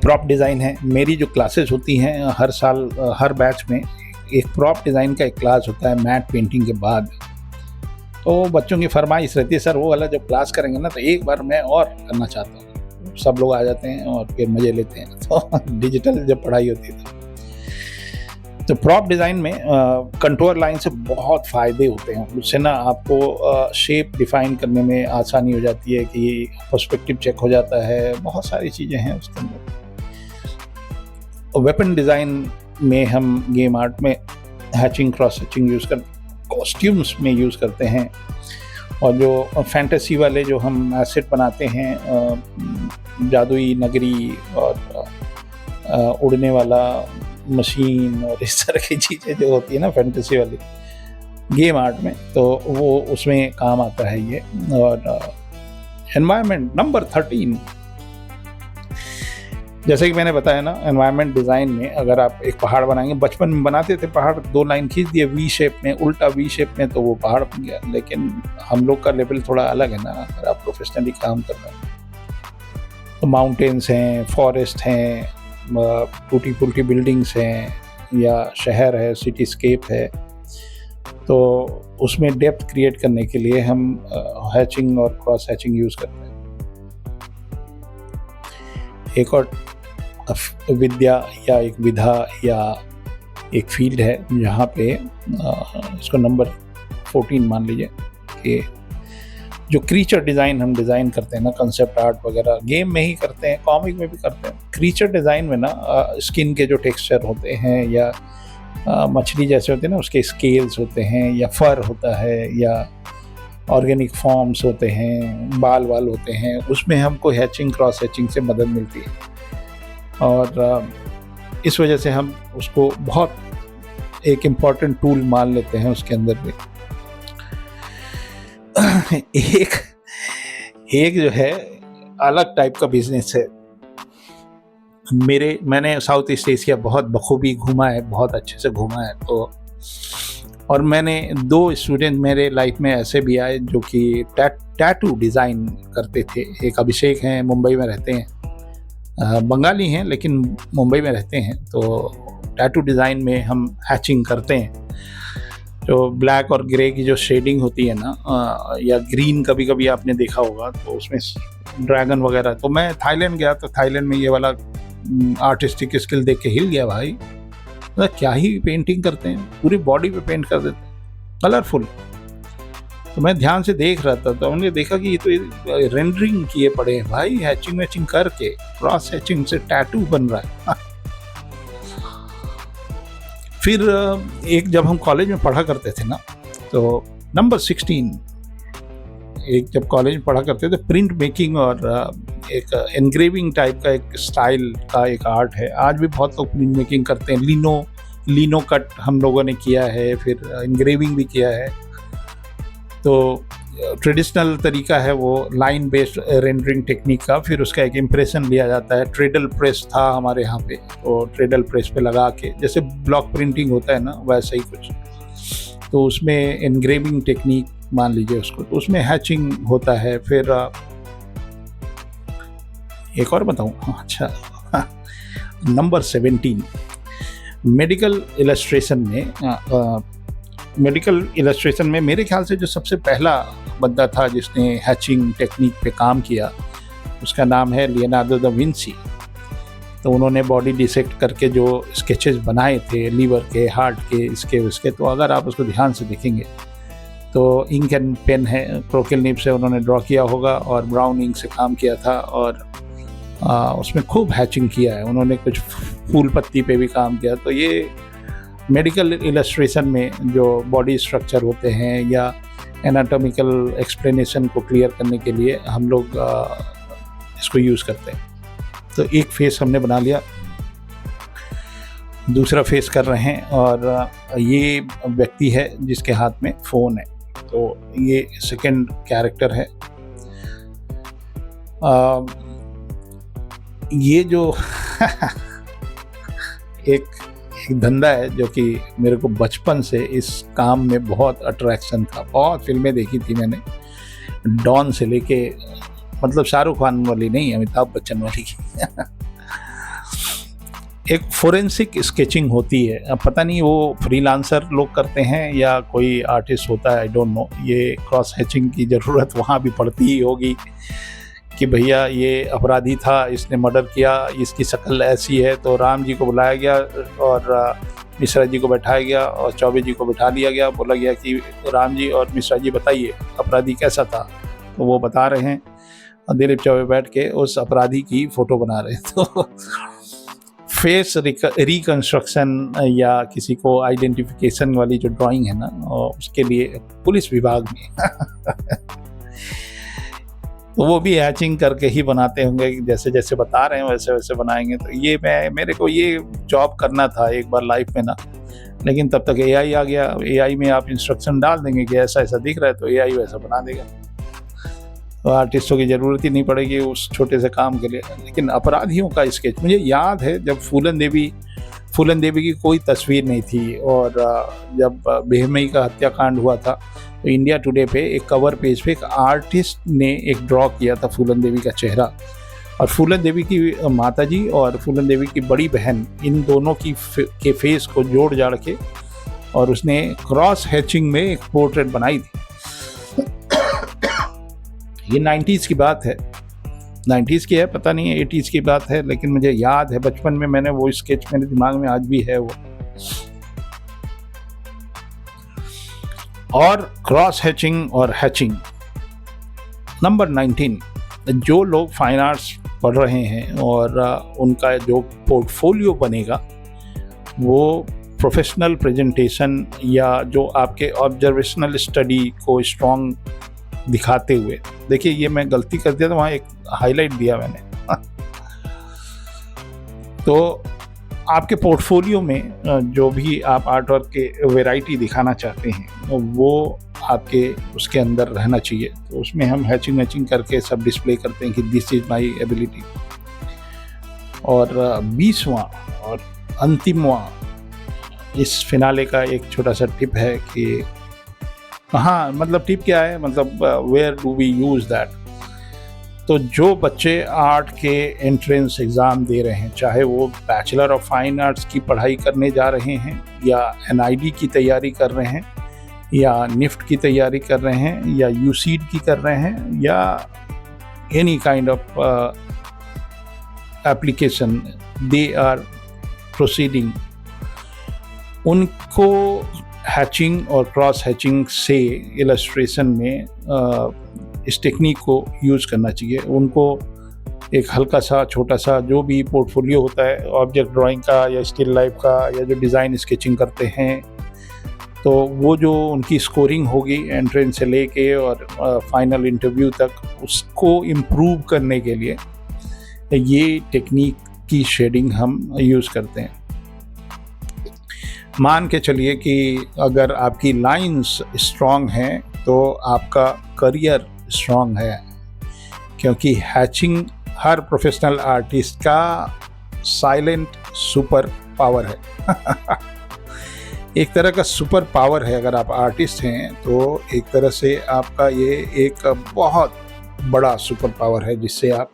प्रॉप डिज़ाइन है। मेरी जो क्लासेस होती हैं हर साल हर बैच में एक प्रॉप डिज़ाइन का एक क्लास होता है मैट पेंटिंग के बाद। तो बच्चों की फरमाइश रहती है, सर वो वाला जब क्लास करेंगे ना तो एक बार मैं और करना चाहता हूँ। सब लोग आ जाते हैं और फिर मज़े लेते हैं। तो डिजिटल जब पढ़ाई होती है तो प्रॉप डिज़ाइन में कंटूर लाइन से बहुत फ़ायदे होते हैं। उससे ना आपको शेप डिफ़ाइन करने में आसानी हो जाती है कि पर्सपेक्टिव चेक हो जाता है, बहुत सारी चीज़ें हैं उसके अंदर। वेपन डिज़ाइन में हम गेम आर्ट में हैचिंग, क्रॉस हैचिंग यूज़ करते हैं, कॉस्ट्यूम्स में यूज़ करते हैं, और जो फैंटेसी वाले जो हम एसेट बनाते हैं, जादुई नगरी और उड़ने वाला मशीन और इस तरह की चीज़ें जो होती है ना फैंटेसी वाली गेम आर्ट में, तो वो उसमें काम आता है ये। और एनवायरनमेंट नंबर 13, जैसे कि मैंने बताया ना, एनवायरनमेंट डिज़ाइन में अगर आप एक पहाड़ बनाएंगे, बचपन में बनाते थे पहाड़, 2 लाइन खींच दिए वी शेप में, उल्टा वी शेप में, तो वो पहाड़ बन गया। लेकिन हम लोग का लेवल थोड़ा अलग है ना, अगर आप प्रोफेशनली काम कर रहे हैं तो माउंटेन्स हैं, फॉरेस्ट हैं, टूटी फूटी बिल्डिंग्स हैं, या शहर है, सिटीस्केप है, तो उसमें डेप्थ क्रिएट करने के लिए हम हैचिंग और क्रॉस हैचिंग यूज़ करते हैं। एक और विद्या या एक विधा या एक फील्ड है जहाँ पे इसको नंबर 14 मान लीजिए कि जो क्रीचर डिज़ाइन हम डिज़ाइन करते हैं ना, कंसेप्ट आर्ट वगैरह गेम में ही करते हैं, कॉमिक में भी करते हैं। क्रीचर डिज़ाइन में ना स्किन के जो टेक्सचर होते हैं, या मछली जैसे होते हैं ना उसके स्केल्स होते हैं, या फर होता है, या ऑर्गेनिक फॉर्म्स होते हैं, बाल होते हैं, उसमें हमको हैचिंग क्रॉस हैचिंग से मदद मिलती है। और इस वजह से हम उसको बहुत एक इम्पॉर्टेंट टूल मान लेते हैं उसके अंदर भी। एक जो है अलग टाइप का बिजनेस है। मैंने साउथ ईस्ट एशिया बहुत बखूबी घूमा है, बहुत अच्छे से घूमा है। तो और मैंने 2 स्टूडेंट मेरे लाइफ में ऐसे भी आए जो कि टैटू डिज़ाइन करते थे। एक अभिषेक हैं, मुंबई में रहते हैं, बंगाली हैं लेकिन मुंबई में रहते हैं। तो टैटू डिज़ाइन में हम हैचिंग करते हैं। जो ब्लैक और ग्रे की जो शेडिंग होती है ना, या ग्रीन कभी कभी आपने देखा होगा, तो उसमें ड्रैगन वगैरह। तो मैं थाईलैंड गया तो थाईलैंड में ये वाला आर्टिस्टिक स्किल देख के हिल गया भाई। मतलब क्या ही पेंटिंग करते हैं, पूरी बॉडी पे पेंट कर देते हैं कलरफुल। तो मैं ध्यान से देख रहा था तो हमने देखा कि ये तो रेंडरिंग किए पड़े हैं भाई, हैचिंग वैचिंग करके क्रॉस हैचिंग से टैटू बन रहा है। फिर एक जब हम कॉलेज में पढ़ा करते थे ना, तो नंबर 16 एक जब कॉलेज में पढ़ा करते थे, प्रिंट मेकिंग और एक एनग्रेविंग टाइप का एक स्टाइल का एक आर्ट है। आज भी बहुत लोग प्रिंट मेकिंग करते हैं। लिनो कट हम लोगों ने किया है, फिर एनग्रेविंग भी किया है। तो ट्रेडिशनल तरीका है वो लाइन बेस्ड रेंडरिंग टेक्निक का, फिर उसका एक इम्प्रेशन लिया जाता है। ट्रेडल प्रेस था हमारे यहाँ पे, तो ट्रेडल प्रेस पे लगा के जैसे ब्लॉक प्रिंटिंग होता है ना, वैसा ही कुछ। तो उसमें एनग्रेविंग टेक्निक मान लीजिए उसको, तो उसमें हैचिंग होता है। फिर एक और बताऊँ, अच्छा नंबर 17 मेडिकल इलस्ट्रेशन में मेरे ख्याल से जो सबसे पहला बंदा था जिसने हैचिंग टेक्निक पे काम किया, उसका नाम है लियोनार्डो दा विंची। तो उन्होंने बॉडी डिसेक्ट करके जो स्केचेस बनाए थे लीवर के, हार्ट के, इसके उसके, तो अगर आप उसको ध्यान से देखेंगे तो इंक एंड पेन है, क्रोकेल निब से उन्होंने ड्रॉ किया होगा और ब्राउन इंक से काम किया था, और उसमें खूब हैचिंग किया है उन्होंने। कुछ फूल पत्ती पे भी काम किया। तो ये मेडिकल इलस्ट्रेशन में जो बॉडी स्ट्रक्चर होते हैं या एनाटॉमिकल एक्सप्लेनेशन को क्लियर करने के लिए हम लोग इसको यूज़ करते हैं। तो एक फेस हमने बना लिया, दूसरा फेस कर रहे हैं, और ये व्यक्ति है जिसके हाथ में फ़ोन है, तो ये सेकंड कैरेक्टर है। ये जो एक धंधा है जो कि मेरे को बचपन से इस काम में बहुत अट्रैक्शन था। बहुत फिल्में देखी थी मैंने, डॉन से लेके, मतलब शाहरुख खान वाली नहीं, अमिताभ बच्चन वाली की एक फोरेंसिक स्केचिंग होती है। अब पता नहीं वो फ्रीलांसर लोग करते हैं या कोई आर्टिस्ट होता है, आई डोंट नो। ये क्रॉस हैचिंग की ज़रूरत वहाँ भी पड़ती ही होगी कि भैया ये अपराधी था, इसने मर्डर किया, इसकी शक्ल ऐसी है, तो राम जी को बुलाया गया और मिश्रा जी को बैठाया गया और चौबे जी को बैठा लिया गया। बोला गया कि राम जी और मिश्रा जी बताइए अपराधी कैसा था, तो वो बता रहे हैं, और दिलीप चौबे बैठ के उस अपराधी की फ़ोटो बना रहे हैं। तो फेस रिकन्स्ट्रक्शन या किसी को आइडेंटिफिकेशन वाली जो ड्राइंग है ना, उसके लिए पुलिस विभाग में तो वो भी हैचिंग करके ही बनाते होंगे, जैसे जैसे बता रहे हैं वैसे वैसे बनाएंगे। तो ये मेरे को ये जॉब करना था एक बार लाइफ में ना, लेकिन तब तक एआई आ गया। एआई में आप इंस्ट्रक्शन डाल देंगे कि ऐसा ऐसा दिख रहा है, तो एआई वैसा बना देगा। तो आर्टिस्टों की ज़रूरत ही नहीं पड़ेगी उस छोटे से काम के लिए। लेकिन अपराधियों का स्केच मुझे याद है, जब फूलन देवी की कोई तस्वीर नहीं थी, और जब बेहमई का हत्याकांड हुआ था, तो इंडिया टुडे पे एक कवर पेज पे एक आर्टिस्ट ने एक ड्रॉ किया था फूलन देवी का चेहरा, और फूलन देवी की माताजी और फूलन देवी की बड़ी बहन, इन दोनों के फेस को जोड़ जाड़ के, और उसने क्रॉस हैचिंग में एक पोर्ट्रेट बनाई थी। ये 90s की बात है, 90s की है, पता नहीं है 80s की बात है, लेकिन मुझे याद है बचपन में मैंने वो स्केच, मेरे दिमाग में आज भी है वो। और क्रॉस हैचिंग और हैचिंग। नंबर 19, जो लोग फाइन आर्ट्स पढ़ रहे हैं और उनका जो पोर्टफोलियो बनेगा वो प्रोफेशनल प्रेजेंटेशन या जो आपके ऑब्जर्वेशनल स्टडी को स्ट्रॉन्ग दिखाते हुए, देखिए ये मैं गलती कर दिया था, वहाँ एक हाईलाइट दिया मैंने तो आपके पोर्टफोलियो में जो भी आप आर्ट वर्क के वैरायटी दिखाना चाहते हैं वो आपके उसके अंदर रहना चाहिए। तो उसमें हम हैचिंग मैचिंग करके सब डिस्प्ले करते हैं कि दिस इज़ माई एबिलिटी। और 20वां और अंतिमवां इस फिनाले का एक छोटा सा टिप है कि हाँ, मतलब टिप क्या है, मतलब where do we use that. तो जो बच्चे आर्ट के एंट्रेंस एग्ज़ाम दे रहे हैं, चाहे वो बैचलर ऑफ फाइन आर्ट्स की पढ़ाई करने जा रहे हैं या एनआईडी की तैयारी कर रहे हैं या निफ्ट की तैयारी कर रहे हैं या यूसीड की कर रहे हैं या any kind of application they are proceeding, उनको हैचिंग और क्रॉस हैचिंग से इलस्ट्रेशन में इस टेक्निक को यूज़ करना चाहिए। उनको एक हल्का सा छोटा सा जो भी पोर्टफोलियो होता है ऑब्जेक्ट ड्राइंग का या स्टिल लाइफ का या जो डिज़ाइन स्केचिंग करते हैं, तो वो जो उनकी स्कोरिंग होगी एंट्रेंस से लेके और फाइनल इंटरव्यू तक, उसको इम्प्रूव करने के लिए ये टेक्निक की शेडिंग हम यूज़ करते हैं। मान के चलिए कि अगर आपकी लाइंस स्ट्रॉन्ग हैं तो आपका करियर स्ट्रॉन्ग है, क्योंकि हैचिंग हर प्रोफेशनल आर्टिस्ट का साइलेंट सुपर पावर है। एक तरह का सुपर पावर है। अगर आप आर्टिस्ट हैं तो एक तरह से आपका ये एक बहुत बड़ा सुपर पावर है, जिससे आप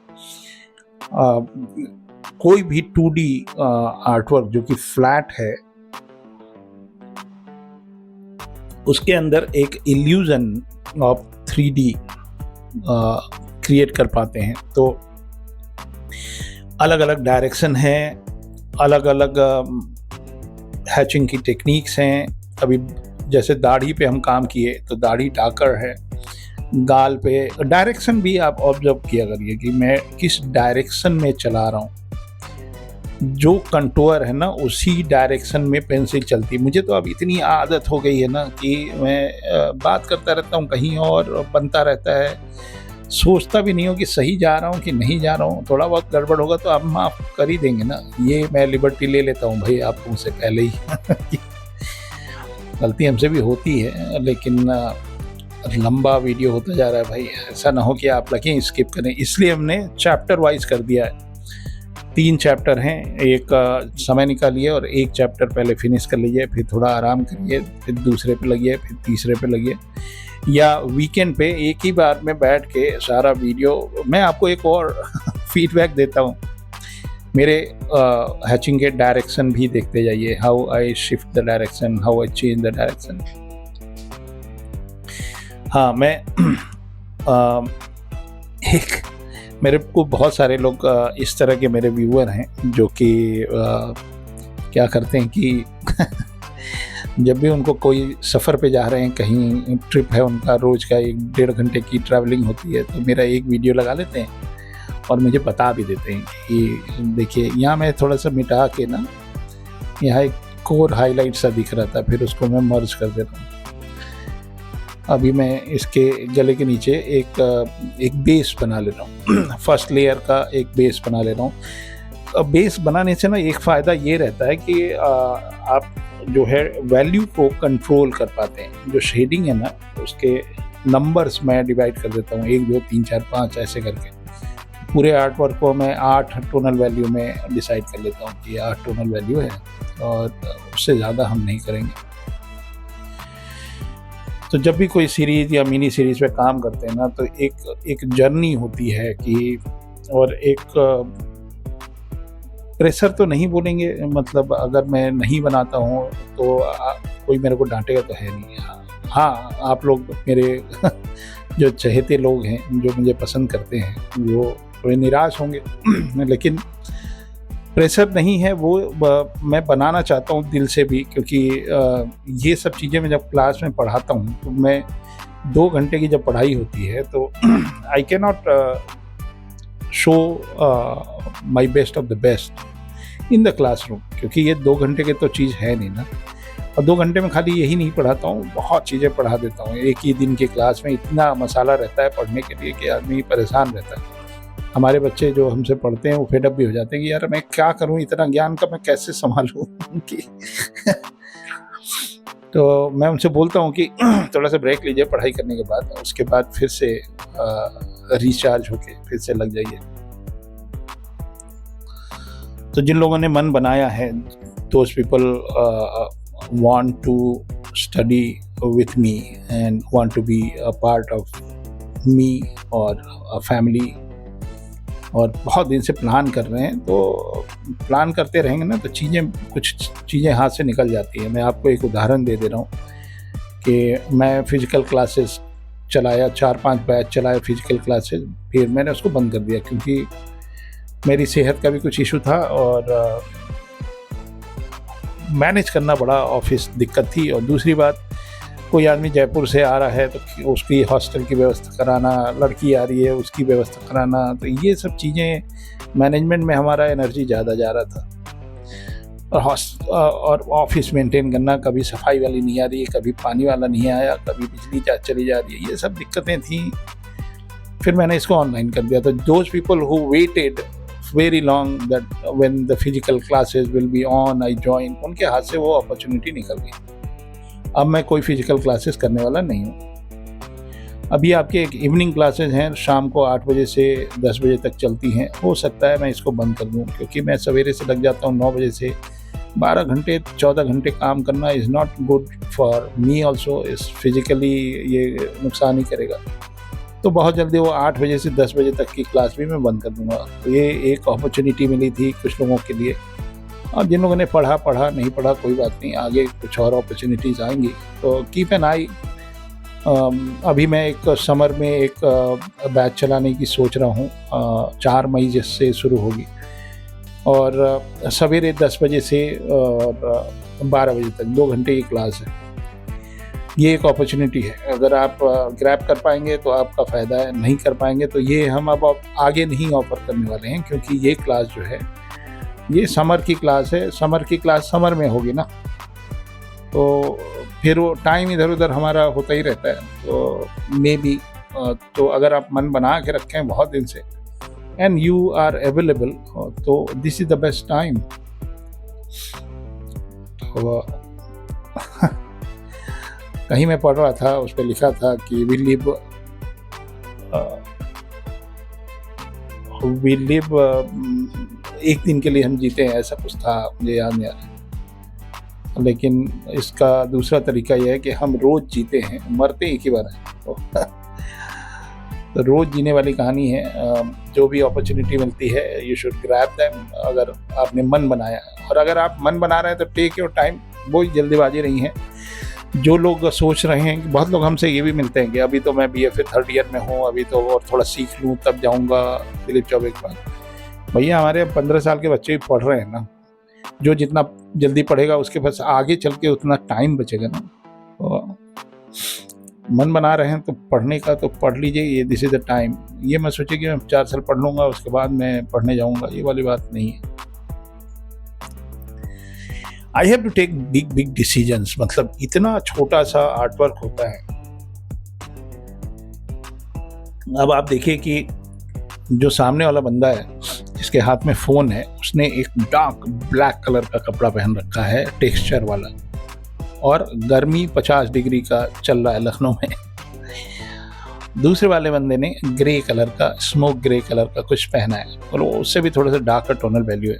कोई भी 2D आर्टवर्क जो कि फ्लैट है, उसके अंदर एक इल्यूजन ऑफ 3D क्रिएट कर पाते हैं। तो अलग अलग डायरेक्शन है, अलग अलग हैचिंग की टेक्निक्स हैं। अभी जैसे दाढ़ी पे हम काम किए तो दाढ़ी डार्कर है, गाल पे डायरेक्शन भी आप ऑब्जर्व किया करिए कि मैं किस डायरेक्शन में चला रहा हूँ। जो कंटूर है ना, उसी डायरेक्शन में पेंसिल चलती है। मुझे तो अब इतनी आदत हो गई है ना कि मैं बात करता रहता हूँ कहीं और बनता रहता है, सोचता भी नहीं हूँ कि सही जा रहा हूँ कि नहीं जा रहा हूँ। थोड़ा बहुत गड़बड़ होगा तो आप माफ़ कर ही देंगे ना, ये मैं लिबर्टी ले लेता हूँ भाई आप तुमसे पहले ही। गलती हमसे भी होती है, लेकिन लंबा वीडियो होता जा रहा है भाई, ऐसा ना हो कि आप लगे स्किप करें। इसलिए हमने चैप्टर वाइज कर दिया है। 3 चैप्टर हैं, एक समय निकालिए और एक चैप्टर पहले फिनिश कर लीजिए, फिर थोड़ा आराम करिए, फिर दूसरे पे लगिए, फिर तीसरे पे लगिए, या वीकेंड पे एक ही बार में बैठ के सारा वीडियो। मैं आपको एक और फीडबैक देता हूँ, मेरे हैचिंग के डायरेक्शन भी देखते जाइए, how I shift the direction, how I change the direction. हाँ, मैं एक मेरे को बहुत सारे लोग इस तरह के मेरे व्यूअर हैं जो कि क्या करते हैं कि जब भी उनको कोई सफ़र पे जा रहे हैं, कहीं ट्रिप है उनका, रोज़ का 1-1.5 घंटे की ट्रैवलिंग होती है, तो मेरा एक वीडियो लगा लेते हैं और मुझे बता भी देते हैं कि देखिए यहाँ मैं थोड़ा सा मिटा के ना, यहाँ एक कोर हाईलाइट सा दिख रहा था, फिर उसको मैं मर्ज कर देता हूँ। अभी मैं इसके गले के नीचे एक बेस बना ले रहा हूँ। फर्स्ट लेयर का एक बेस बना ले रहा हूँ। बेस बनाने से ना एक फ़ायदा ये रहता है कि आप जो है वैल्यू को कंट्रोल कर पाते हैं। जो शेडिंग है ना, उसके नंबर्स मैं डिवाइड कर देता हूँ, 1 2 3 4 5 ऐसे करके। पूरे आर्ट वर्क को मैं 8 टोनल वैल्यू में डिसाइड कर लेता हूँ कि 8 टोनल वैल्यू है और उससे ज़्यादा हम नहीं करेंगे। तो जब भी कोई सीरीज़ या मिनी सीरीज़ पे काम करते हैं ना, तो एक जर्नी होती है कि, और एक प्रेशर तो नहीं बोलेंगे, मतलब अगर मैं नहीं बनाता हूँ तो कोई मेरे को डांटेगा तो है नहीं। हाँ, आप लोग मेरे जो चहेते लोग हैं, जो मुझे पसंद करते हैं, वो थोड़े निराश होंगे। लेकिन प्रेशर नहीं है, वो मैं बनाना चाहता हूँ दिल से भी, क्योंकि ये सब चीज़ें मैं जब क्लास में पढ़ाता हूँ तो मैं 2 घंटे की जब पढ़ाई होती है तो I can not show my best of the best in the classroom, क्योंकि ये 2 घंटे की तो चीज़ है नहीं ना। और 2 घंटे में खाली यही नहीं पढ़ाता हूँ, बहुत चीज़ें पढ़ा देता हूँ। एक ही दिन की क्लास में इतना मसाला रहता है पढ़ने के लिए कि आदमी परेशान रहता है। हमारे बच्चे जो हमसे पढ़ते हैं वो फेड अप भी हो जाते हैं कि यार मैं क्या करूं, इतना ज्ञान का मैं कैसे संभालूं कि तो मैं उनसे बोलता हूं कि थोड़ा सा ब्रेक लीजिए पढ़ाई करने के बाद, उसके बाद फिर से रिचार्ज होके फिर से लग जाइए। तो जिन लोगों ने मन बनाया है, those people want to study with me and want to be a part of me और अ फैमिली, और बहुत दिन से प्लान कर रहे हैं, तो प्लान करते रहेंगे ना तो कुछ चीज़ें हाथ से निकल जाती हैं। मैं आपको एक उदाहरण दे रहा हूँ कि मैं फ़िज़िकल क्लासेस चलाया, 4-5 बैच चलाए फ़िज़िकल क्लासेस, फिर मैंने उसको बंद कर दिया क्योंकि मेरी सेहत का भी कुछ इशू था और मैनेज करना बड़ा ऑफिस दिक्कत थी। और दूसरी बात, कोई आदमी जयपुर से आ रहा है तो उसकी हॉस्टल की व्यवस्था कराना, लड़की आ रही है उसकी व्यवस्था कराना, तो ये सब चीज़ें मैनेजमेंट में हमारा एनर्जी ज़्यादा जा रहा था। और ऑफिस मेंटेन करना, कभी सफाई वाली नहीं आ रही है, कभी पानी वाला नहीं आया, कभी बिजली चली जा रही है, ये सब दिक्कतें थी। फिर मैंने इसको ऑनलाइन कर दिया। तो those people who waited very long that when the physical classes will be on I join, उनके हाथ से वो अपॉर्चुनिटी निकल गई। अब मैं कोई फिजिकल क्लासेस करने वाला नहीं हूँ। अभी आपके एक इवनिंग क्लासेस हैं, शाम को 8 बजे से 10 बजे तक चलती हैं। हो सकता है मैं इसको बंद कर दूँ, क्योंकि मैं सवेरे से लग जाता हूँ 9 बजे से 12 घंटे 14 घंटे काम करना is not good for me also. इस फिज़िकली ये नुकसान ही करेगा। तो बहुत जल्दी वो 8 बजे से 10 बजे तक की क्लास भी मैं बंद कर दूँगा। तो ये एक अपॉर्चुनिटी मिली थी कुछ लोगों के लिए, और जिन लोगों ने पढ़ा नहीं पढ़ा कोई बात नहीं, आगे कुछ और अपॉर्चुनिटीज़ आएंगी। तो कीप एन आई। अभी मैं एक समर में एक बैच चलाने की सोच रहा हूँ, 4 मई जिससे शुरू होगी, और सवेरे 10 बजे से 12 बजे तक 2 घंटे की क्लास है। ये एक अपॉर्चुनिटी है, अगर आप ग्रैब कर पाएंगे तो आपका फ़ायदा है, नहीं कर पाएंगे तो ये हम अब आगे नहीं ऑफ़र करने वाले हैं, क्योंकि ये क्लास जो है ये समर की क्लास है। समर की क्लास समर में होगी ना, तो फिर वो टाइम इधर उधर हमारा होता ही रहता है। तो मे बी तो अगर आप मन बना के रखें हैं बहुत दिन से एंड यू आर अवेलेबल, तो this is the best time. तो कहीं मैं पढ़ रहा था, उस पर लिखा था कि वी लिव एक दिन के लिए हम जीते हैं, ऐसा कुछ था, मुझे याद नहीं आ रहा। लेकिन इसका दूसरा तरीका यह है कि हम रोज़ जीते हैं, मरते एक ही बार हैं। तो रोज़ जीने वाली कहानी है। जो भी अपॉर्चुनिटी मिलती है यू शुड ग्रैब देम, अगर आपने मन बनाया। और अगर आप मन बना रहे हैं तो टेक योर टाइम, वो जल्दीबाजी नहीं है। जो लोग सोच रहे हैं कि बहुत लोग हमसे ये भी मिलते हैं कि अभी तो मैं BFA 3rd ईयर में हूँ, अभी तो और थोड़ा सीख लूँ तब जाऊँगा दिलीप चौबे के पास। भैया हमारे 15 साल के बच्चे भी पढ़ रहे हैं ना, जो जितना जल्दी पढ़ेगा उसके पास आगे चल के उतना टाइम बचेगा ना। तो मन बना रहे हैं तो पढ़ने का, तो पढ़ लीजिए, ये दिस इज़ द टाइम। ये मैं सोचे कि मैं 4 साल पढ़ लूँगा उसके बाद मैं पढ़ने जाऊँगा, ये वाली बात नहीं है। I have to take big decisions, मतलब इतना छोटा सा आर्ट वर्क होता है। अब आप देखिए कि जो सामने वाला बंदा है जिसके हाथ में फ़ोन है, उसने एक डार्क ब्लैक कलर का कपड़ा पहन रखा है, टेक्सचर वाला, और गर्मी 50 डिग्री का चल रहा है लखनऊ में। दूसरे वाले बंदे ने ग्रे कलर का, स्मोक ग्रे कलर का कुछ पहना है, और उससे भी थोड़ा सा डार्कर टोनल वैल्यू है।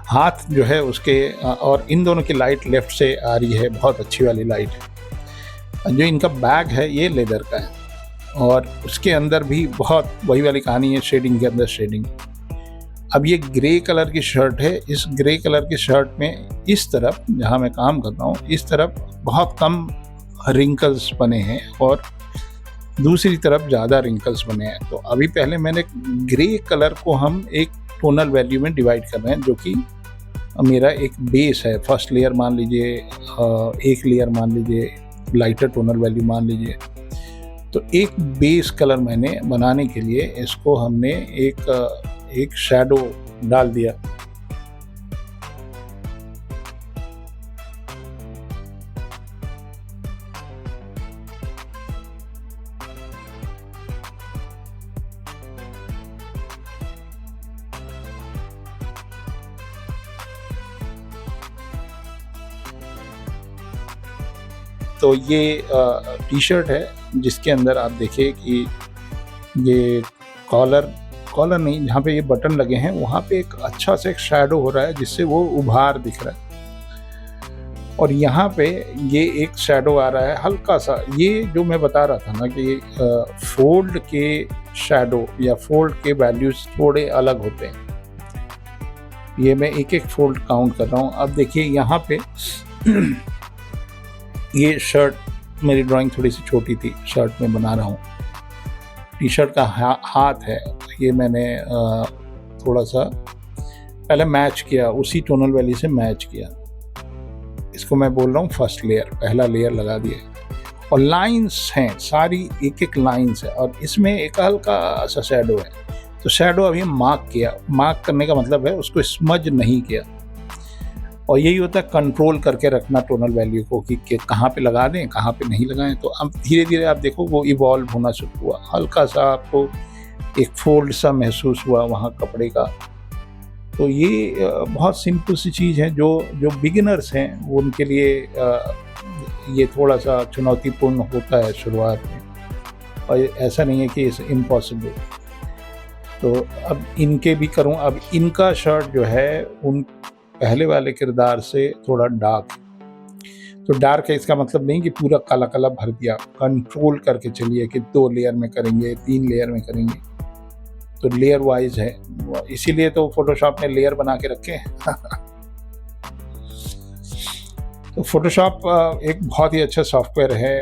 हाथ जो है उसके, और इन दोनों की लाइट लेफ़्ट से आ रही है, बहुत अच्छी वाली लाइट है। जो इनका बैग है ये लेदर का है, और उसके अंदर भी बहुत वही वाली कहानी है, शेडिंग के अंदर शेडिंग। अब ये ग्रे कलर की शर्ट है, इस ग्रे कलर की शर्ट में इस तरफ जहाँ मैं काम कर रहा हूँ, इस तरफ बहुत कम रिंकल्स बने हैं और दूसरी तरफ ज़्यादा रिंकल्स बने हैं। तो अभी पहले मैंने ग्रे कलर को हम एक टोनल वैल्यू में डिवाइड कर रहे हैं, जो कि मेरा एक बेस है। फर्स्ट लेयर मान लीजिए, एक लेयर मान लीजिए, लाइटर टोनल वैल्यू मान लीजिए। तो एक बेस कलर मैंने बनाने के लिए इसको हमने एक शैडो डाल दिया। तो ये टी शर्ट है जिसके अंदर आप देखिए कि ये कॉलर नहीं, जहाँ पे ये बटन लगे हैं वहाँ पे एक अच्छा सा एक शैडो हो रहा है जिससे वो उभार दिख रहा है। और यहाँ पे ये एक शैडो आ रहा है हल्का सा। ये जो मैं बता रहा था ना कि फोल्ड के शैडो या फोल्ड के वैल्यूज थोड़े अलग होते हैं। ये मैं एक एक फोल्ड काउंट कर रहा हूँ। अब देखिए यहाँ पे ये शर्ट, मेरी ड्राइंग थोड़ी सी छोटी थी, शर्ट में बना रहा हूँ। टी शर्ट का हाथ है, ये मैंने थोड़ा सा पहले मैच किया, उसी टोनल वैल्यू से मैच किया। इसको मैं बोल रहा हूँ फर्स्ट लेयर, पहला लेयर लगा दिया। और लाइंस हैं, सारी एक एक लाइंस है, और इसमें एक हल्का सा शैडो है। तो शैडो अभी मार्क किया, मार्क करने का मतलब है उसको स्मज नहीं किया। और यही होता है कंट्रोल करके रखना टोनल वैल्यू को कि कहाँ पे लगा दें, कहाँ पे नहीं लगाएं। तो अब धीरे धीरे आप देखो वो इवॉल्व होना शुरू हुआ, हल्का सा आपको एक फोल्ड सा महसूस हुआ वहाँ कपड़े का। तो ये बहुत सिंपल सी चीज़ है जो बिगिनर्स हैं उनके लिए ये थोड़ा सा चुनौतीपूर्ण होता है शुरुआत में, और ऐसा नहीं है कि इट्स इम्पॉसिबल। तो अब इनके भी करूं। अब इनका शर्ट जो है उन पहले वाले किरदार से थोड़ा डार्क। तो डार्क है इसका मतलब नहीं कि पूरा काला काला भर दिया, कंट्रोल करके चलिए कि 2 लेयर में करेंगे, 3 लेयर में करेंगे। तो लेयर वाइज है, इसीलिए तो फोटोशॉप ने लेयर बना के रखे हैं। तो फोटोशॉप एक बहुत ही अच्छा सॉफ्टवेयर है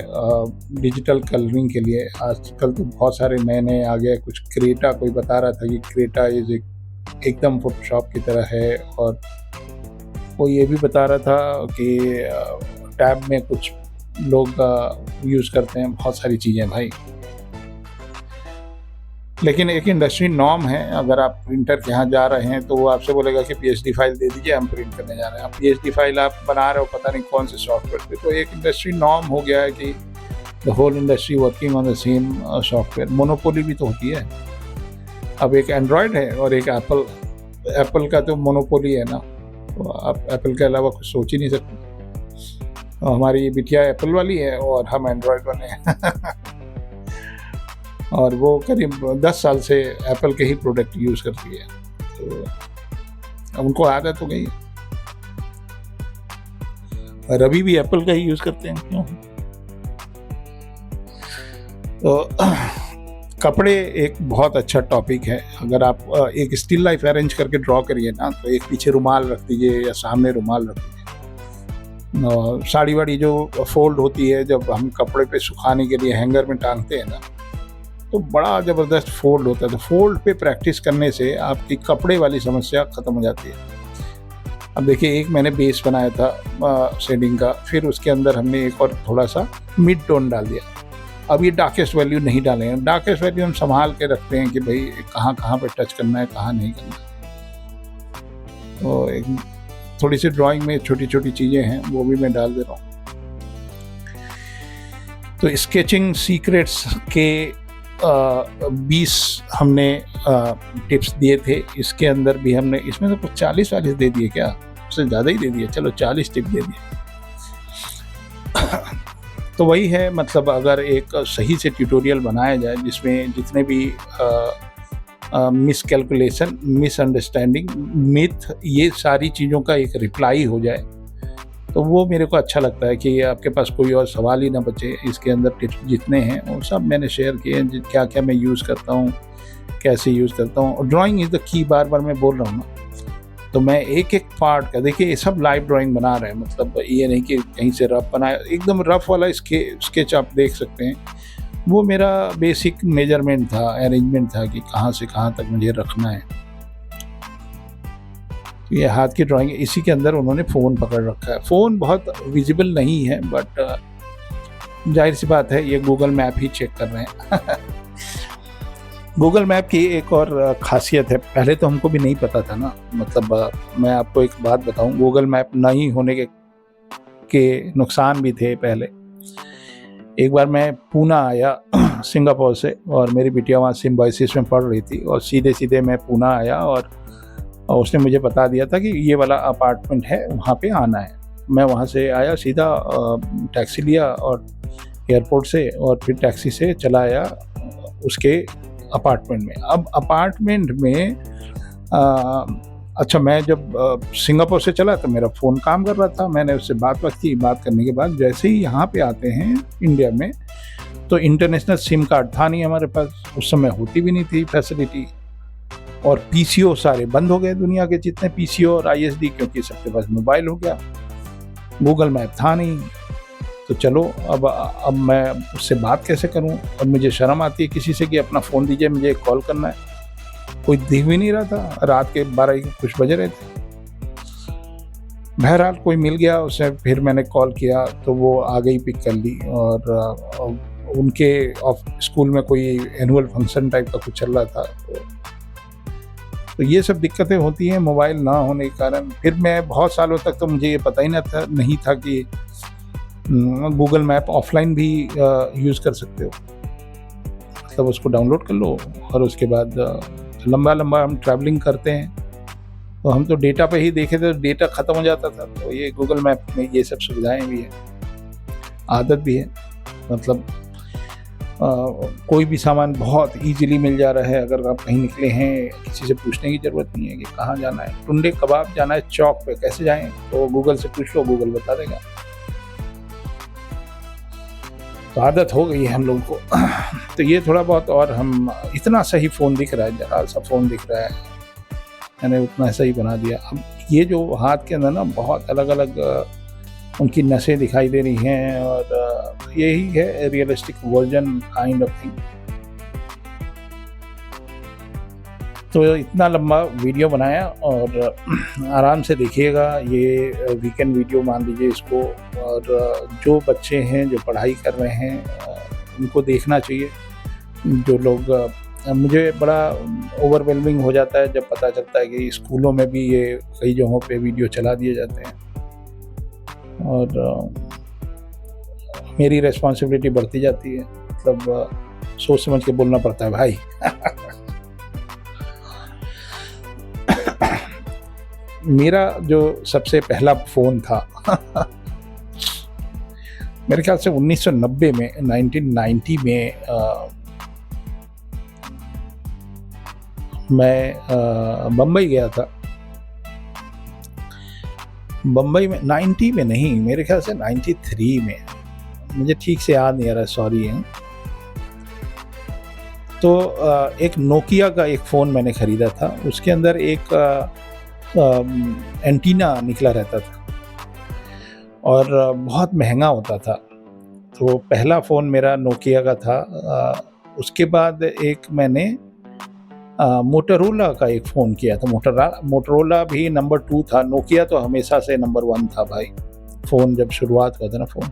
डिजिटल कलरिंग के लिए। आजकल तो बहुत सारे नए नए आ गए। कुछ क्रेटा, कोई बता रहा था कि क्रेटा इज एकदम फोटोशॉप की तरह है। और वो ये भी बता रहा था कि टैब में कुछ लोग यूज़ करते हैं, बहुत सारी चीज़ें भाई। लेकिन एक इंडस्ट्री नॉर्म है, अगर आप प्रिंटर के यहाँ जा रहे हैं तो वो आपसे बोलेगा कि पीएचडी फाइल दे दीजिए, हम प्रिंट करने जा रहे हैं। आप पीएचडी फाइल आप बना रहे हो पता नहीं कौन से सॉफ्टवेयर पे। तो एक इंडस्ट्री नॉर्म हो गया है कि the whole industry working on the same software. Monopoly भी तो होती है। अब एक एंड्रॉयड है और एक एप्पल का तो मोनोपोली है ना, तो आप एप्पल के अलावा कुछ सोच ही नहीं सकते। हमारी बिटिया एप्पल वाली है और हम एंड्रॉयड वाले हैं। और वो करीब 10 साल से एप्पल के ही प्रोडक्ट यूज़ करती है। तो अब उनको आदत हो गई है। और अभी भी एप्पल का ही यूज़ करते हैं, क्यों? तो कपड़े एक बहुत अच्छा टॉपिक है। अगर आप एक स्टिल लाइफ अरेंज करके ड्रॉ करिए ना, तो एक पीछे रुमाल रख दीजिए या सामने रुमाल रख दीजिए। साड़ी वाड़ी जो फोल्ड होती है जब हम कपड़े पे सुखाने के लिए हैंगर में टांगते हैं ना, तो बड़ा ज़बरदस्त फोल्ड होता है। तो फोल्ड पे प्रैक्टिस करने से आपकी कपड़े वाली समस्या ख़त्म हो जाती है। अब देखिए, एक मैंने बेस बनाया था शेडिंग का, फिर उसके अंदर हमने एक और थोड़ा सा मिड टोन डाल दिया। अब ये डार्केस्ट वैल्यू नहीं डालेंगे। डार्केस्ट वैल्यू हम संभाल के रखते हैं कि भाई कहाँ कहाँ पे टच करना है, कहाँ नहीं करना है। तो एक थोड़ी सी ड्राइंग में छोटी छोटी चीज़ें हैं, वो भी मैं डाल दे रहा हूँ। तो स्केचिंग सीक्रेट्स के 20 हमने टिप्स दिए थे। इसके अंदर भी हमने, इसमें तो कुछ 40 दे दिए क्या, उससे ज़्यादा ही दे दिए, चलो 40 टिप दे दिए। तो वही है, मतलब अगर एक सही से ट्यूटोरियल बनाया जाए जिसमें जितने भी मिसकैलकुलेशन, मिसअंडरस्टैंडिंग, मिथ, ये सारी चीज़ों का एक रिप्लाई हो जाए, तो वो मेरे को अच्छा लगता है कि आपके पास कोई और सवाल ही ना बचे। इसके अंदर टिप्स जितने हैं वो सब मैंने शेयर किए हैं, क्या क्या मैं यूज़ करता हूँ, कैसे यूज़ करता हूँ। ड्राइंग इज़ द की, बार बार मैं बोल रहा हूँ ना। तो मैं एक एक पार्ट का, देखिए ये सब लाइव ड्राइंग बना रहे हैं, मतलब ये नहीं कि कहीं से रफ बनाया। एकदम रफ वाला स्केच आप देख सकते हैं, वो मेरा बेसिक मेजरमेंट था, अरेंजमेंट था कि कहाँ से कहाँ तक मुझे रखना है। ये हाथ की ड्राइंग, इसी के अंदर उन्होंने फ़ोन पकड़ रखा है। फ़ोन बहुत विजिबल नहीं है, बट जाहिर सी बात है ये गूगल मैप ही चेक कर रहे हैं। गूगल मैप की एक और खासियत है, पहले तो हमको भी नहीं पता था ना। मतलब मैं आपको एक बात बताऊं, गूगल मैप नहीं होने के नुकसान भी थे पहले। एक बार मैं पूना आया सिंगापुर से, और मेरी बिटिया वहाँ सिम्बायोसिस में पढ़ रही थी, और सीधे सीधे मैं पूना आया, और उसने मुझे बता दिया था कि ये वाला अपार्टमेंट है, वहाँ पे आना है। मैं वहाँ से आया, सीधा टैक्सी लिया और एयरपोर्ट से, और फिर टैक्सी से चला आया उसके अपार्टमेंट में। अब अपार्टमेंट में अच्छा, मैं जब सिंगापुर से चला तो मेरा फ़ोन काम कर रहा था। मैंने उससे बात की। बात करने के बाद जैसे ही यहाँ पे आते हैं इंडिया में, तो इंटरनेशनल सिम कार्ड था नहीं हमारे पास, उस समय होती भी नहीं थी फैसिलिटी। और पीसीओ सारे बंद हो गए, दुनिया के जितने पीसीओ और आईएसडी, क्योंकि सबके पास मोबाइल हो गया। गूगल मैप था नहीं। तो चलो, अब मैं उससे बात कैसे करूं, और मुझे शर्म आती है किसी से कि अपना फ़ोन दीजिए, मुझे कॉल करना है। कोई दिख भी नहीं रहा था, रात के 12 कुछ बजे रहे थे। बहरहाल कोई मिल गया, उसे फिर मैंने कॉल किया तो वो आ गई, पिक कर ली। और उनके स्कूल में कोई एनुअल फंक्शन टाइप का कुछ चल रहा था, तो ये सब दिक्कतें होती हैं मोबाइल ना होने के कारण। फिर मैं बहुत सालों तक तो मुझे ये पता ही नहीं था कि गूगल मैप ऑफलाइन भी यूज़ कर सकते हो, मतलब उसको डाउनलोड कर लो और उसके बाद लंबा हम ट्रैवलिंग करते हैं तो हम तो डेटा पे ही देखे थे, डेटा ख़त्म हो जाता था। तो ये गूगल मैप में ये सब सुविधाएं भी हैं, आदत भी है, मतलब कोई भी सामान बहुत इजीली मिल जा रहा है। अगर आप कहीं निकले हैं, किसी से पूछने की ज़रूरत नहीं है कि कहाँ जाना है, टुंडे कबाब जाना है चौक पे, कैसे जाएं, तो गूगल से पूछ लो, गूगल बता देगा। तो आदत हो गई है हम लोगों को। तो ये थोड़ा बहुत, और हम इतना सही फ़ोन दिख रहा है, जरा सा फ़ोन दिख रहा है, मैंने उतना सही बना दिया। अब ये जो हाथ के अंदर ना बहुत अलग अलग उनकी नसें दिखाई दे रही हैं, और यही है realistic version kind of thing. तो इतना लंबा वीडियो बनाया, और आराम से देखिएगा, ये वीकेंड वीडियो मान लीजिए इसको। और जो बच्चे हैं जो पढ़ाई कर रहे हैं उनको देखना चाहिए। जो लोग, मुझे बड़ा ओवरवेलमिंग हो जाता है जब पता चलता है कि स्कूलों में भी ये कई जगहों पे वीडियो चला दिए जाते हैं, और मेरी रिस्पॉन्सिबिलिटी बढ़ती जाती है। मतलब सोच समझ के बोलना पड़ता है भाई। मेरा जो सबसे पहला फ़ोन था मेरे ख्याल से 1990 में, 1990 में मैं बम्बई गया था। बम्बई में 90 में नहीं, मेरे ख्याल से 93 में, मुझे ठीक से याद नहीं आ रहा, सॉरी है। तो एक नोकिया का एक फ़ोन मैंने ख़रीदा था, उसके अंदर एक एंटीना निकला रहता था और बहुत महंगा होता था। तो पहला फ़ोन मेरा नोकिया का था। उसके बाद एक मैंने मोटोरोला का एक फ़ोन किया था। मोटोरोला भी नंबर 2 था, नोकिया तो हमेशा से नंबर 1 था भाई। फ़ोन जब शुरुआत हुआ था ना, फ़ोन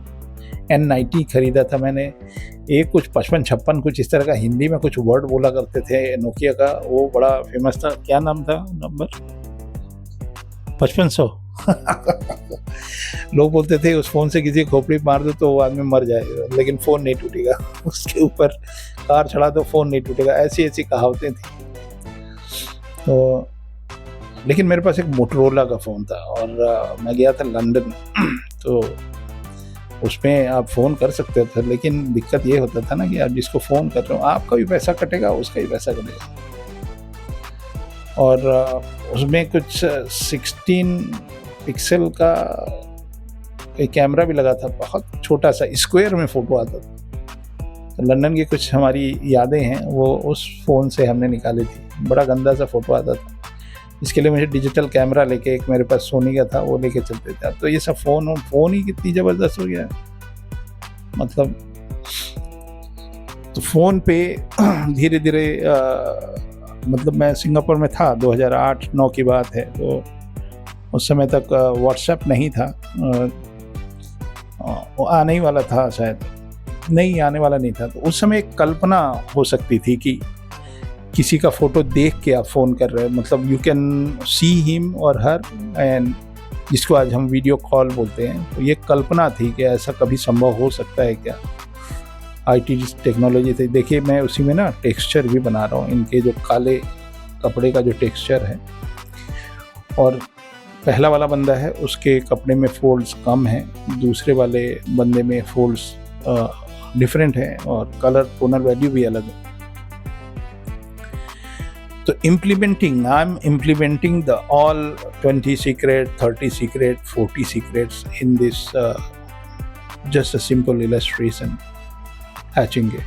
N90 ख़रीदा था मैंने। एक कुछ 55-56 कुछ इस तरह का हिंदी में कुछ वर्ड बोला करते थे नोकिया का, वो बड़ा फेमस था। क्या नाम था नंबर? 5500। लोग बोलते थे उस फ़ोन से किसी खोपड़ी मार दो तो वो आदमी मर जाएगा, लेकिन फ़ोन नहीं टूटेगा। उसके ऊपर कार चढ़ा दो फ़ोन नहीं टूटेगा, ऐसी कहावतें थी। तो लेकिन मेरे पास एक मोटोरोला का फ़ोन था, और मैं गया था लंदन। तो उसमें आप फ़ोन कर सकते थे, लेकिन दिक्कत ये होता था ना कि आप जिसको फ़ोन कर रहे हो, आपका भी पैसा कटेगा, उसका भी पैसा कटेगा। और उसमें कुछ 16 पिक्सल का एक कैमरा भी लगा था, बहुत छोटा सा, स्क्वायर में फ़ोटो आता था। तो लंदन की कुछ हमारी यादें हैं, वो उस फ़ोन से हमने निकाली थी। बड़ा गंदा सा फ़ोटो आता था, इसके लिए मुझे डिजिटल कैमरा लेके, एक मेरे पास सोनी का था, वो लेके चलते थे। तो ये सब फ़ोन ही कितनी ज़बरदस्त हो गया है, मतलब। तो फ़ोन पे धीरे धीरे, मतलब मैं सिंगापुर में था, 2008-9 की बात है। तो उस समय तक व्हाट्सएप नहीं था, वो आने ही वाला था शायद, नहीं आने वाला नहीं था। तो उस समय एक कल्पना हो सकती थी कि किसी का फ़ोटो देख के आप फ़ोन कर रहे हो, मतलब यू कैन सी हिम और हर, एंड जिसको आज हम वीडियो कॉल बोलते हैं। तो ये कल्पना थी कि ऐसा कभी संभव हो सकता है क्या, आईटी टेक्नोलॉजी से। देखिए मैं उसी में ना टेक्सचर भी बना रहा हूँ, इनके जो काले कपड़े का जो टेक्सचर है, और पहला वाला बंदा है उसके कपड़े में फोल्ड्स कम हैं, दूसरे वाले बंदे में फोल्ड्स डिफरेंट हैं, और कलर टोनल वैल्यू भी अलग है। तो I am implementing the all 20 secret, 30 secret, 40 secrets in this just a simple illustration hatching के।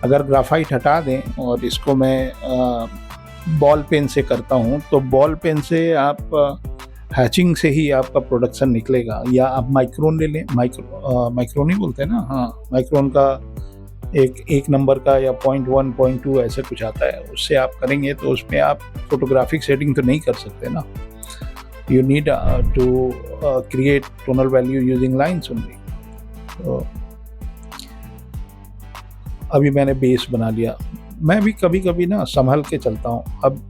अगर ग्राफाइट हटा दें और इसको मैं बॉल पेन से करता हूँ, तो बॉल पेन से आप हैचिंग से ही आपका प्रोडक्शन निकलेगा। या आप माइक्रोन ले लें, माइक्रोन ही बोलते हैं ना, हाँ, माइक्रोन का एक नंबर का या 0.1, 0.2 ऐसे कुछ आता है, उससे आप करेंगे। तो उसमें आप फोटोग्राफिक सेटिंग तो नहीं कर सकते ना, you need to create tonal value using lines only. तो अभी मैंने बेस बना लिया। मैं भी कभी कभी ना संभल के चलता हूँ। अब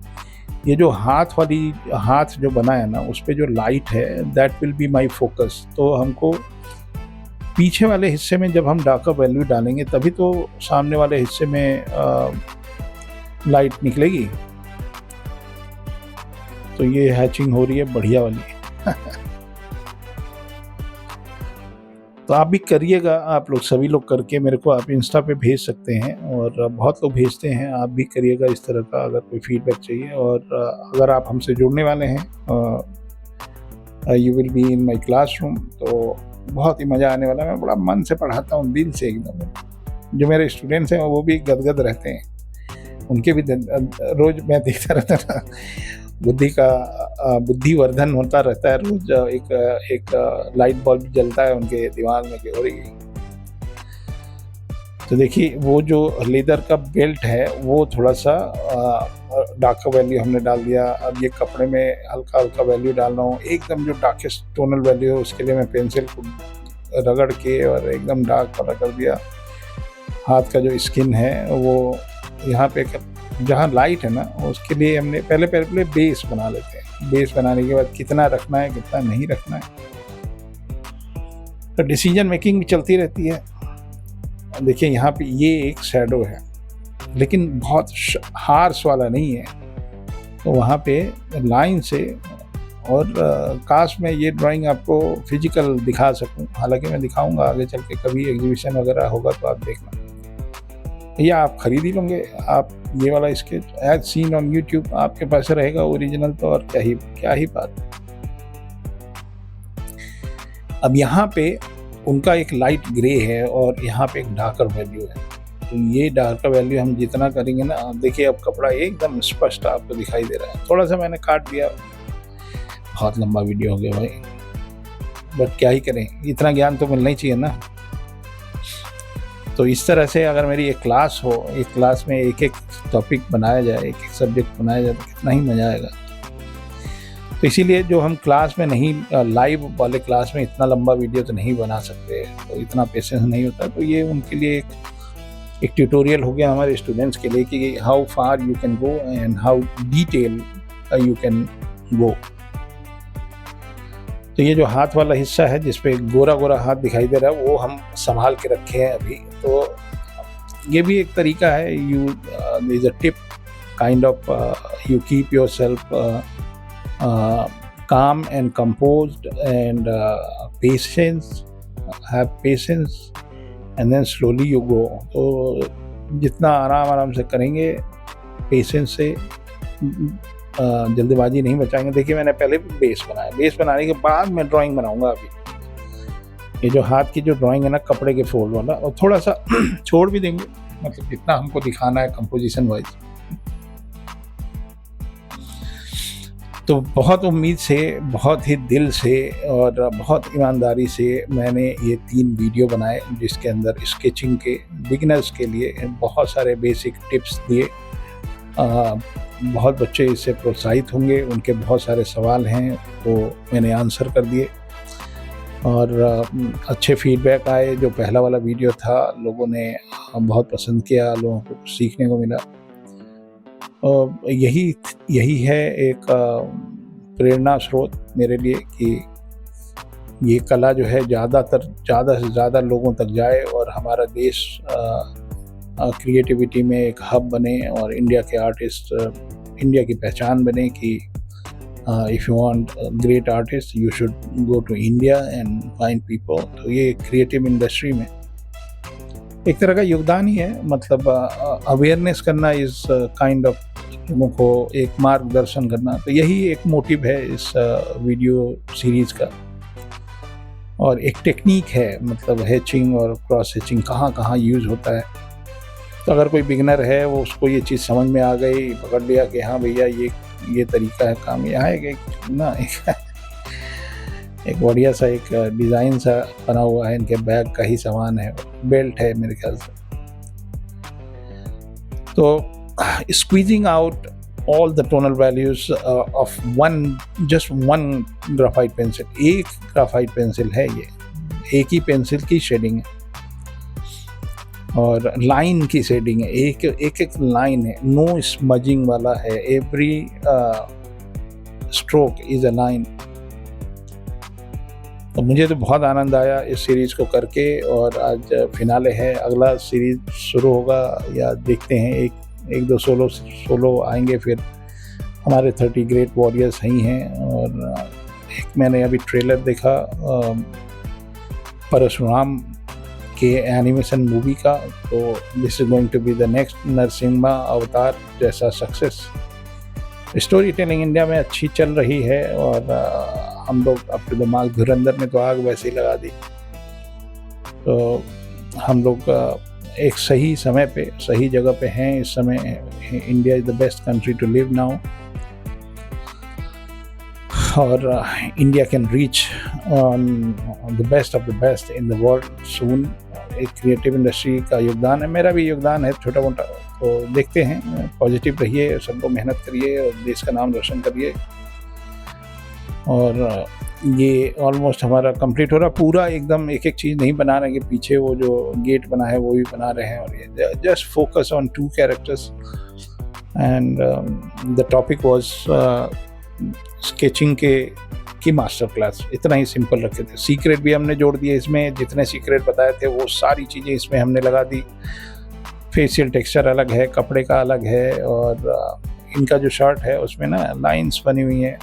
ये जो हाथ जो बना है ना, उस पर जो लाइट है, that will be my focus. तो हमको पीछे वाले हिस्से में जब हम डार्कर वैल्यू डालेंगे तभी तो सामने वाले हिस्से में लाइट निकलेगी। तो ये हैचिंग हो रही है बढ़िया वाली। तो आप भी करिएगा, आप लोग सभी लोग करके मेरे को आप इंस्टा पे भेज सकते हैं, और बहुत लोग भेजते हैं। आप भी करिएगा इस तरह का, अगर कोई फीडबैक चाहिए। और अगर आप हमसे जुड़ने वाले हैं, you will be in my classroom, तो बहुत ही मज़ा आने वाला है। मैं बड़ा मन से पढ़ाता हूँ, दिल से एकदम। जो मेरे स्टूडेंट्स हैं वो भी गदगद रहते हैं। उनके भी रोज़ मैं देखता रहता था, बुद्धिवर्धन होता रहता है। रोज एक लाइट बल्ब जलता है उनके दिमाग में कि हो रही। तो देखिए वो जो लेदर का बेल्ट है वो थोड़ा सा डार्क वैल्यू हमने डाल दिया। अब ये कपड़े में हल्का हल्का वैल्यू डाल रहा हूँ। एकदम जो डार्केस्ट टोनल वैल्यू है उसके लिए मैं पेंसिल को रगड़ के और एकदम डार्क वाला कर दिया। हाथ का जो स्किन है वो यहाँ पे जहाँ लाइट है ना, उसके लिए हमने पहले बेस बना लेते हैं। बेस बनाने के बाद कितना रखना है कितना नहीं रखना है, तो डिसीजन मेकिंग भी चलती रहती है। देखिए यहाँ पे ये एक शैडो है, लेकिन बहुत हार्श वाला नहीं है। तो वहाँ पे लाइन से, और काश मैं ये ड्राइंग आपको फिजिकल दिखा सकूं। हालांकि मैं दिखाऊंगा आगे चल के, कभी एग्जीबिशन वगैरह होगा तो आप देखना, या आप खरीद ही लोगे। आप ये वाला sketch as seen on YouTube आपके पास रहेगा ओरिजिनल, तो और क्या ही बात। अब यहाँ पे उनका एक लाइट ग्रे है और यहाँ पे एक डार्कर वैल्यू है। तो ये डार्कर वैल्यू हम जितना करेंगे ना, देखिए अब कपड़ा एकदम स्पष्ट आपको दिखाई दे रहा है। थोड़ा सा मैंने काट दिया, बहुत लंबा वीडियो हो गया भाई, बट क्या ही करें, इतना ज्ञान तो मिलना ही चाहिए ना। तो इस तरह से अगर मेरी एक क्लास हो, एक क्लास में एक एक टॉपिक बनाया जाए, एक एक सब्जेक्ट बनाया जाए, तो कितना ही मज़ा आएगा। तो इसीलिए जो हम क्लास में नहीं, लाइव वाले क्लास में इतना लंबा वीडियो तो नहीं बना सकते, तो इतना पेशेंस नहीं होता। तो ये उनके लिए एक ट्यूटोरियल हो गया हमारे स्टूडेंट्स के लिए कि how far you can go and how detail you can go. तो ये जो हाथ वाला हिस्सा है जिसपे गोरा गोरा हाथ दिखाई दे रहा है, वो हम संभाल के रखे हैं अभी। तो ये भी एक तरीका है, you is a tip kind of, you keep your self calm and composed and have patience and then slowly you go। तो जितना आराम से करेंगे, पेशेंस से, जल्दबाजी नहीं बचाएंगे। देखिए मैंने पहले बेस बनाया, बेस बनाने के बाद मैं ड्राइंग बनाऊंगा। अभी ये जो हाथ की जो ड्राइंग है ना, कपड़े के फोल्ड वाला, और थोड़ा सा छोड़ भी देंगे, मतलब जितना हमको दिखाना है कंपोजिशन वाइज। तो बहुत उम्मीद से, बहुत ही दिल से और बहुत ईमानदारी से मैंने ये 3 वीडियो बनाए, जिसके अंदर स्केचिंग के बिगिनर्स के लिए बहुत सारे बेसिक टिप्स दिए। बहुत बच्चे इससे प्रोत्साहित होंगे, उनके बहुत सारे सवाल हैं वो मैंने आंसर कर दिए, और अच्छे फीडबैक आए। जो पहला वाला वीडियो था लोगों ने बहुत पसंद किया, लोगों को सीखने को मिला। यही है एक प्रेरणा स्रोत मेरे लिए कि ये कला जो है ज़्यादा से ज़्यादा लोगों तक जाए, और हमारा देश क्रिएटिविटी में एक हब बने, और इंडिया के आर्टिस्ट इंडिया की पहचान बने कि if you want great artist you should go to India and find people. तो ये क्रिएटिव इंडस्ट्री में एक तरह का योगदान ही है, मतलब अवेयरनेस करना, इस काइंड ऑफ लोगों को एक मार्गदर्शन करना। तो यही एक मोटिव है इस वीडियो सीरीज़ का। और एक टेक्निक है, मतलब हैचिंग और क्रॉस हैचिंग कहाँ यूज़ होता है। तो अगर कोई बिगनर है, वो उसको ये चीज़ समझ में आ गई, पकड़ लिया कि हाँ भैया ये तरीका है काम। यहाँ एक बढ़िया सा एक डिज़ाइन सा बना हुआ है, इनके बैग का ही सामान है, बेल्ट है मेरे ख्याल से। तो squeezing out all the tonal values of just one graphite pencil. एक graphite pencil है ये, एक ही पेंसिल की शेडिंग है और लाइन की शेडिंग है, एक लाइन है, नो स्मजिंग वाला है, every stroke is a line. तो मुझे तो बहुत आनंद आया इस सीरीज़ को करके, और आज फिनाले है, अगला सीरीज शुरू होगा या देखते हैं, एक दो सोलो आएंगे, फिर हमारे 30 ग्रेट वॉरियर्स ही हैं। और एक मैंने अभी ट्रेलर देखा परशुराम के एनिमेशन मूवी का, तो this is going to be the next Narasimha Avatar जैसा सक्सेस। स्टोरी टेलिंग इंडिया में अच्छी चल रही है, और हम लोग अपने दिमाग, धुरंधर ने तो आग वैसे ही लगा दी, तो हम लोग एक सही समय पे सही जगह पे हैं इस समय। India is the best country to live now, और India can reach the best of the best in the world soon. एक क्रिएटिव इंडस्ट्री का योगदान है, मेरा भी योगदान है छोटा मोटा, तो देखते हैं। पॉजिटिव रहिए, सब लोग मेहनत करिए और देश का नाम रोशन करिए। और ये ऑलमोस्ट हमारा कंप्लीट हो रहा, पूरा एकदम एक चीज़ नहीं बना रहे हैं कि पीछे वो जो गेट बना है वो भी बना रहे हैं, और ये just focus on 2 characters and the topic was sketching की मास्टर क्लास। इतना ही सिंपल रखे थे। सीक्रेट भी हमने जोड़ दिए इसमें, जितने सीक्रेट बताए थे वो सारी चीज़ें इसमें हमने लगा दी। फेशियल टेक्सचर अलग है, कपड़े का अलग है, और इनका जो शर्ट है उसमें ना लाइंस बनी हुई हैं।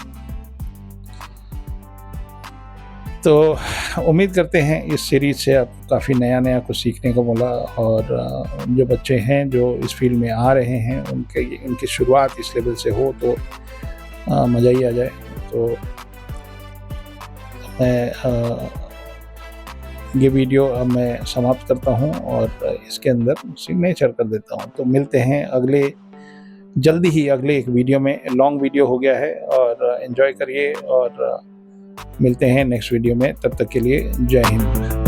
तो उम्मीद करते हैं इस सीरीज़ से आपको काफ़ी नया कुछ सीखने को मिला, और जो बच्चे हैं जो इस फील्ड में आ रहे हैं उनकी शुरुआत इस लेवल से हो तो मज़ा ही आ जाए। तो मैं ये वीडियो अब मैं समाप्त करता हूँ और इसके अंदर सिग्नेचर कर देता हूँ। तो मिलते हैं जल्दी ही अगले एक वीडियो में। लॉन्ग वीडियो हो गया है, और एंजॉय करिए, और मिलते हैं नेक्स्ट वीडियो में। तब तक के लिए जय हिंद।